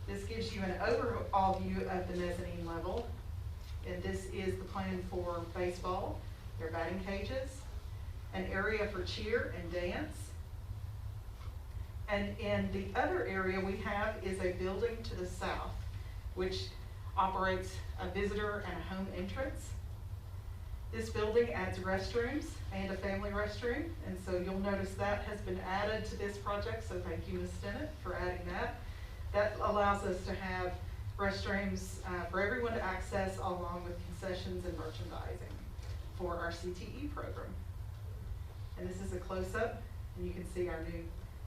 This gives you an overall view of the mezzanine level, and this is the plan for baseball, their batting cages, an area for cheer and dance. And in the other area we have is a building to the south, which operates a visitor and a home entrance. This building adds restrooms and a family restroom, and so you'll notice that has been added to this project, so thank you, Ms. Stennett, for adding that. That allows us to have restrooms for everyone to access, along with concessions and merchandising for our CTE program. And this is a close-up, and you can see our new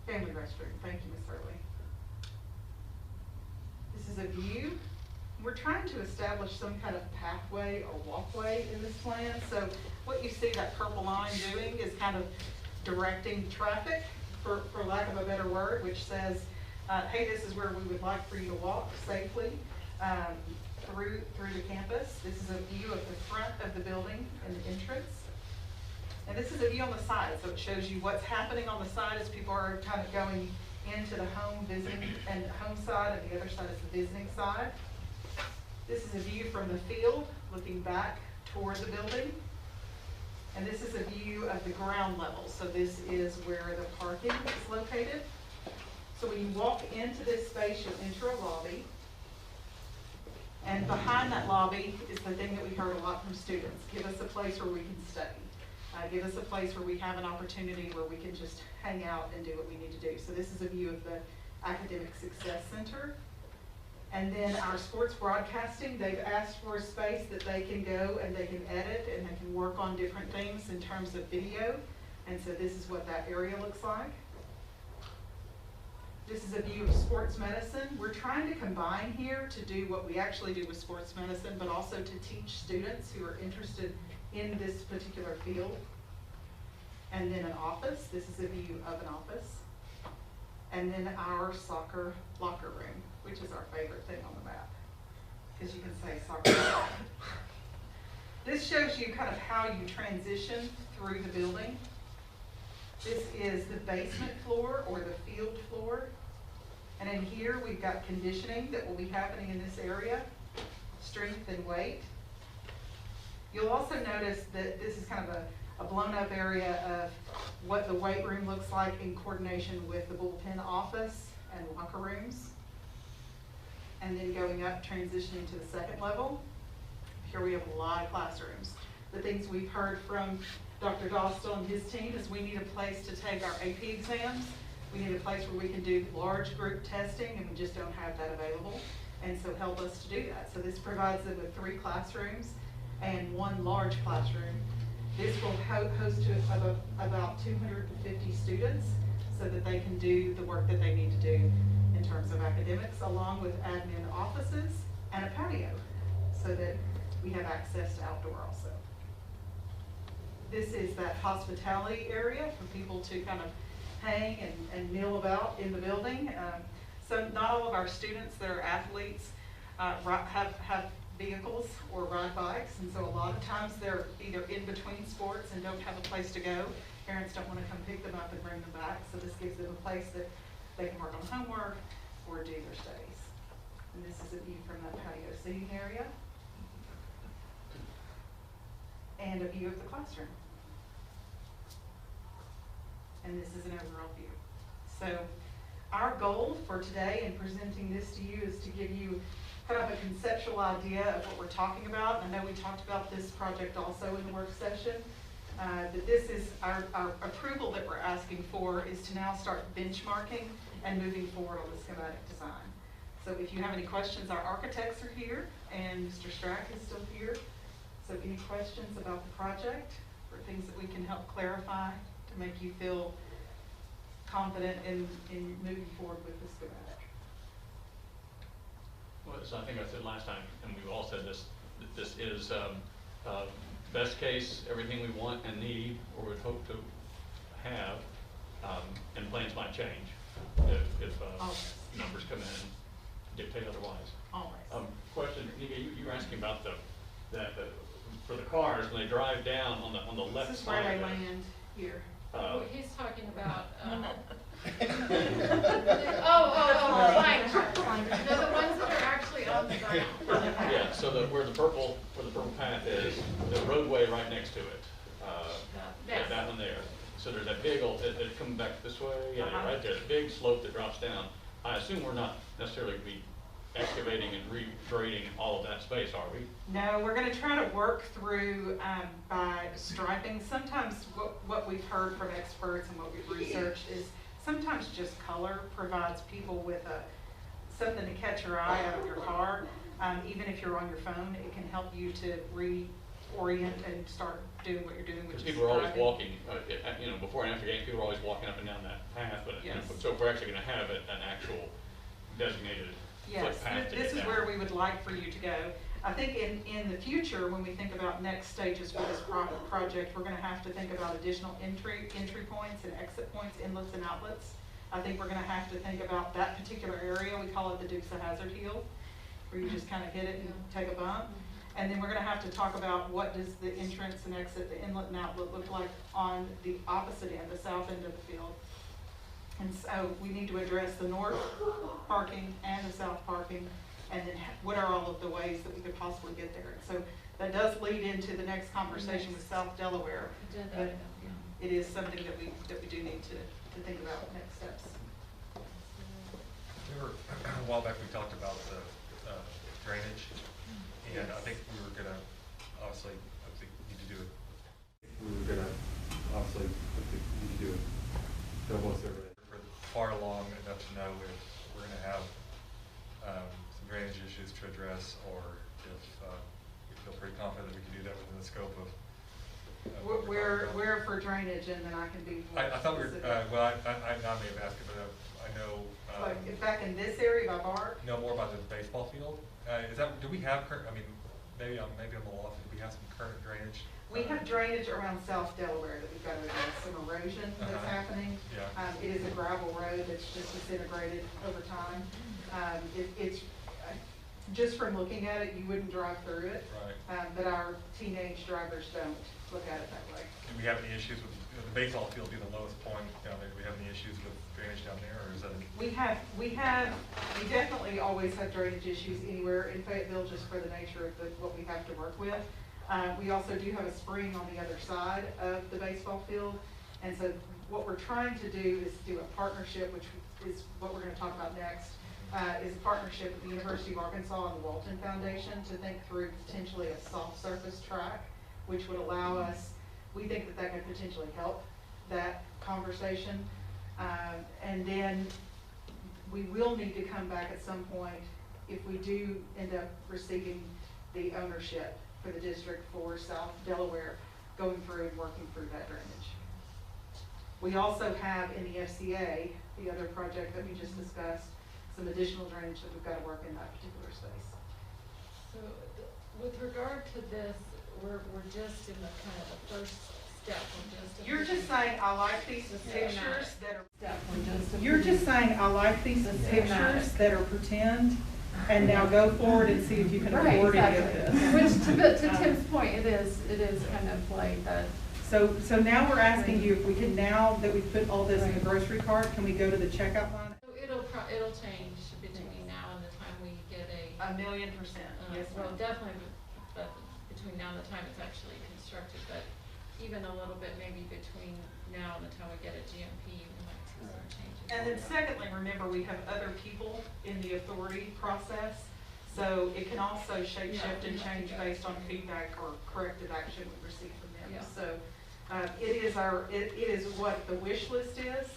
family restroom. Thank you, Ms. Hurley. This is a view. We're trying to establish some kind of pathway or walkway in this plan. So what you see that purple line doing is kind of directing traffic, for lack of a better word, which says, hey, this is where we would like for you to walk safely through the campus. This is a view of the front of the building and the entrance. And this is a view on the side, so it shows you what's happening on the side as people are kind of going into the home visiting and home side, and the other side is the visiting side. This is a view from the field looking back toward the building. And this is a view of the ground level. So this is where the parking is located. So when you walk into this space, you'll enter a lobby. And behind that lobby is the thing that we heard a lot from students. Give us a place where we can study. Give us a place where we have an opportunity where we can just hang out and do what we need to do. So this is a view of the Academic Success Center. And then our sports broadcasting, they've asked for a space that they can go and they can edit and they can work on different things in terms of video. And so this is what that area looks like. This is a view of sports medicine. We're trying to combine here to do what we actually do with sports medicine, but also to teach students who are interested in this particular field. And then an office. This is a view of an office. And then our soccer locker room, which is our favorite thing on the map, because you can say soccer. This shows you kind of how you transition through the building. This is the basement floor or the field floor. And in here we've got conditioning that will be happening in this area, strength and weight. You'll also notice that this is kind of a blown up area of what the weight room looks like in coordination with the bullpen office and locker rooms. And then going up, transitioning to the second level. Here we have a lot of classrooms. The things we've heard from Dr. Dostal and his team is we need a place to take our AP exams. We need a place where we can do large group testing, and we just don't have that available. And so help us to do that. So this provides them with 3 classrooms and 1 large classroom. This will host to about 250 students, so that they can do the work that they need to do in terms of academics, along with admin offices and a patio, so that we have access to outdoor also. This is that hospitality area for people to kind of hang and meal about in the building. So not all of our students that are athletes have vehicles or ride bikes, and so a lot of times they're either in between sports and don't have a place to go. Parents don't want to come pick them up and bring them back, so this gives them a place that they can work on homework or do their studies. And this is a view from that patio seating area. And a view of the classroom. And this is an overall view. So our goal for today in presenting this to you is to give you kind of a conceptual idea of what we're talking about. And I know we talked about this project also in the work session. That this is our approval that we're asking for is to now start benchmarking and moving forward on the schematic design. So if you have any questions, our architects are here and Mr. Strack is still here. So any questions about the project or things that we can help clarify to make you feel confident in moving forward with the schematic? Well, so I think I said last time, and we've all said this, that this is best case, everything we want and need or would hope to have, and plans might change if numbers come in and dictate otherwise. Always. Question, Nika, you were asking about for the cars when they drive down on the left side. This is where they land here. He's talking about, fine. No, the ones that are actually on the ground. Yeah, so where the purple path is, the roadway right next to it. Yes. That one there. So there's that big old, it coming back this way, yeah, right there, the big slope that drops down. I assume we're not necessarily going to be excavating and regrading all of that space, are we? No, we're going to try to work through by striping. Sometimes what we've heard from experts and what we've researched is sometimes just color provides people with something to catch your eye out of your car. Even if you're on your phone, it can help you to reorient and start doing what you're doing. Because people are always walking, before and after games, people are always walking up and down that path. But yes. So if we're actually going to have an actual designated yes, footpath this is where we would like for you to go. I think in the future, when we think about next stages for this project, we're going to have to think about additional entry points and exit points, inlets and outlets. I think we're going to have to think about that particular area. We call it the Dukes of Hazzard Heel, where you just kind of hit it and take a bump. And then we're going to have to talk about what does the entrance and exit, the inlet and outlet look like on the opposite end, the south end of the field. And so we need to address the north parking and the south parking, and then what are all of the ways that we could possibly get there. So that does lead into the next conversation with South Delaware. But it is something that we do need to think about next steps. A while back we talked about the drainage, and I think we were going to obviously need to do it. Double survey. We're far along enough to know if we're going to have some drainage issues to address, or if we feel pretty confident that we can do that within the scope of. Where for drainage, and then I can be more I thought we were, well, I may have asked it, but I know. Like back in this area by Bart? No, more about the baseball field. Do we have current, maybe I'm a little off, do we have some current drainage? We have drainage around South Delaware that we've got to address, some erosion that's happening. Yeah. It is a gravel road that's just disintegrated over time. It's just from looking at it, you wouldn't drive through it. Right. But our teenage drivers don't look at it that way. Do we have any issues with the baseball field being the lowest point down there? Do we have any issues with drainage down there, or is that? We definitely always have drainage issues anywhere in Fayetteville, just for the nature of what we have to work with. We also do have a spring on the other side of the baseball field. And so what we're trying to do is do a partnership, which is what we're going to talk about next, is a partnership with the University of Arkansas and the Walton Foundation to think through potentially a soft surface track, which would allow us, we think that could potentially help that conversation. And then we will need to come back at some point if we do end up receiving the ownership for the district for South Delaware, going through and working through that drainage. We also have in the FCA, the other project that we just discussed, some additional drainage that we've got to work in that particular space. So with regard to this, we're just in the kind of the first step. You're just saying, I like these pictures that are. You're just saying, I like these pictures that are pretend, and now go forward and see if you can afford any of this. Which, to Tim's point, it is kind of like that. So now we're asking you if we can, now that we've put all this in the grocery cart, can we go to the checkout line? So it'll change between now and the time we get a. 1,000,000%. Yes, Well, ma'am. definitely, but between now and the time it's actually constructed, but even a little bit maybe between now and the time we get a GMP, we might see some changes. And then secondly, remember, we have other people in the authority process, so it can also shape, shift, and change based on feedback or corrective action we receive from them. Yeah. So it is what the wish list is.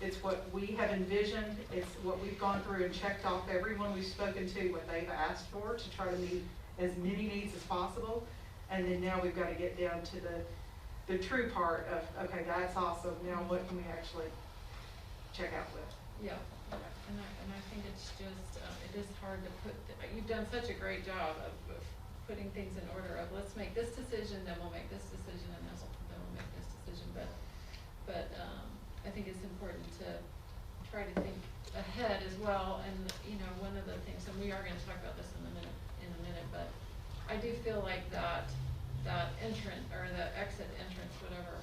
It's what we have envisioned. It's what we've gone through and checked off everyone we've spoken to, what they've asked for to try to meet as many needs as possible. And then now we've got to get down to the true part of, okay, that's awesome. Now what can we actually check out with? Yeah, and I think it's just, it is hard to put, you've done such a great job of putting things in order of, let's make this decision, then we'll make this decision, and then we'll make this decision, but I think it's important to try to think ahead as well, and, you know, one of the things, and we are gonna talk about this in a minute, but I do feel like that entrance, or the exit entrance, whatever,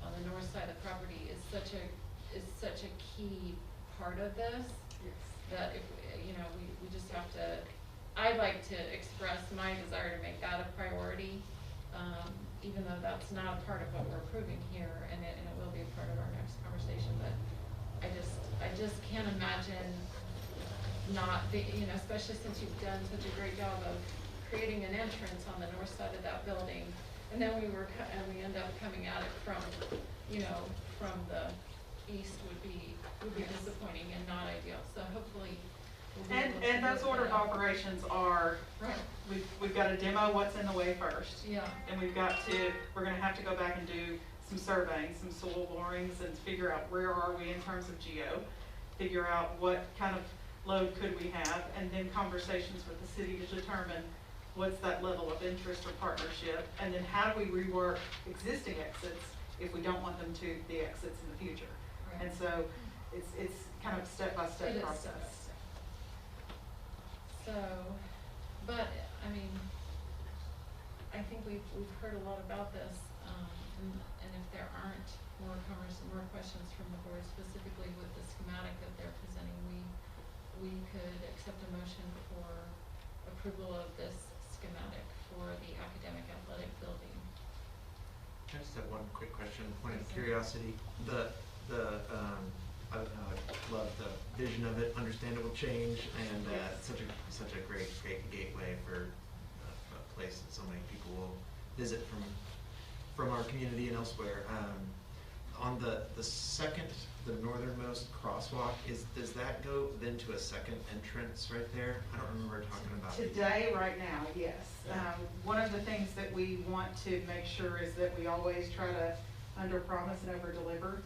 on the north side of the property is such a key part of this. Yes. That if, you know, we just have to, I'd like to express my desire to make that a priority, even though that's not a part of what we're approving here, and it will be a part of our next conversation, but I just can't imagine not, you know, especially since you've done such a great job of creating an entrance on the north side of that building, and then we end up coming at it from, you know, from the east would be disappointing and not ideal. So hopefully we'll be able to And those work order of that out. operations are, Right. we've got to demo what's in the way first. Yeah. And we're going to have to go back and do some surveying, some soil borings, and figure out where are we in terms of geo, figure out what kind of load could we have, and then conversations with the city to determine what's that level of interest or partnership, and then how do we rework existing exits if we don't want them to be exits in the future. Right. And so it's kind of step-by-step It is process. step-by-step. So, but, I mean, I think we've heard a lot about this, and if there aren't more questions from the board, specifically with the schematic that they're presenting, we could accept a motion for approval of this schematic for the academic athletic building. I just have one quick question, point of curiosity. I love the vision of it, understandable change, and such a great gateway for a place that so many people will visit from our community and elsewhere. On the northernmost crosswalk, does that go then to a second entrance right there? I don't remember talking about it. Today, right now, yes. One of the things that we want to make sure is that we always try to under-promise and over-deliver.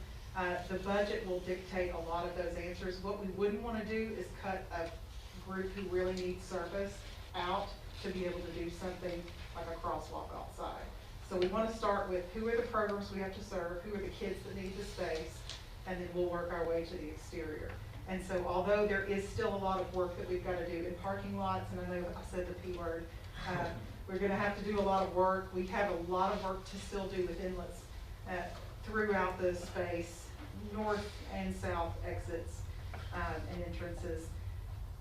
The budget will dictate a lot of those answers. What we wouldn't want to do is cut a group who really needs service out to be able to do something like a crosswalk outside. So we want to start with who are the programs we have to serve, who are the kids that need the space, and then we'll work our way to the exterior. And so although there is still a lot of work that we've got to do in parking lots, and I know I said the P word, we're going to have to do a lot of work. We have a lot of work to still do with inlets throughout the space, north and south exits and entrances.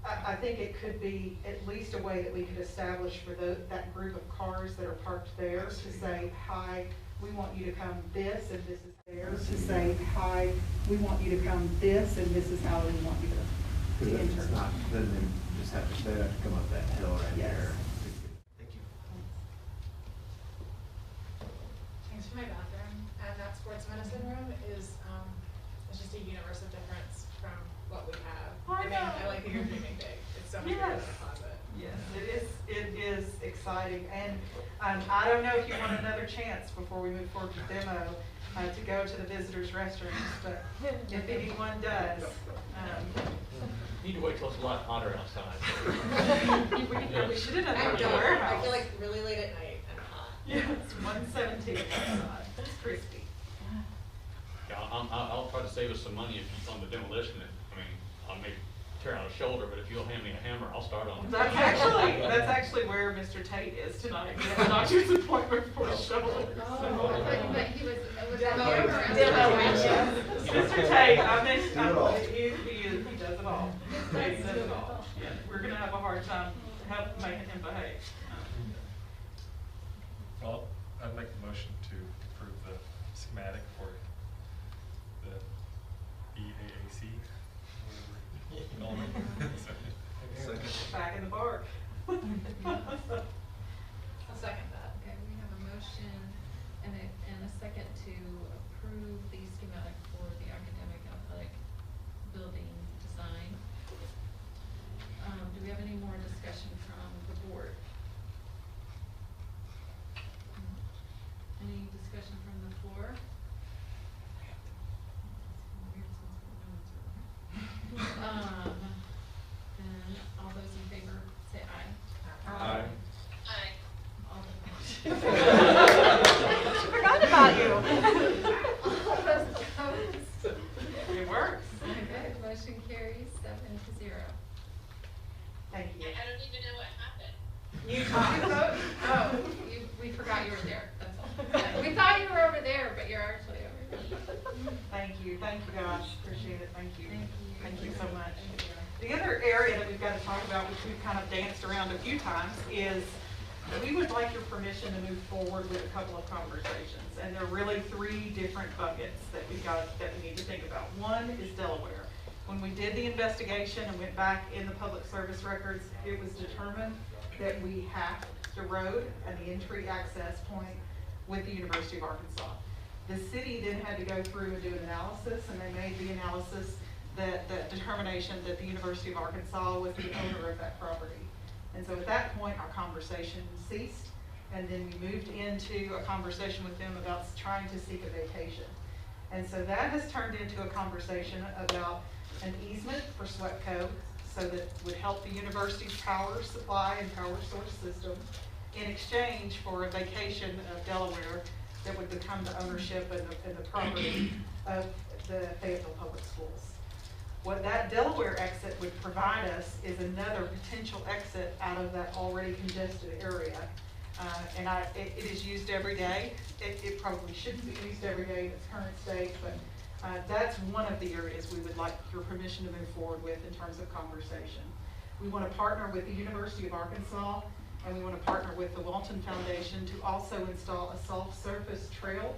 I think it could be at least a way that we could establish for that group of cars that are parked there to say, hi, we want you to come this, and this is theirs, to say, hi, we want you to come this, and this is how we want you to enter. It's not, then they just have to come up that hill right there. Thank you. Thanks for my bathroom. And that sports medicine room is it's just a universe of difference from what we have. I mean, I like that you're dreaming big. It's so much bigger than a closet. Yes, it is exciting, and I don't know if you want another chance before we move forward with demo. to go to the visitors' restrooms, but if anyone does, Need to wait till it's a lot hotter outside. we should have done I that in the know, warehouse. I feel like really late at night and hot. Yeah, it's 117 outside, it's crispy. Yeah, I'll try to save us some money if you, on the demolition. I mean, I may tear out a shoulder, but if you'll hand me a hammer, I'll start on it. That's actually where Mr. Tate is tonight. He has a doctor's appointment for a shoulder. But he was Mr. Tate, he does it all. He does it all. Yeah, we're gonna have a hard time making him behave. Well, I'd make the motion to approve the schematic for the EAAC. Back in the park. I'll second that. Okay, we have a motion and a second to approve the schematic for the academic athletic building design. Do we have any more discussion from the board? Any discussion from the floor? Then all those in favor say aye. Aye. Aye. All Forgot about you. All those opposed? It works. Okay, motion carries 7-0. Thank you. I don't even know what happened. You We forgot you were there, that's all. We thought you were over there, but you're actually over here. Thank you, gosh, appreciate it, thank you. Thank you. So much. The other area that we've got to talk about, which we've kind of danced around a few times, is we would like your permission to move forward with a couple of conversations. And there are really three different buckets that we need to think about. One is Delaware. When we did the investigation and went back in the public service records, it was determined that we hacked the road and the entry access point with the University of Arkansas. The city then had to go through and do an analysis, and they made the analysis that determination that the University of Arkansas was the owner of that property. And so at that point, our conversation ceased, and then we moved into a conversation with them about trying to seek a vacation. And so that has turned into a conversation about an easement for SWEPCO, so that would help the university's power supply and power source system in exchange for a vacation of Delaware that would become the ownership and the property of the Fayetteville Public Schools. What that Delaware exit would provide us is another potential exit out of that already congested area. It is used every day. It probably shouldn't be used every day in its current state, but that's one of the areas we would like your permission to move forward with in terms of conversation. We want to partner with the University of Arkansas, and we want to partner with the Walton Foundation to also install a self-service trail,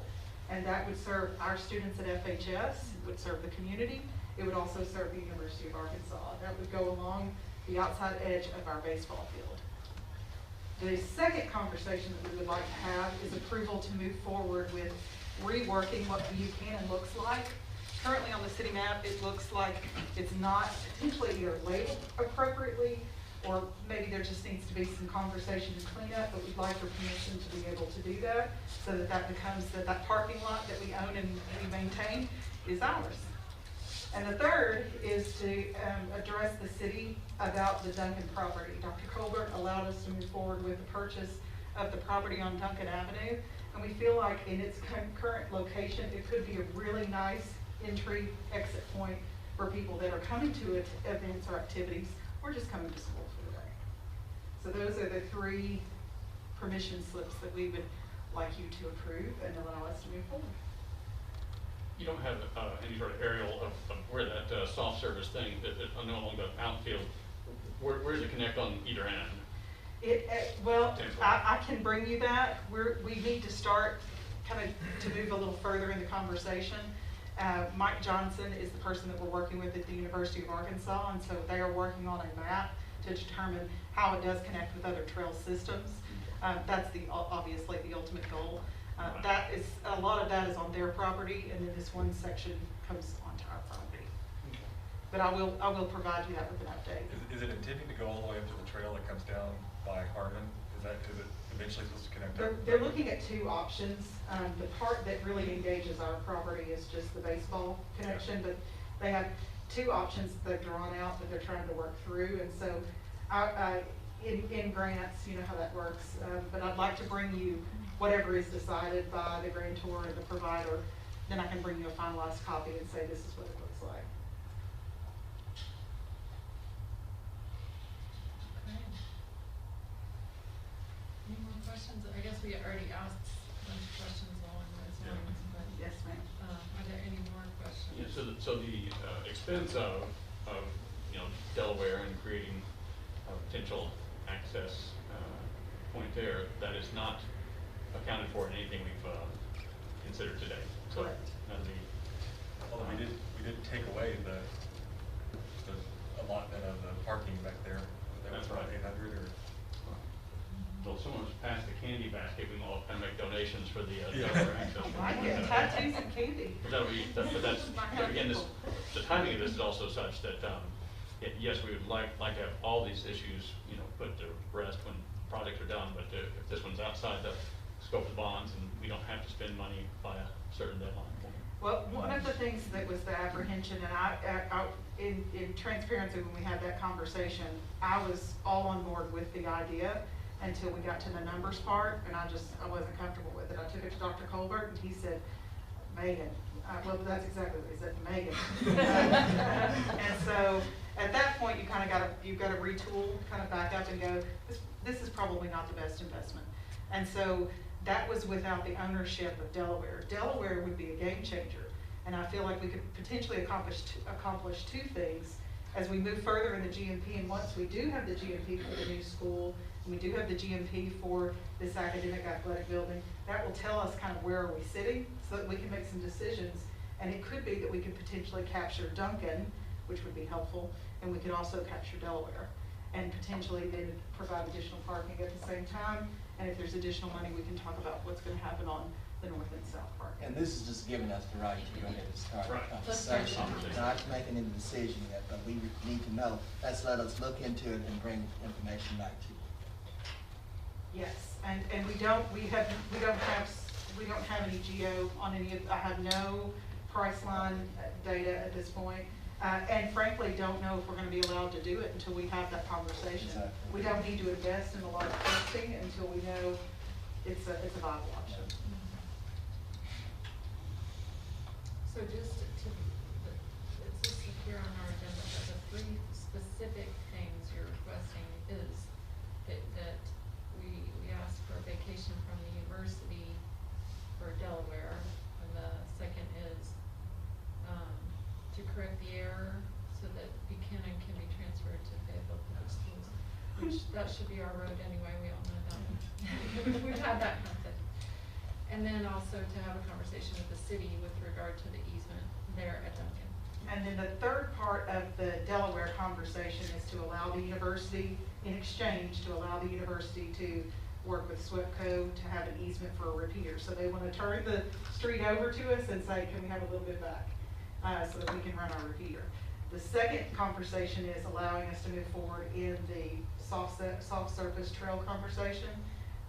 and that would serve our students at FHS, it would serve the community, it would also serve the University of Arkansas. That would go along the outside edge of our baseball field. The second conversation that we would like to have is approval to move forward with reworking what Buchanan looks like. Currently on the city map, it looks like it's not potentially either labeled appropriately, or maybe there just needs to be some conversation and cleanup, but we'd like your permission to be able to do that, so that that becomes that parking lot that we own and we maintain is ours. And the third is to address the city about the Duncan property. Dr. Colbert allowed us to move forward with the purchase of the property on Duncan Avenue, and we feel like in its current location, it could be a really nice entry exit point for people that are coming to events or activities, or just coming to school for the day. So those are the three permission slips that we would like you to approve and allow us to move forward. You don't have any sort of aerial of where that soft service thing, I know along the outfield, where does it connect on either end? Well, I can bring you that. We need to start kind of to move a little further in the conversation. Mike Johnson is the person that we're working with at the University of Arkansas, and so they are working on a map to determine how it does connect with other trail systems. That's obviously the ultimate goal. That is, a lot of that is on their property, and then this one section comes onto our property. But I will provide you that with an update. Is it intending to go all the way up to the trail that comes down by Harmon? Is is it eventually supposed to connect They're, up? they're looking at two options. The part that really engages our property is just the baseball connection, but they have two options that they've drawn out that they're trying to work through. And so in grants, you know how that works, but I'd like to bring you whatever is decided by the grantor and the provider. Then I can bring you a finalized copy and say this is what it looks like. Okay. Any more questions? I guess we already asked a bunch of questions along those lines, but. Yes, ma'am. Are there any more questions? Yeah, so the expense of, you know, Delaware and creating a potential access point there, that is not accounted for in anything we've considered today. So Correct. that'll be. Although we did take away the allotment of the parking back there. That was That's right. 800 or. So if someone's passed the candy basket, we can all kind of make donations for the Delaware access. I get tattoos and candy. But that'll be, but that's, but again, this, the timing of this is also such that, yes, we would like to have all these issues, you know, put to rest when projects are done, but if this one's outside the scope of the bonds and we don't have to spend money by a certain deadline. Well, one of the things that was the apprehension, and I in transparency, when we had that conversation, I was all on board with the idea until we got to the numbers part, and I wasn't comfortable with it. I took it to Dr. Colbert, and he said, Megan, well, that's exactly what he said, Megan. And so at that point, you've got to retool, kind of back up and go, this is probably not the best investment. And so that was without the ownership of Delaware. Delaware would be a game changer, and I feel like we could potentially accomplish two things as we move further in the GMP. And once we do have the GMP for the new school, and we do have the GMP for this academic athletic building, that will tell us kind of where are we sitting so that we can make some decisions. And it could be that we could potentially capture Duncan, which would be helpful, and we could also capture Delaware, and potentially then provide additional parking at the same time. And if there's additional money, we can talk about what's going to happen on the north and south park. And this is just giving us the right to go ahead and start Right. the conversation, not making any decision yet, but we need to know. Let's let us look into it and bring information back to you. Yes, and we don't have any geo on any of, I have no price line data at this point. And frankly, don't know if we're going to be allowed to do it until we have that conversation. Exactly. We don't need to invest in a lot of testing until we know it's a viable option. So just to, it's listed here on our agenda, but the three specific things you're requesting is that we ask for a vacation from the university for Delaware, and the second is to correct the error so that Buchanan can be transferred to Fayetteville Public Schools, which that should be our road anyway, we all know that one. We've had that concept. And then also to have a conversation with the city with regard to the easement there at Duncan. And then the third part of the Delaware conversation is to allow the university, in exchange, to allow the university to work with SWIPCO to have an easement for a repeater. So they want to turn the street over to us and say, can we have a little bit back so that we can run our repeater. The second conversation is allowing us to move forward in the soft surface trail conversation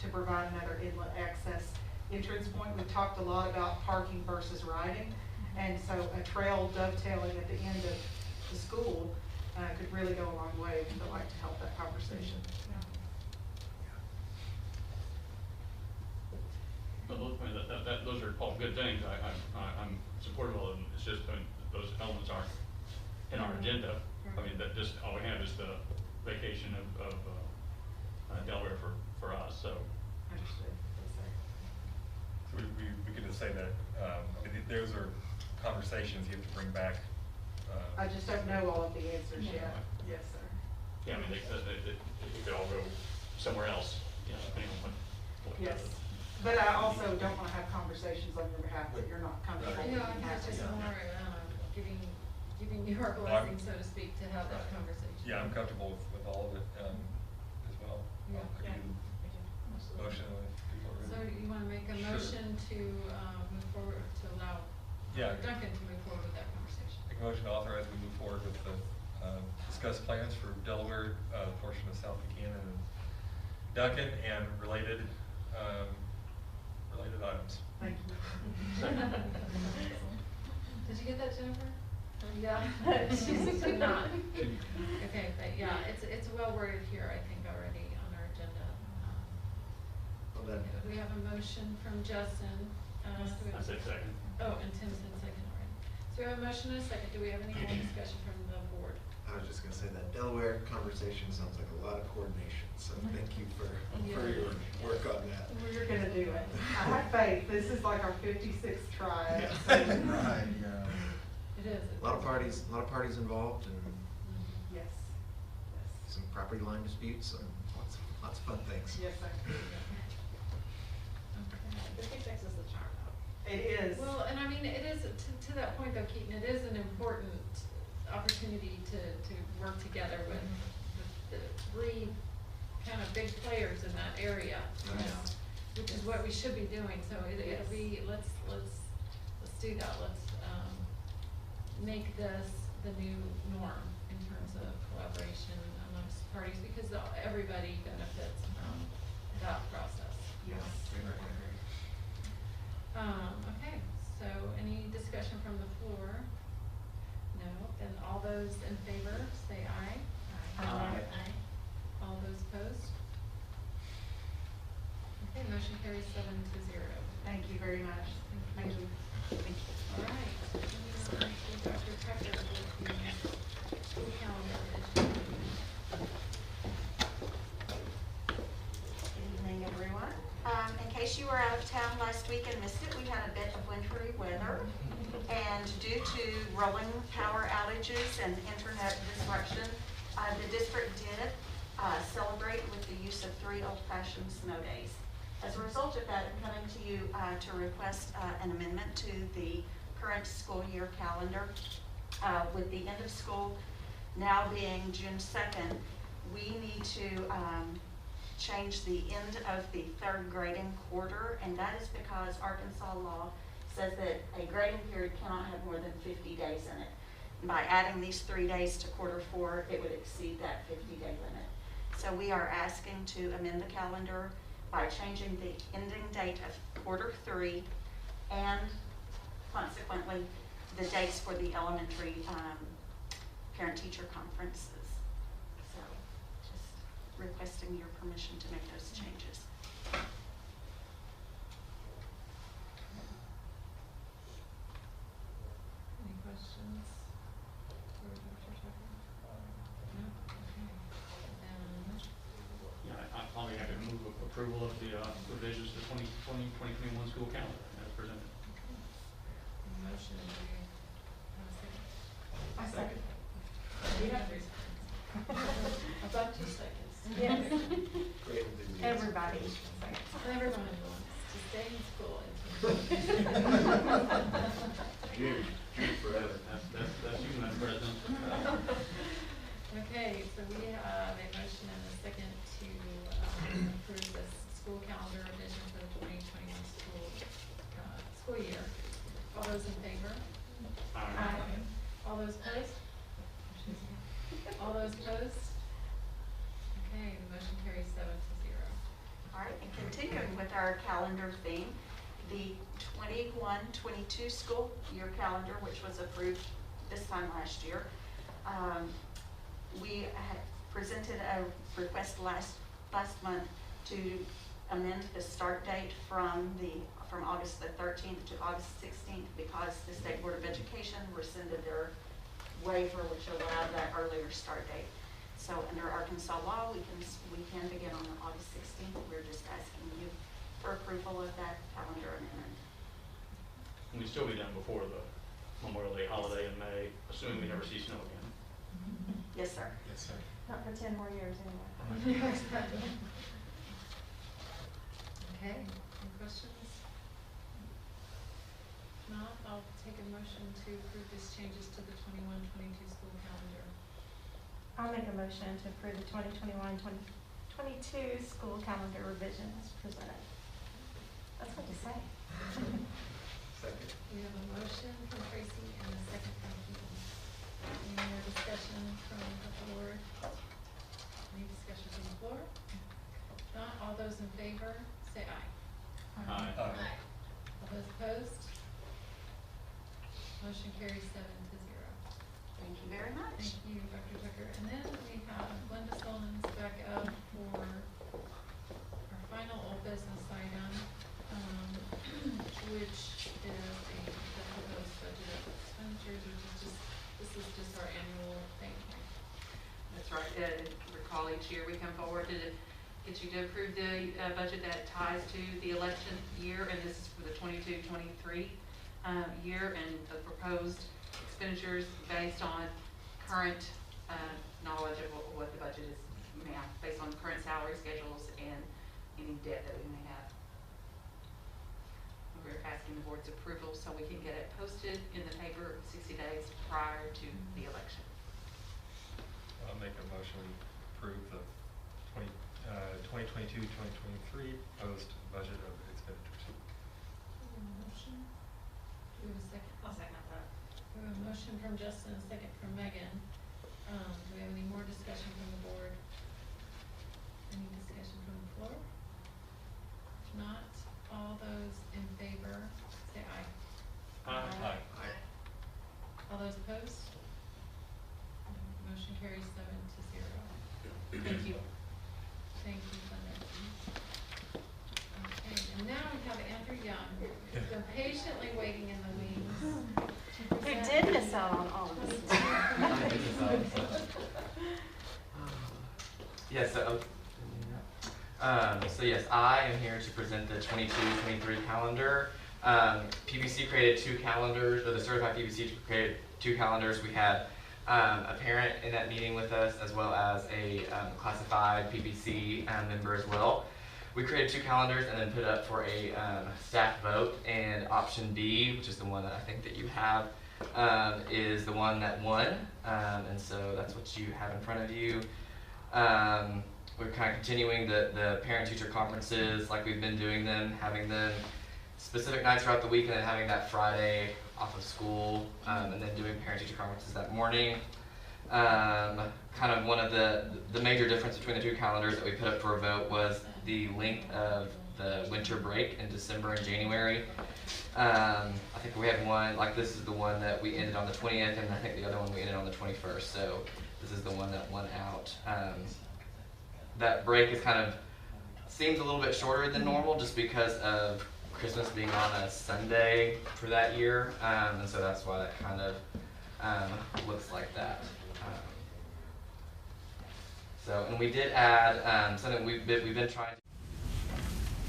to provide another inlet access entrance point. We've talked a lot about parking versus riding, and so a trail dovetailing at the end of the school could really go a long way, if you'd like to help that conversation. But those are all good things. I'm supportive of all of them. It's just, those elements aren't in our agenda. I mean, that just, all we have is the vacation of Delaware for us, so. Understood. So we could just say that, those are conversations you have to bring back. I just don't know all of the answers yet. Yes, sir. Yeah, I mean, it could all go somewhere else, you know, depending on what. Yes. But I also don't want to have conversations on your behalf that you're not comfortable with. Yeah, it's just more giving you our blessing, so to speak, to have that conversation. Yeah, I'm comfortable with all of it as well. Yeah. I can do motion if people are So ready. you want to make a motion to move forward, to allow Duncan to move forward with that conversation? Make a motion to authorize we move forward with the discuss plans for Delaware portion of South Buchanan and Duncan and related items. Thank you. Did you get that, Jennifer? Yeah. She did not. Okay, but yeah, it's well worded here, I think, already on our agenda. Well done. We have a motion from Justin. Do we have- I said second. Oh, and Tim said second already. So we have a motion and a second. Do we have any more discussion from the board? I was just gonna say that Delaware conversation sounds like a lot of coordination, so thank you for your work on that. We're gonna do it. I have faith. This is like our 56th try. Right, yeah. It is. A lot of parties involved, and Yes. some property line disputes, and lots of fun things. Yes, sir. Okay. 56 is the charm, though. It is. Well, and I mean, it is, to that point though, Keaton, it is an important opportunity to work together with the three kind of big players in that area, you know, which is what we should be doing. So it'll be, let's do that. Let's make this the new norm in terms of collaboration amongst parties, because everybody benefits from that process. Yes. Okay, so any discussion from the floor? No, then all those in favor, say aye. Aye. All those opposed? Okay, motion carries 7-0. Thank you very much. Thank you. All right. Moving on to Dr. Tucker with the school calendar. Good evening, everyone. In case you were out of town last week and missed it, we had a bit of wintry weather. And due to rolling power outages and internet disruption, the district did celebrate with the use of 3 old-fashioned snow days. As a result of that, I'm coming to you to request an amendment to the current school year calendar. With the end of school now being June 2nd, we need to change the end of the 3rd grading quarter, and that is because Arkansas law says that a grading period cannot have more than 50 days in it. And by adding these 3 days to quarter 4, it would exceed that 50-day limit. So we are asking to amend the calendar by changing the ending date of quarter 3 and consequently the dates for the elementary parent-teacher conferences. So just requesting your permission to make those changes. Any questions for Dr. Tucker? No? Okay. Yeah, I'm probably happy to move approval of the revisions to 2020-2021 school calendar as presented. Motion, do we have a second? I second. You have 3 seconds. About 2 seconds. Yes. Great. Everybody. Everyone wants to stay in school. June forever. That's you, Madam President. Okay, so we have a motion and a second to approve this school calendar revision for the 2021 school year. All those in favor? Aye. All those opposed? All those opposed? Okay, the motion carries 7-0. All right, and continuing with our calendar theme, the 21-22 school year calendar, which was approved this time last year. We had presented a request last month to amend the start date from August the 13th to August 16th because the State Board of Education rescinded their waiver, which allowed that earlier start date. So under Arkansas law, we can begin on August 16th. We're just asking you for approval of that calendar amendment. And we'd still be done before the Memorial Day holiday in May, assuming we never see snow again. Yes, sir. Yes, sir. Not for 10 more years anyway. Okay, any questions? If not, I'll take a motion to approve these changes to the 21-22 school calendar. I'll make a motion to approve the 2021-2022 school calendar revision as presented. That's what to say. Second. We have a motion from Tracy and a second from Keaton. Any more discussion from the board? Any discussion from the floor? If not, those in favor, say aye. Aye. All those opposed? Motion carries 7-0. Thank you very much. Thank you, Dr. Tucker. And then we have Linda Solon's back up for our final old business item, which is the proposed budget of expenditures, which is just, this is just our annual thing. That's right. Recall each year we come forward to get you to approve the budget that ties to the election year, and this is for the 22-23 year, and the proposed expenditures based on current knowledge of what the budget is now, based on current salary schedules and any debt that we may have. We're asking the board's approval so we can get it posted in the paper 60 days prior to the election. I'll make a motion to approve the 2022-2023 proposed budget of expenditures. Motion. Do we have a second? I'll second that. We have a motion from Justin, a second from Megan. Do we have any more discussion from the board? Any discussion from the floor? If not, all those in favor, say aye. Aye. All those opposed? Motion carries 7-0. Thank you. Thank you, Linda. Okay, and now we have Andrew Young, who's been patiently waiting in the wings. to Who present- did miss out on all of this? Yes, so yes, I am here to present the 22-23 calendar. PBC created 2 calendars, or the certified PBC created 2 calendars. We had a parent in that meeting with us, as well as a classified PBC member as well. We created 2 calendars and then put it up for a staff vote, and option D, which is the one that I think that you have, is the one that won, and so that's what you have in front of you. We're kind of continuing the parent-teacher conferences like we've been doing them, having them specific nights throughout the week, and then having that Friday off of school, and then doing parent-teacher conferences that morning. Kind of one of the major difference between the 2 calendars that we put up for a vote was the length of the winter break in December and January. I think we had one, like this is the one that we ended on the 20th, and I think the other one we ended on the 21st, so this is the one that won out. That break is kind of, seems a little bit shorter than normal just because of Christmas being on a Sunday for that year, and so that's why that kind of looks like that. And we did add something we've been trying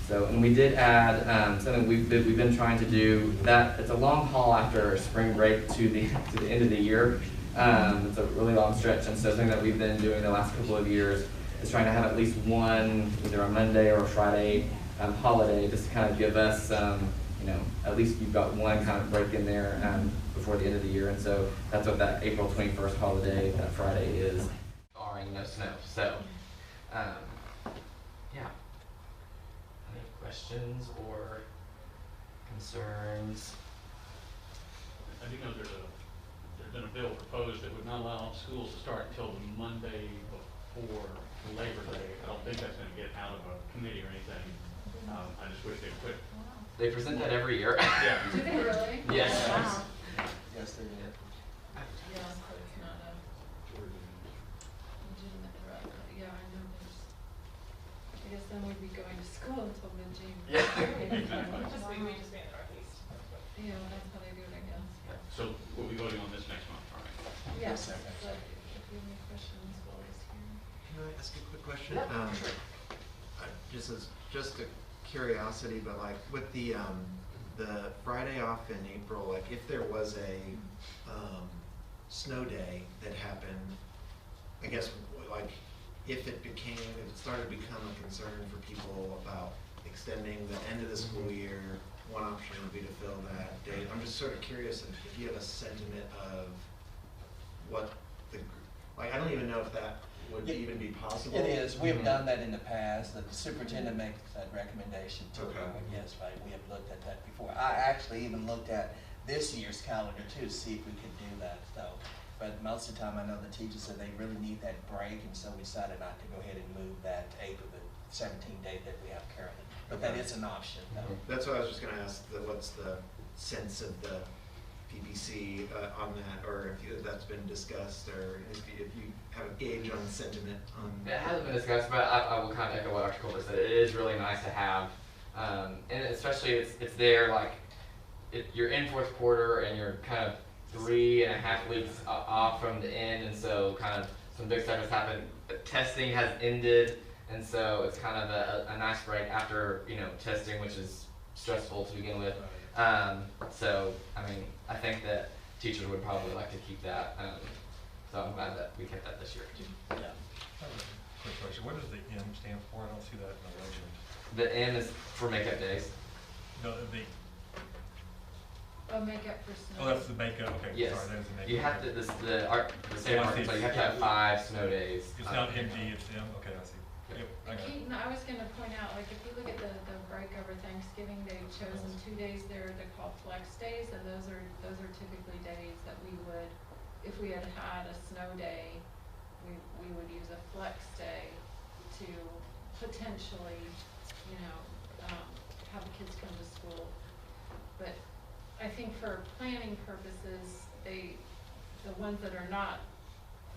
to. And we did add something we've been trying to do. That it's a long haul after spring break to the end of the year. It's a really long stretch, and so something that we've been doing the last couple of years is trying to have at least one, either a Monday or a Friday holiday, just to kind of give us, at least you've got one kind of break in there before the end of the year, and so that's what that April 21st holiday, that Friday is, barring no snow. So, yeah. Any questions or concerns? I do know there's been a bill proposed that would not allow schools to start until the Monday before Labor Day. I don't think that's going to get out of a committee or anything. I just wish they'd quit. They present that every year. Yeah. Do they really? Yes. Wow. Yes, they did. Yeah, so it's not a legitimate threat, but yeah, I know there's, I guess then we'd be going to school until mid-January. Yeah. We just be in the Northeast. Yeah, well, that's how they do it, I guess. So we'll be voting on this next month, all right? Yes, but if you have any questions while he's here. Can I ask a quick question? Yeah, sure. Just a curiosity, but like with the Friday off in April, like if there was a snow day that happened, I guess like if it started to become a concern for people about extending the end of the school year, one option would be to fill that date. I'm just sort of curious if you have a sentiment of what I don't even know if that would even be possible. It is. We have done that in the past. The superintendent makes that recommendation too. Okay. Yes, right. We have looked at that before. I actually even looked at this year's calendar too to see if we could do that. So, but most of the time I know the teachers said they really need that break, and so we decided not to go ahead and move that to April the 17-day that we have currently. But that is an option, though. That's what I was just gonna ask, what's the sense of the PBC on that, or if that's been discussed, or if you have a gauge on sentiment on. It hasn't been discussed, but I will kind of echo what Dr. Corporal said. It is really nice to have, and especially it's there, like, you're in fourth quarter and you're kind of 3.5 weeks off from the end, and so kind of some big stuff has happened. Testing has ended, and so it's kind of a nice break after, you know, testing, which is stressful to begin with. So, I mean, I think that teachers would probably like to keep that, so I'm glad that we kept that this year too. Yeah. Quick question, what does the M stand for? I don't see that in the legend. The M is for makeup days. No, Oh, makeup for snow. oh, that's the makeup, okay, Yes. sorry, that is the makeup. You have to, the state of Arkansas, you have to have 5 snow days. It's not MD, it's M, okay, I see. Yep, I got it. Keaton, I was gonna point out, like, if you look at the break over Thanksgiving, they've chosen 2 days there, they're called flex days, and those are typically days that we would, if we had had a snow day, we would use a flex day to potentially, you know, have the kids come to school. But I think for planning purposes, the ones that are not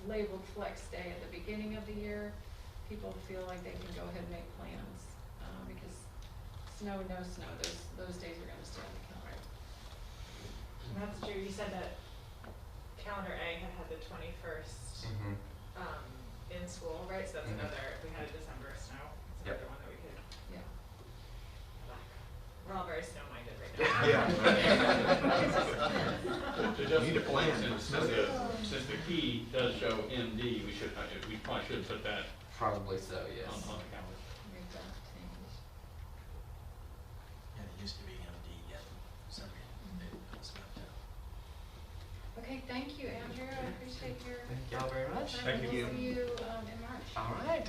labeled flex day at the beginning of the year, people feel like they can go ahead and make plans, because snow, no snow, those days are gonna stay on the calendar. That's true. You said that calendar A had the 21st in school, right? So that's another, if we had a December snow, it's another one that we could. Yeah. We're all very snow-minded right now. To need a plan. Since the key does show MD, we probably should put that. Probably so, yes. On the calendar. Make that change. Yeah, it used to be MD, yet for some reason it was not. Okay, thank you, Andrew. I appreciate your. Thank y'all very much. Thank you. Thank We'll you. see you in March. All right.